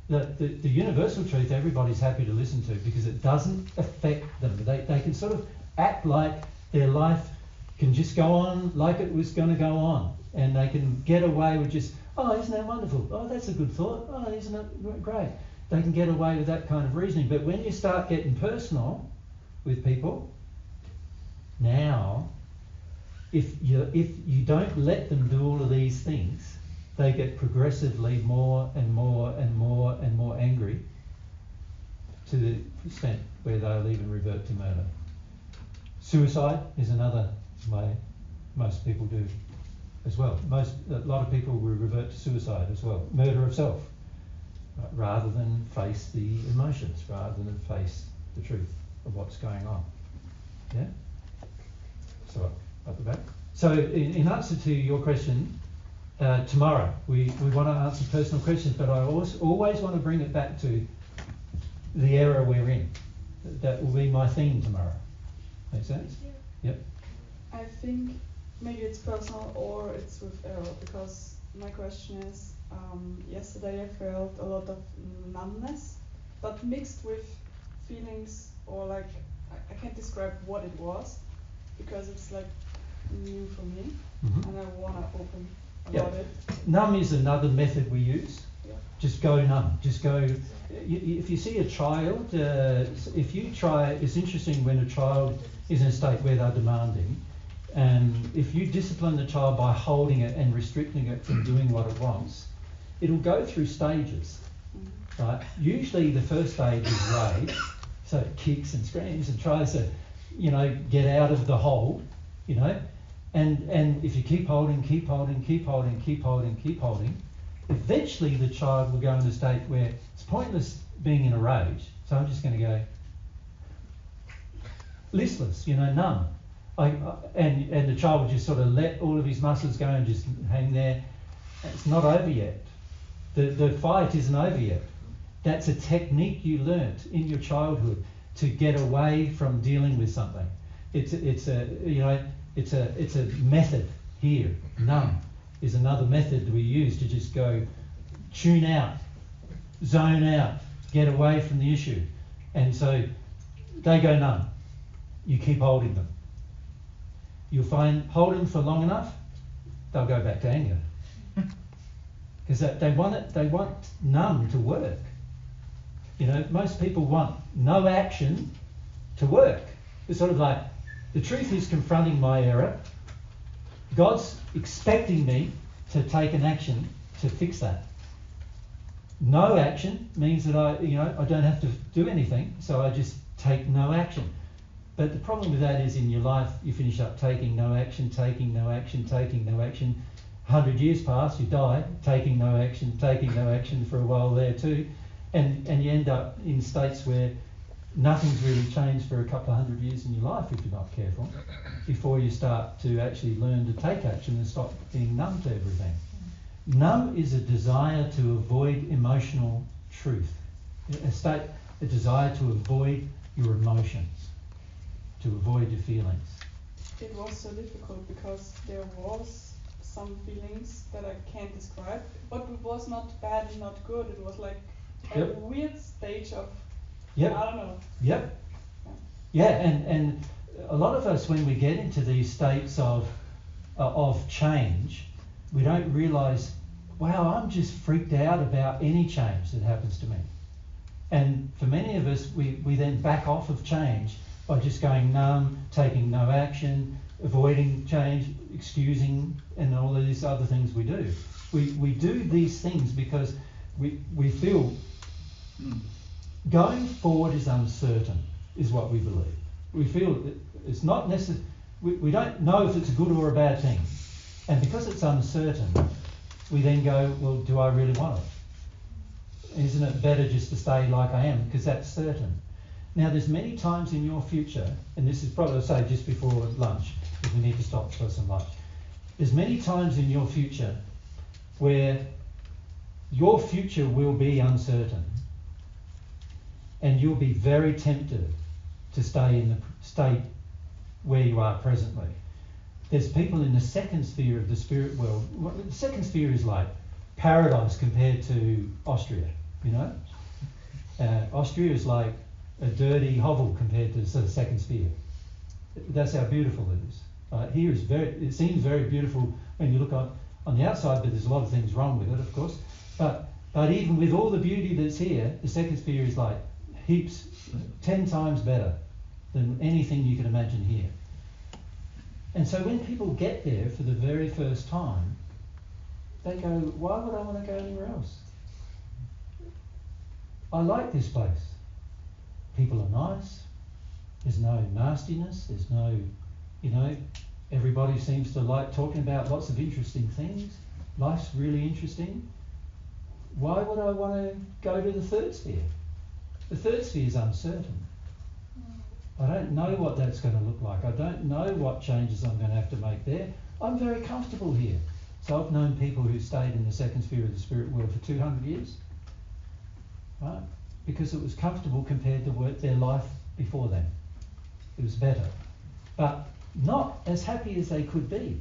the universal truth everybody's happy to listen to because it doesn't affect them. They can sort of act like their life can just go on like it was going to go on, and they can get away with just, oh, isn't that wonderful? Oh, that's a good thought. Oh, isn't it great? They can get away with that kind of reasoning. But when you start getting personal with people, now, if you don't let them do all of these things, they get progressively more and more and more and more angry to the extent where they'll even revert to murder. Suicide is another way most people do as well. A lot of people will revert to suicide as well. Murder of self, rather than face the emotions, rather than face the truth of what's going on. Yeah? So, up the back. So, in answer to your question, tomorrow, we want to answer personal questions, but I always want to bring it back to the era we're in. That will be my theme tomorrow. Make sense? Yeah. Yep. I think maybe it's personal or it's with error, because my question is, yesterday I felt a lot of numbness, but mixed with feelings, or like, I can't describe what it was, because it's like new for me, and I want to open about it. Numb is another method we use. Yeah. Just go numb. Just go. If you see a child, if you try, it's interesting when a child is in a state where they're demanding, and if you discipline the child by holding it and restricting it from doing what it wants, it'll go through stages. Right? Usually the first stage is rage, so it kicks and screams and tries to, get out of the hold, and if you keep holding, eventually the child will go in a state where it's pointless being in a rage, so I'm just going to go listless, numb. And the child will just sort of let all of his muscles go and just hang there. It's not over yet. The fight isn't over yet. That's a technique you learnt in your childhood to get away from dealing with something. It's a method here. Numb is another method we use to just go tune out, zone out, get away from the issue. And so they go numb. You keep holding them. You'll find, hold them for long enough, they'll go back to anger. Because they want numb to work. Most people want no action to work. It's sort of like, the truth is confronting my error. God's expecting me to take an action to fix that. No action means that I don't have to do anything, so I just take no action. But the problem with that is in your life, you finish up taking no action, 100 years pass, you die, taking no action for a while there too, and you end up in states where nothing's really changed for a couple of 100 years in your life if you're not careful, before you start to actually learn to take action and stop being numb to everything. Numb is a desire to avoid emotional truth, a desire to avoid your emotions, to avoid your feelings? It was so difficult because there was some feelings that I can't describe, but it was not bad and not good. It was like a Yep. weird stage of, Yep. I don't know. Yep. Yeah, and a lot of us, when we get into these states of change, we don't realise, wow, I'm just freaked out about any change that happens to me. And for many of us, we then back off of change by just going numb, taking no action, avoiding change, excusing, and all of these other things we do. We do these things because we feel going forward is uncertain, is what we believe. We feel it's not necessary. We don't know if it's a good or a bad thing. And because it's uncertain, we then go, well, do I really want it? Isn't it better just to stay like I am, because that's certain? Now, there's many times in your future, and this is probably, I'll say just before lunch, if we need to stop for some lunch. There's many times in your future where your future will be uncertain, and you'll be very tempted to stay in the state where you are presently. There's people in the second sphere of the spirit world. The second sphere is like paradise compared to Austria, you know? Austria is like a dirty hovel compared to the second sphere. That's how beautiful it is. Here is it seems very beautiful when you look on the outside, but there's a lot of things wrong with it, of course. But even with all the beauty that's here, the second sphere is like heaps, 10 times better than anything you can imagine here. And so when people get there for the very first time, they go, why would I want to go anywhere else? I like this place. People are nice. There's no nastiness. There's no, everybody seems to like talking about lots of interesting things. Life's really interesting. Why would I want to go to the third sphere? The third sphere is uncertain. I don't know what that's going to look like. I don't know what changes I'm going to have to make there. I'm very comfortable here. So I've known people who stayed in the second sphere of the spirit world for 200 years, right? Because it was comfortable compared to their life before then. It was better. But not as happy as they could be.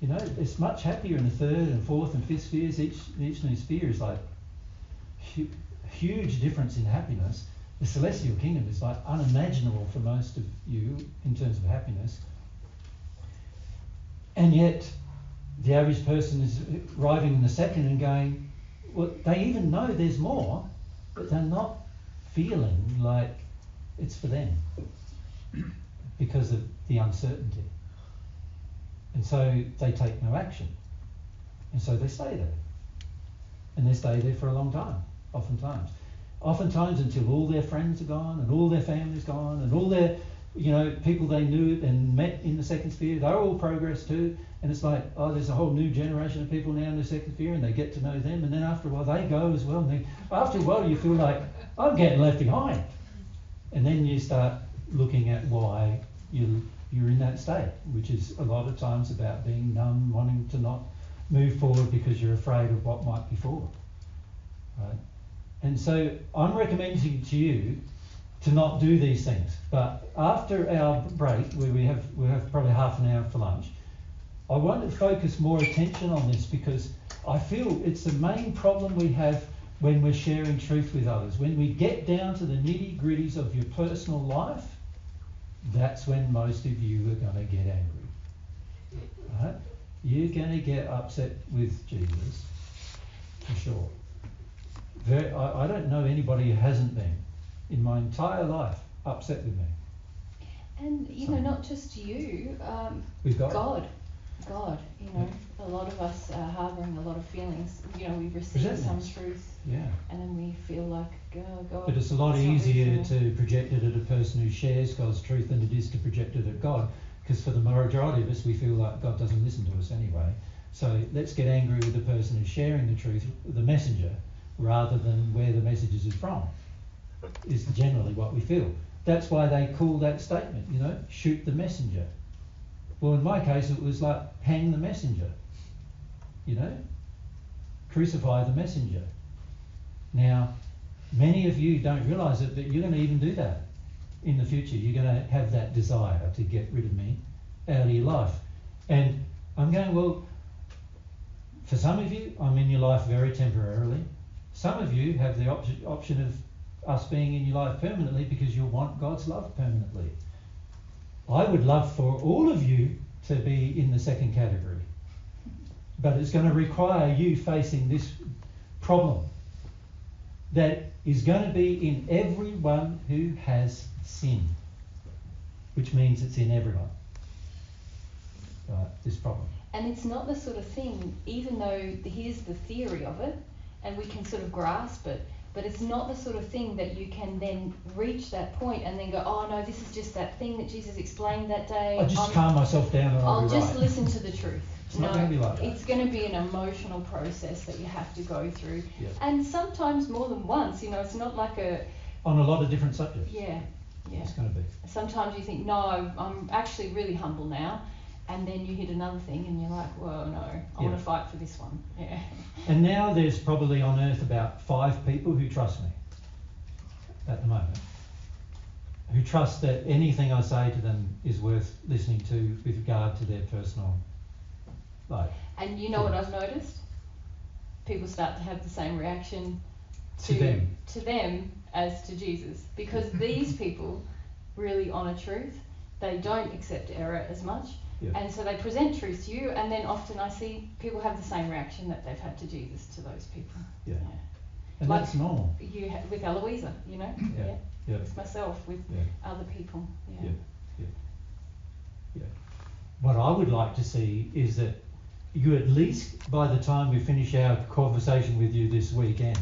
It's much happier in the third and fourth and fifth spheres. Each new sphere is like huge difference in happiness. The celestial kingdom is like unimaginable for most of you in terms of happiness. And yet, the average person is arriving in the second and going, well, they even know there's more, but they're not feeling like it's for them because of the uncertainty. And so they take no action. And so they stay there. And they stay there for a long time, oftentimes. Oftentimes until all their friends are gone and all their family's gone and all their, people they knew and met in the second sphere, they're all progressed too. And it's like, oh, there's a whole new generation of people now in the second sphere and they get to know them. And then after a while they go as well. And after a while you feel like, I'm getting left behind. And then you start looking at why you're in that state, which is a lot of times about being numb, wanting to not move forward because you're afraid of what might be forward. Right? And so I'm recommending to you to not do these things. But after our break, where we have probably half an hour for lunch, I want to focus more attention on this because I feel it's the main problem we have when we're sharing truth with others. When we get down to the nitty-gritties of your personal life, that's when most of you are going to get angry. Right? You're going to get upset with Jesus, for sure. I don't know anybody who hasn't been in my entire life upset with me. And not just you, with God, a lot of us are harbouring a lot of feelings. We receive some truth, and then we feel like, oh God. But it's a lot easier to project it at a person who shares God's truth than it is to project it at God, because for the majority of us, we feel like God doesn't listen to us anyway. So let's get angry with the person who's sharing the truth, the messenger, rather than where the message is from, is generally what we feel. That's why they call that statement, shoot the messenger. Well, in my case, it was like hang the messenger, crucify the messenger. Now, many of you don't realise it, but you're going to even do that. in the future you're going to have that desire to get rid of me out of your life. And I'm going, well, for some of you, I'm in your life very temporarily. Some of you have the option of us being in your life permanently because you want God's love permanently. I would love for all of you to be in the second category. But it's going to require you facing this problem that is going to be in everyone who has sin, which means it's in everyone, this problem. And it's not the sort of thing, even though here's the theory of it, and we can sort of grasp it, but it's not the sort of thing that you can then reach that point and then go, oh no, this is just that thing that Jesus explained that day. I'll just calm myself down and I'll be just right. listen to the truth. It's not going to be like that. It's going to be an emotional process that you have to go through. Yeah. And sometimes more than once, it's not like on a lot of different subjects. Yeah. It's going to be. Sometimes you think, no, I'm actually really humble now. And then you hit another thing and you're like, whoa, no, I want to fight for this one. Yeah. And now there's probably on earth about 5 people who trust me at the moment, who trust that anything I say to them is worth listening to with regard to their personal life. And you know what I've noticed? People start to have the same reaction to them as to Jesus, because these people really honour truth. They don't accept error as much. Yeah. And so they present truth to you, and then often I see people have the same reaction that they've had to Jesus to those people. Yeah. And like that's normal. You with Eloisa, Yeah. With myself, with other people. Yeah. What I would like to see is that you, at least by the time we finish our conversation with you this weekend,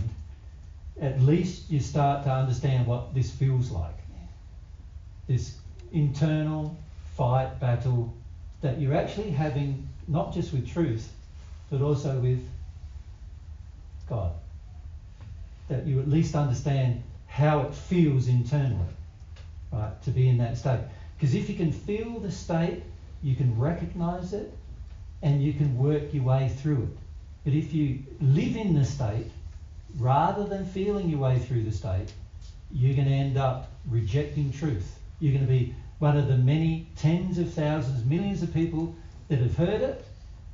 at least you start to understand what this feels like. Yeah. This internal fight, battle, that you're actually having, not just with truth, but also with God. That you at least understand how it feels internally, right, to be in that state. Because if you can feel the state, you can recognize it, and you can work your way through it. But if you live in the state, rather than feeling your way through the state, you're going to end up rejecting truth. You're going to be one of the many tens of thousands, millions of people that have heard it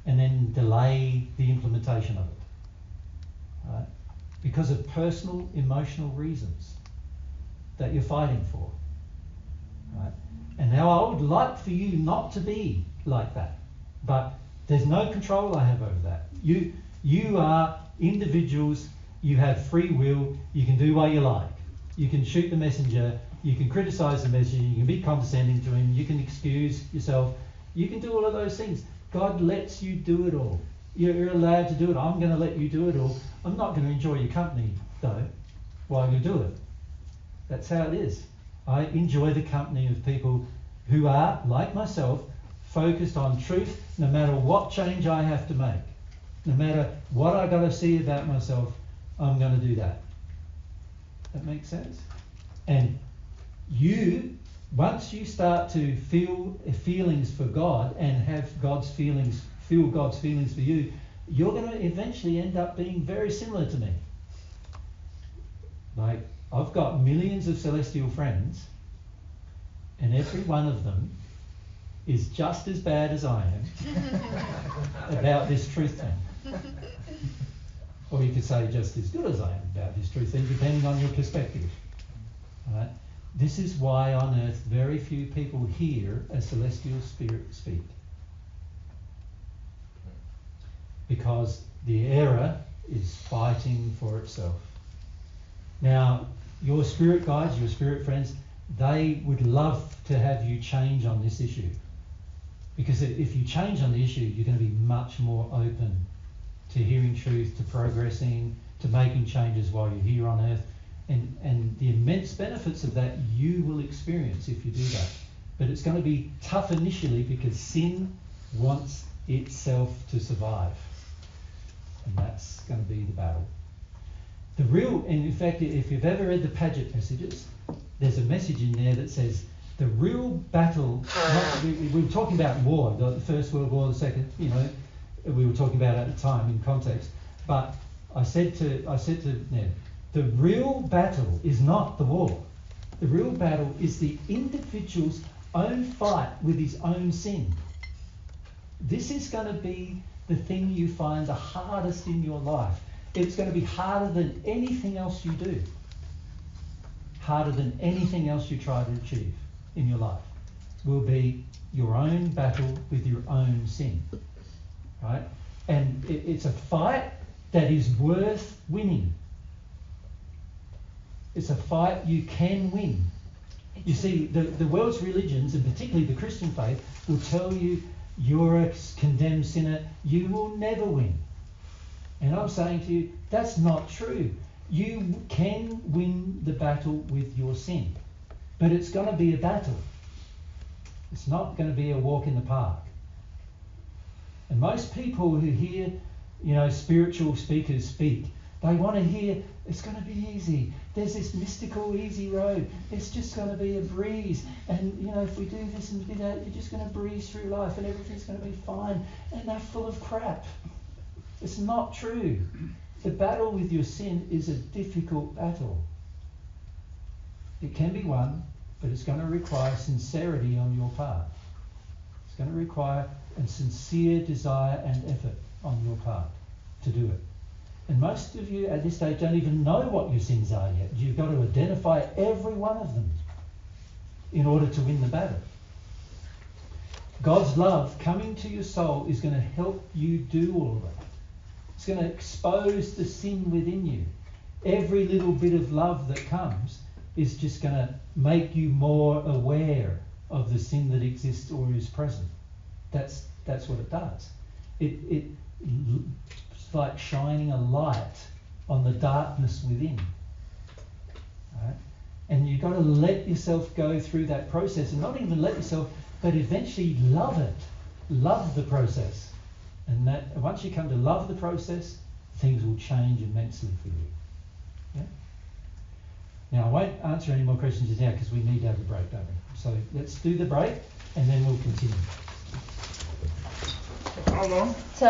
and then delay the implementation of it. Right? Because of personal, emotional reasons that you're fighting for. Right? And now I would like for you not to be like that. But there's no control I have over that. You are individuals, you have free will, you can do what you like. You can shoot the messenger, you can criticise the messenger, you can be condescending to him, you can excuse yourself, you can do all of those things. God lets you do it all. You're allowed to do it. I'm going to let you do it all. I'm not going to enjoy your company, though, while you do it. That's how it is. I enjoy the company of people who are, like myself, focused on truth, no matter what change I have to make. No matter what I got to see about myself, I'm going to do that. That makes sense? And you, once you start to feel feelings for God and have God's feelings, feel God's feelings for you, you're going to eventually end up being very similar to me. Like, I've got millions of celestial friends, and every one of them is just as bad as I am about this truth thing. Or you could say just as good as I am about this truth thing, depending on your perspective. Right? This is why on earth very few people hear a celestial spirit speak. Because the error is fighting for itself. Now, your spirit guides, your spirit friends, they would love to have you change on this issue. Because if you change on the issue, you're going to be much more open to hearing truth, to progressing, to making changes while you're here on earth. And the immense benefits of that you will experience if you do that. But it's going to be tough initially because sin wants itself to survive. And that's going to be the battle. And in fact, if you've ever read the Paget messages, there's a message in there that says the real battle, we were talking about war, the First World War, the Second, we were talking about at the time in context. But I said to Ned, the real battle is not the war. The real battle is the individual's own fight with his own sin. This is going to be the thing you find the hardest in your life. It's going to be harder than anything else you do. Harder than anything else you try to achieve in your life will be your own battle with your own sin. Right? And it's a fight that is worth winning. It's a fight you can win. You see, the world's religions, and particularly the Christian faith, will tell you you're a condemned sinner, you will never win. And I'm saying to you, that's not true. You can win the battle with your sin, but it's going to be a battle. It's not going to be a walk in the park. And most people who hear, spiritual speakers speak, they want to hear, it's going to be easy. There's this mystical easy road. It's just going to be a breeze. And, if we do this and do that, you're just going to breeze through life and everything's going to be fine. And they're full of crap. It's not true. The battle with your sin is a difficult battle. It can be won, but it's going to require sincerity on your part. It's going to require a sincere desire and effort on your part to do it. And most of you at this stage don't even know what your sins are yet. You've got to identify every one of them in order to win the battle. God's love coming to your soul is going to help you do all of that. It's going to expose the sin within you. Every little bit of love that comes is just going to make you more aware of the sin that exists or is present. That's what it does. It's like shining a light on the darkness within. Right? And you've got to let yourself go through that process, and not even let yourself, but eventually love it. Love the process. And that once you come to love the process, things will change immensely for you. Yeah? Now, I won't answer any more questions just now because we need to have a break, don't we? So let's do the break and then we'll continue. How long? So